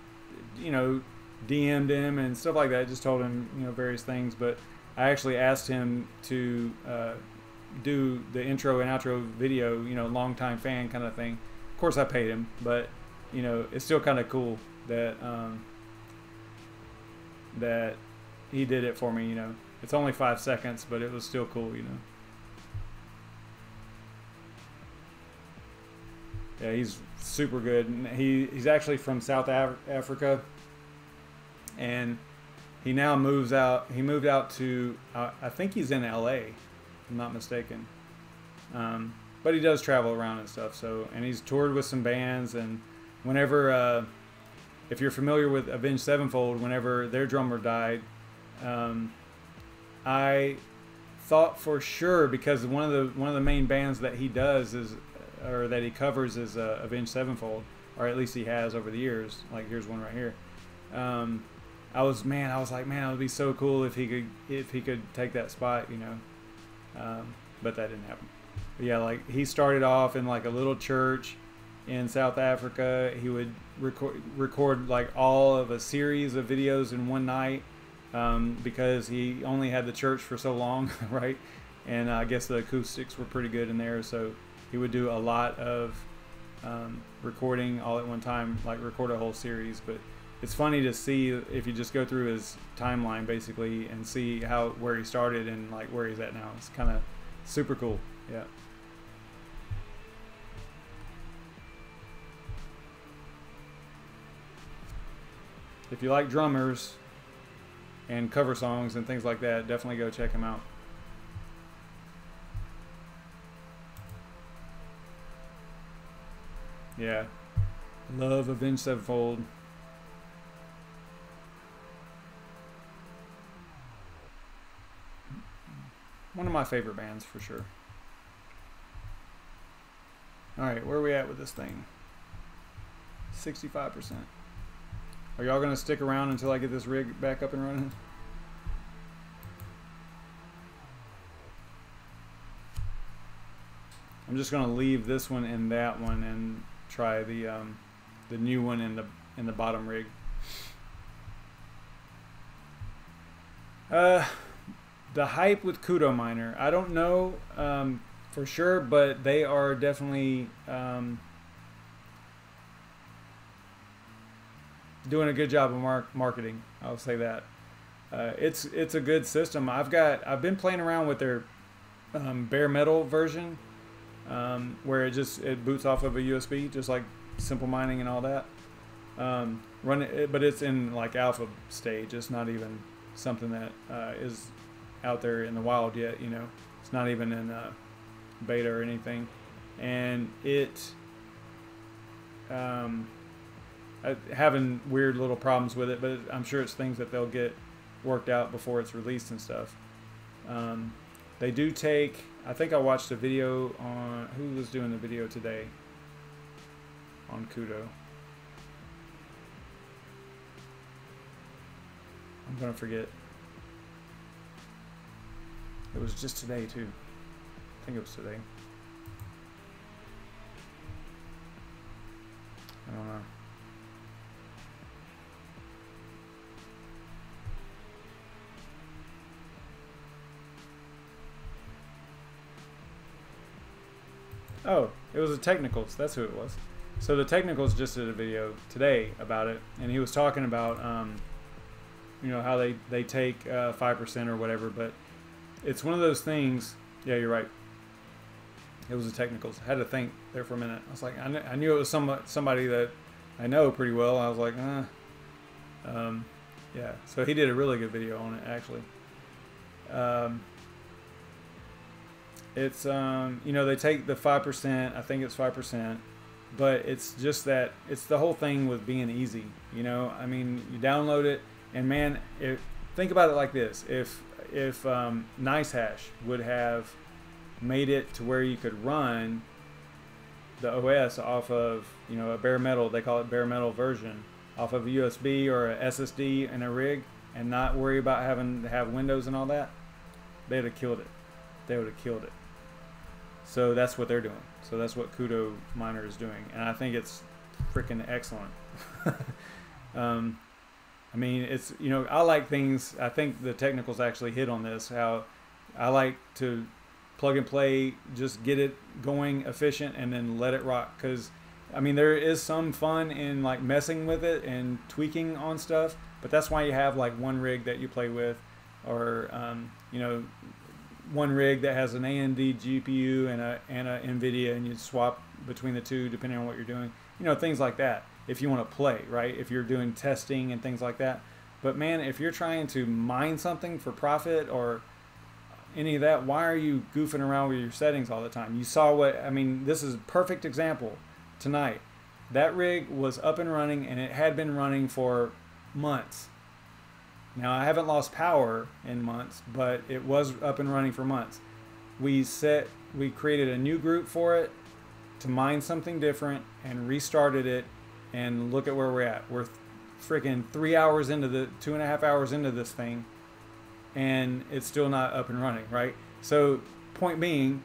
you know, DM'd him and stuff like that. Just told him, you know, various things, but I actually asked him to do the intro and outro video, you know, longtime fan kind of thing. Of course I paid him, but you know, it's still kind of cool that that he did it for me. You know, it's only 5 seconds, but it was still cool, you know. Yeah, he's super good. And he's actually from South Africa, and he now moves out. He moved out to I think he's in LA, if I'm not mistaken. But he does travel around and stuff. So, and he's toured with some bands. And whenever, if you're familiar with Avenged Sevenfold, whenever their drummer died, I thought for sure, because one of the main bands that he does is, or that he covers, is Avenged Sevenfold, or at least he has over the years. Like, here's one right here. I was like, man, it would be so cool if he could take that spot, you know. But that didn't happen. But yeah, like, he started off in like a little church in South Africa. He would record like all of a series of videos in one night, because he only had the church for so long, right? And I guess the acoustics were pretty good in there, so he would do a lot of recording all at one time, like record a whole series. But it's funny to see, if you just go through his timeline basically and see where he started and like where he's at now. It's kind of super cool. Yeah. If you like drummers and cover songs and things like that, definitely go check him out. Yeah, love Avenged Sevenfold. One of my favorite bands for sure. All right, where are we at with this thing? 65%. Are y'all gonna stick around until I get this rig back up and running? I'm just gonna leave this one and that one and try the new one in the bottom rig. The hype with Kudo Miner, I don't know for sure, but they are definitely doing a good job of marketing. I'll say that. It's a good system. I've been playing around with their bare metal version, where it boots off of a USB, just like simple mining and all that. But it's in like alpha stage. It's not even something that is out there in the wild yet. You know, it's not even in beta or anything, and having weird little problems with it, but I'm sure it's things that they'll get worked out before it's released and stuff. They do take, I think I watched a video on, who was doing the video today on Kudo? I'm gonna forget. It was just today too. I think it was today. I don't know. Oh, it was the Technicals. That's who it was. So the Technicals just did a video today about it, and he was talking about, you know, how they take 5% or whatever. But it's one of those things. Yeah, you're right. It was the Technicals. I had to think there for a minute. I was like, I knew it was somebody that I know pretty well. I was like, yeah. So he did a really good video on it, actually. It's you know, they take the 5%. I think it's 5%, but it's just that it's the whole thing with being easy. You know, I mean, you download it, and man, think about it like this: if NiceHash would have made it to where you could run the OS off of, you know, a bare metal, they call it bare metal version, off of a USB or a SSD and a rig, and not worry about having to have Windows and all that, they'd have killed it. They would have killed it. So that's what they're doing. So that's what Kudo Miner is doing, and I think it's freaking excellent. I mean, it's, you know, I like things. I think the Technicals actually hit on this. How I like to plug and play, just get it going efficient, and then let it rock. Because I mean, there is some fun in like messing with it and tweaking on stuff, but that's why you have like one rig that you play with, or you know, one rig that has an AMD GPU and a NVIDIA, and you swap between the two depending on what you're doing. You know, things like that. If you want to play, right? If you're doing testing and things like that. But man, if you're trying to mine something for profit or any of that, why are you goofing around with your settings all the time? You saw what, I mean, this is a perfect example tonight. That rig was up and running, and it had been running for months. Now, I haven't lost power in months, but it was up and running for months. We created a new group for it to mine something different and restarted it, and look at where we're at. We're freaking 3 hours into 2.5 hours into this thing, and it's still not up and running, right? So point being,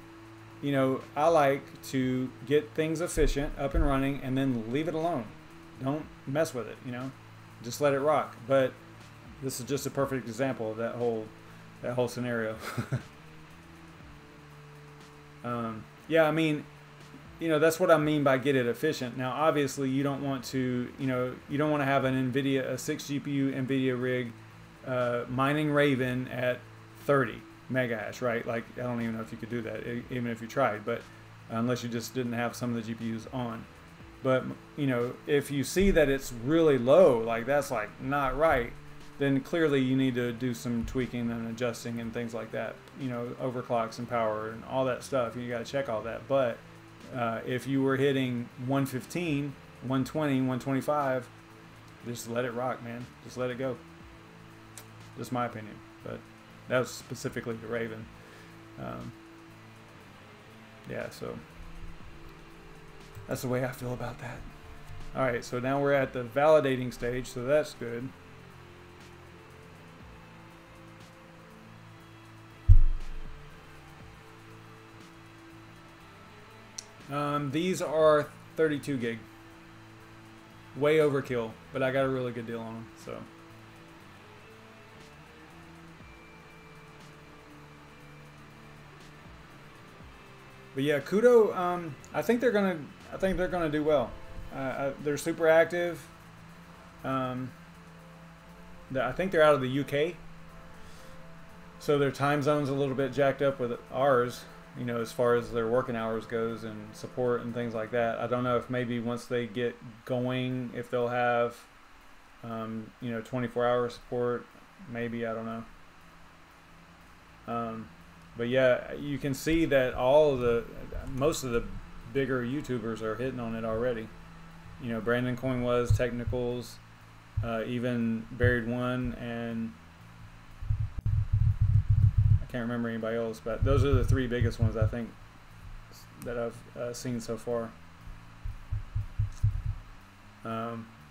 you know, I like to get things efficient, up and running, and then leave it alone. Don't mess with it, you know, just let it rock. But this is just a perfect example of that whole scenario. Yeah, I mean, you know, that's what I mean by get it efficient. Now, obviously, you don't want to, you know, you don't want to have an NVIDIA, a 6 GPU NVIDIA rig mining Raven at 30 megahash, right? Like, I don't even know if you could do that, even if you tried, but unless you just didn't have some of the GPUs on. But, you know, if you see that it's really low, like that's like not right, then clearly you need to do some tweaking and adjusting and things like that. You know, overclocks and power and all that stuff. You got to check all that. But if you were hitting 115, 120, 125, just let it rock, man. Just let it go. Just my opinion. But that was specifically the Raven. Yeah, so that's the way I feel about that. All right, so now we're at the validating stage, so that's good. These are 32 gig. Way overkill, but I got a really good deal on them, so. But yeah, Kudo, I think they're gonna do well. They're super active. I think they're out of the UK, so their time zone's a little bit jacked up with ours, you know, as far as their working hours goes and support and things like that. I don't know if maybe once they get going, if they'll have, you know, 24-hour support. Maybe, I don't know. But yeah, you can see that most of the bigger YouTubers are hitting on it already. You know, BrandonCoin was, Technicals, even Buried One, and I can't remember anybody else, but those are the three biggest ones I think that I've seen so far.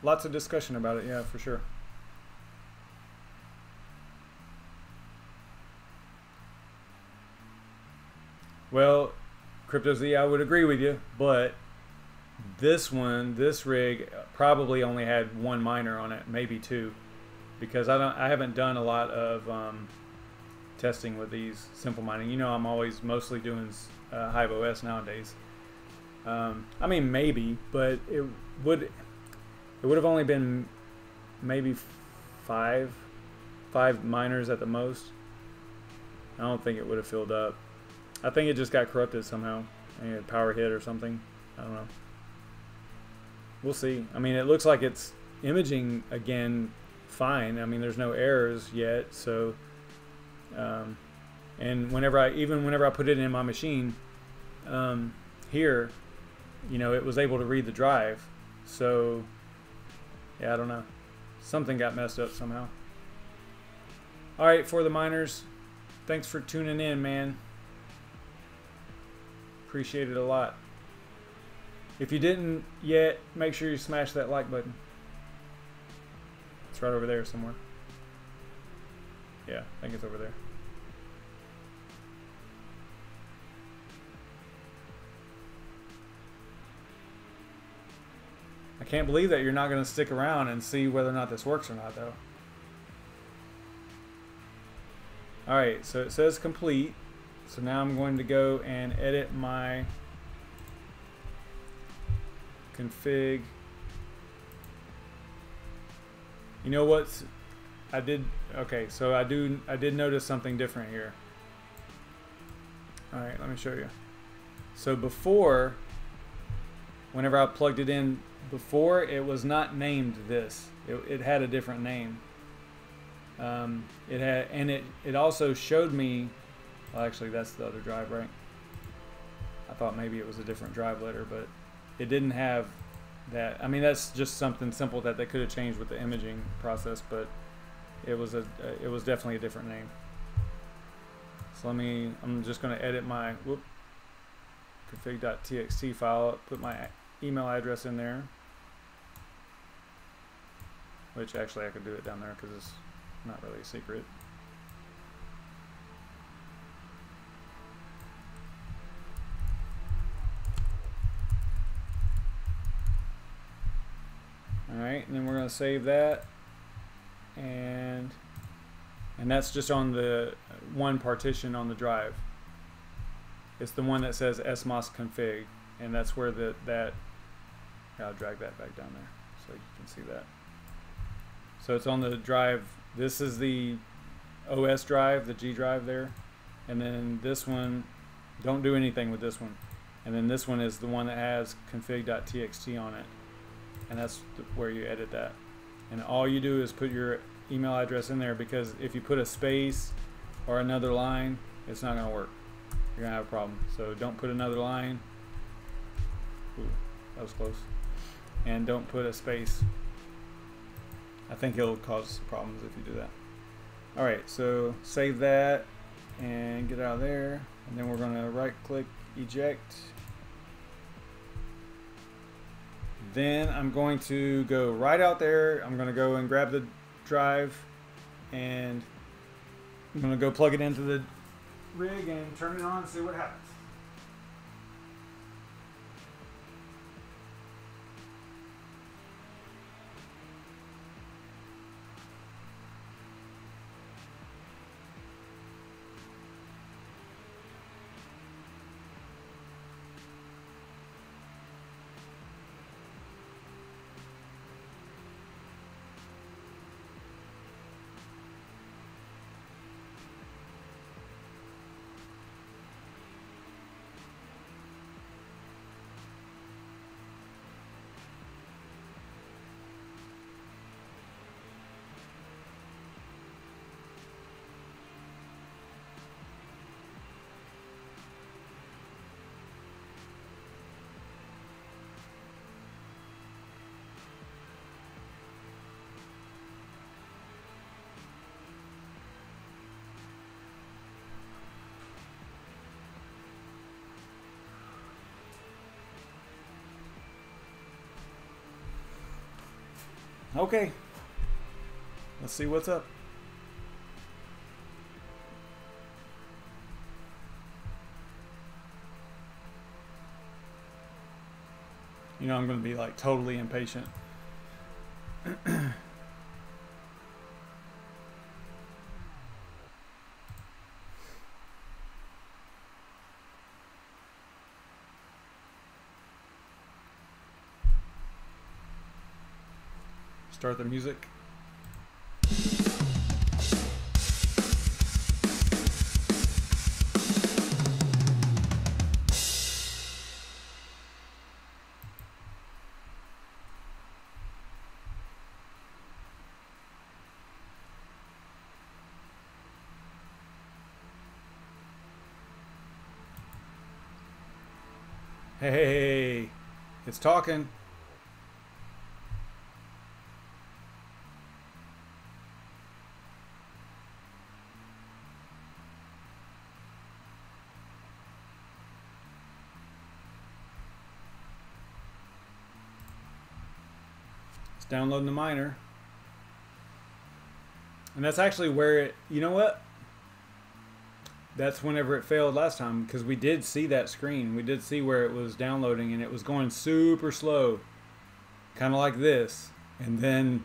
Lots of discussion about it, yeah, for sure. Well, CryptoZ, I would agree with you, but this rig probably only had one miner on it, maybe two, because I haven't done a lot of testing with these simple mining. You know, I'm always mostly doing HiveOS nowadays. I mean, maybe, but it would have only been maybe five miners at the most. I don't think it would have filled up. I think it just got corrupted somehow. Maybe a power hit or something. I don't know. We'll see. I mean, it looks like it's imaging again fine. I mean, there's no errors yet. So, and whenever I put it in my machine here, you know, it was able to read the drive. So, yeah, I don't know. Something got messed up somehow. All right, for the miners, thanks for tuning in, man. Appreciate it a lot. If you didn't yet, make sure you smash that like button. It's right over there somewhere. Yeah, I think it's over there. I can't believe that you're not going to stick around and see whether or not this works or not, though. Alright, so it says complete. So now I'm going to go and edit my config. You know what? Okay, so I did notice something different here. All right, let me show you. So before, whenever I plugged it in, before it was not named this. It had a different name. It also showed me. Well, actually, that's the other drive, right? I thought maybe it was a different drive letter, but it didn't have that. I mean, that's just something simple that they could have changed with the imaging process, but it was definitely a different name. So I'm just going to edit my config.txt file, put my email address in there, which actually I could do it down there because it's not really a secret. Alright, and then we're going to save that, and that's just on the one partition on the drive. It's the one that says smOS config, and that's where I'll drag that back down there so you can see that. So it's on the drive. This is the OS drive, the G drive there, and then this one, don't do anything with this one, and then this one is the one that has config.txt on it. And that's where you edit that. And all you do is put your email address in there, because if you put a space or another line, it's not going to work. You're going to have a problem. So don't put another line. Ooh, that was close. And don't put a space. I think it'll cause problems if you do that. Alright, so save that and get out of there. And then we're going to right click eject. Then I'm going to go right out there. I'm going to go and grab the drive, and I'm going to go plug it into the rig and turn it on and see what happens. Okay, let's see what's up. You know I'm going to be like totally impatient. Start the music. Hey, it's talking. It's downloading the miner. And that's actually where it, you know what? That's whenever it failed last time, because we did see that screen. We did see where it was downloading and it was going super slow, kind of like this, and then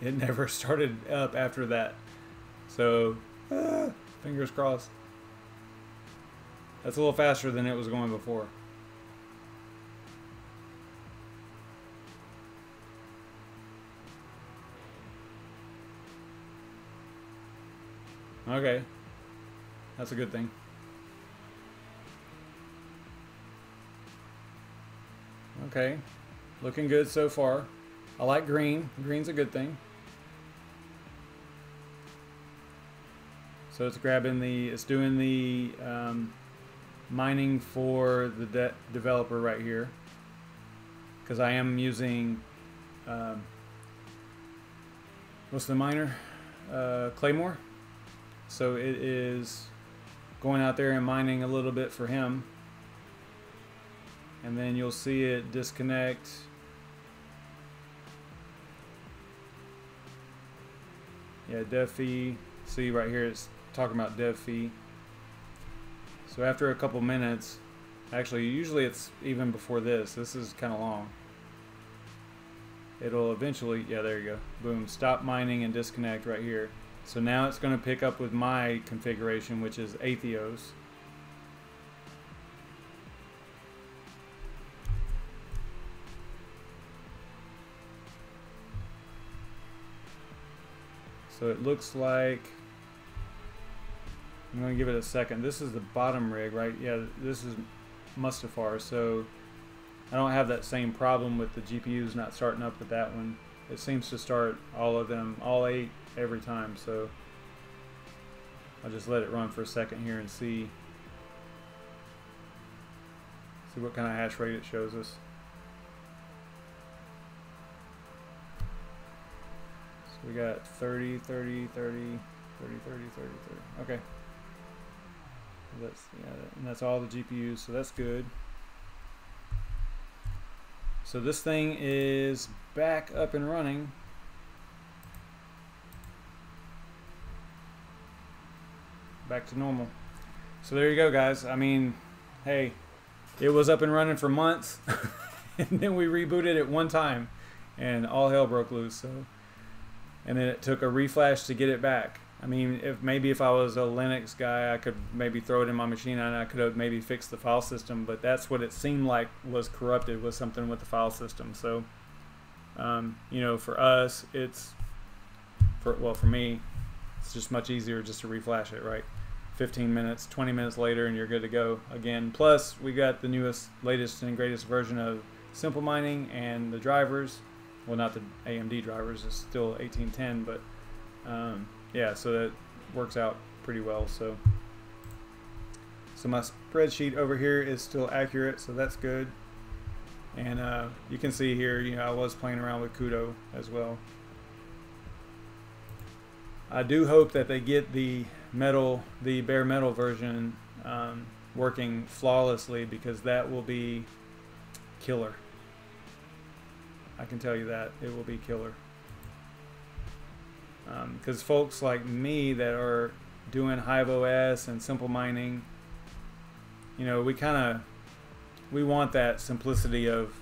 it never started up after that. So fingers crossed. That's a little faster than it was going before. Okay. That's a good thing. Okay, looking good so far. I like green. Green's a good thing. So it's grabbing the, it's doing the mining for the developer right here. Because I am using, what's the miner? Claymore. So it is going out there and mining a little bit for him, and then you'll see it disconnect. Yeah, dev fee. See right here it's talking about dev fee. So after a couple minutes, actually usually it's even before this. This is kind of long. It'll eventually, yeah, there you go. Boom, stop mining and disconnect right here. So now it's going to pick up with my configuration, which is Atheos. So it looks like, I'm going to give it a second. This is the bottom rig, right? Yeah, this is Mustafar. So I don't have that same problem with the GPUs not starting up with that one. It seems to start all of them, all 8 every time. So I'll just let it run for a second here and see what kind of hash rate it shows us. So we got 30, 30, 30, 30, 30, 30, 30. Okay. That's, yeah, and that's all the GPUs, so that's good. So this thing is back up and running. Back to normal. So there you go, guys. I mean, hey, it was up and running for months and then we rebooted it one time and all hell broke loose. So, and then it took a reflash to get it back. I mean, if I was a Linux guy, I could maybe throw it in my machine and I could have maybe fixed the file system, but that's what it seemed like was corrupted, was something with the file system. So you know, for us, it's for me, it's just much easier just to reflash it, right? 15 minutes, 20 minutes later, and you're good to go again. Plus, we got the newest, latest, and greatest version of Simple Mining and the drivers. Well, not the AMD drivers, it's still 1810, but yeah, so that works out pretty well. So my spreadsheet over here is still accurate, so that's good. And you can see here, you know, I was playing around with CUDA as well. I do hope that they get the bare metal version working flawlessly, because that will be killer. I can tell you that it will be killer. Because folks like me that are doing HiveOS and simple mining, you know, we want that simplicity of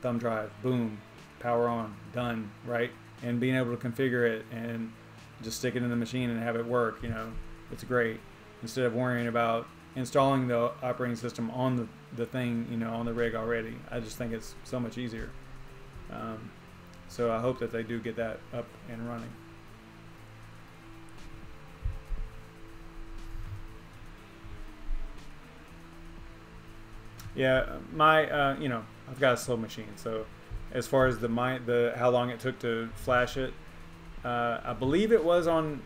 thumb drive, boom, power on, done, right? And being able to configure it and just stick it in the machine and have it work, you know, it's great. Instead of worrying about installing the operating system on the thing, you know, on the rig already. I just think it's so much easier. So I hope that they do get that up and running. Yeah, my you know, I've got a slow machine, so as far as how long it took to flash it, I believe it was on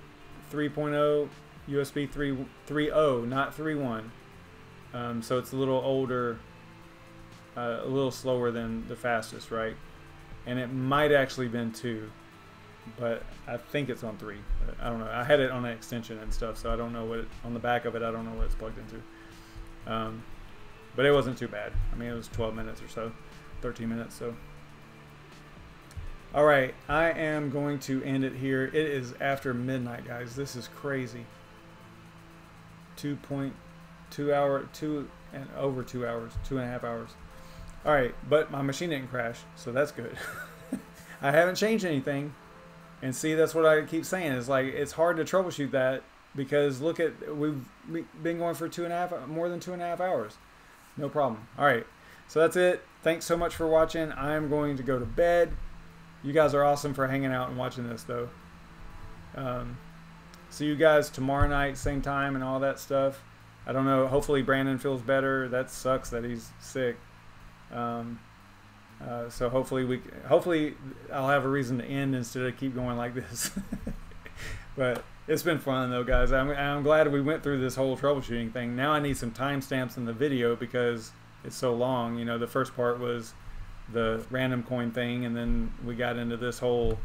3.0 USB 3.0, not 3.1. So it's a little older, a little slower than the fastest, right? And it might actually been 2, but I think it's on 3. But I don't know. I had it on an extension and stuff, so I don't know what on the back of it. I don't know what it's plugged into. But it wasn't too bad. I mean, it was 12 minutes or so, 13 minutes. So, all right, I am going to end it here. It is after midnight, guys. This is crazy. 2.2 hour, over 2 hours, 2.5 hours. All right, but my machine didn't crash, so that's good. I haven't changed anything, and see, that's what I keep saying. It's like it's hard to troubleshoot that because look at we've been going for more than 2.5 hours. No problem. All right, so that's it. Thanks so much for watching. I'm going to go to bed. You guys are awesome for hanging out and watching this, though. See you guys tomorrow night, same time, and all that stuff. I don't know. Hopefully Brandon feels better. That sucks that he's sick. So hopefully I'll have a reason to end instead of keep going like this. But it's been fun though, guys. I'm glad we went through this whole troubleshooting thing. Now I need some timestamps in the video because it's so long. You know, the first part was the RandomCoin thing, and then we got into this whole,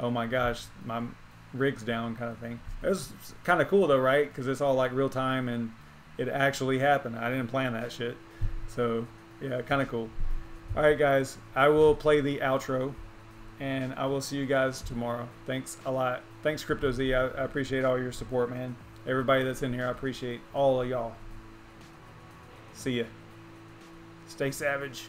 oh my gosh, my rig's down kind of thing. It was kind of cool though, right? Because it's all like real time and it actually happened. I didn't plan that shit. So yeah, kind of cool. All right, guys, I will play the outro, and I will see you guys tomorrow. Thanks a lot. Thanks, CryptoZ. I appreciate all your support, man. Everybody that's in here, I appreciate all of y'all. See ya. Stay savage.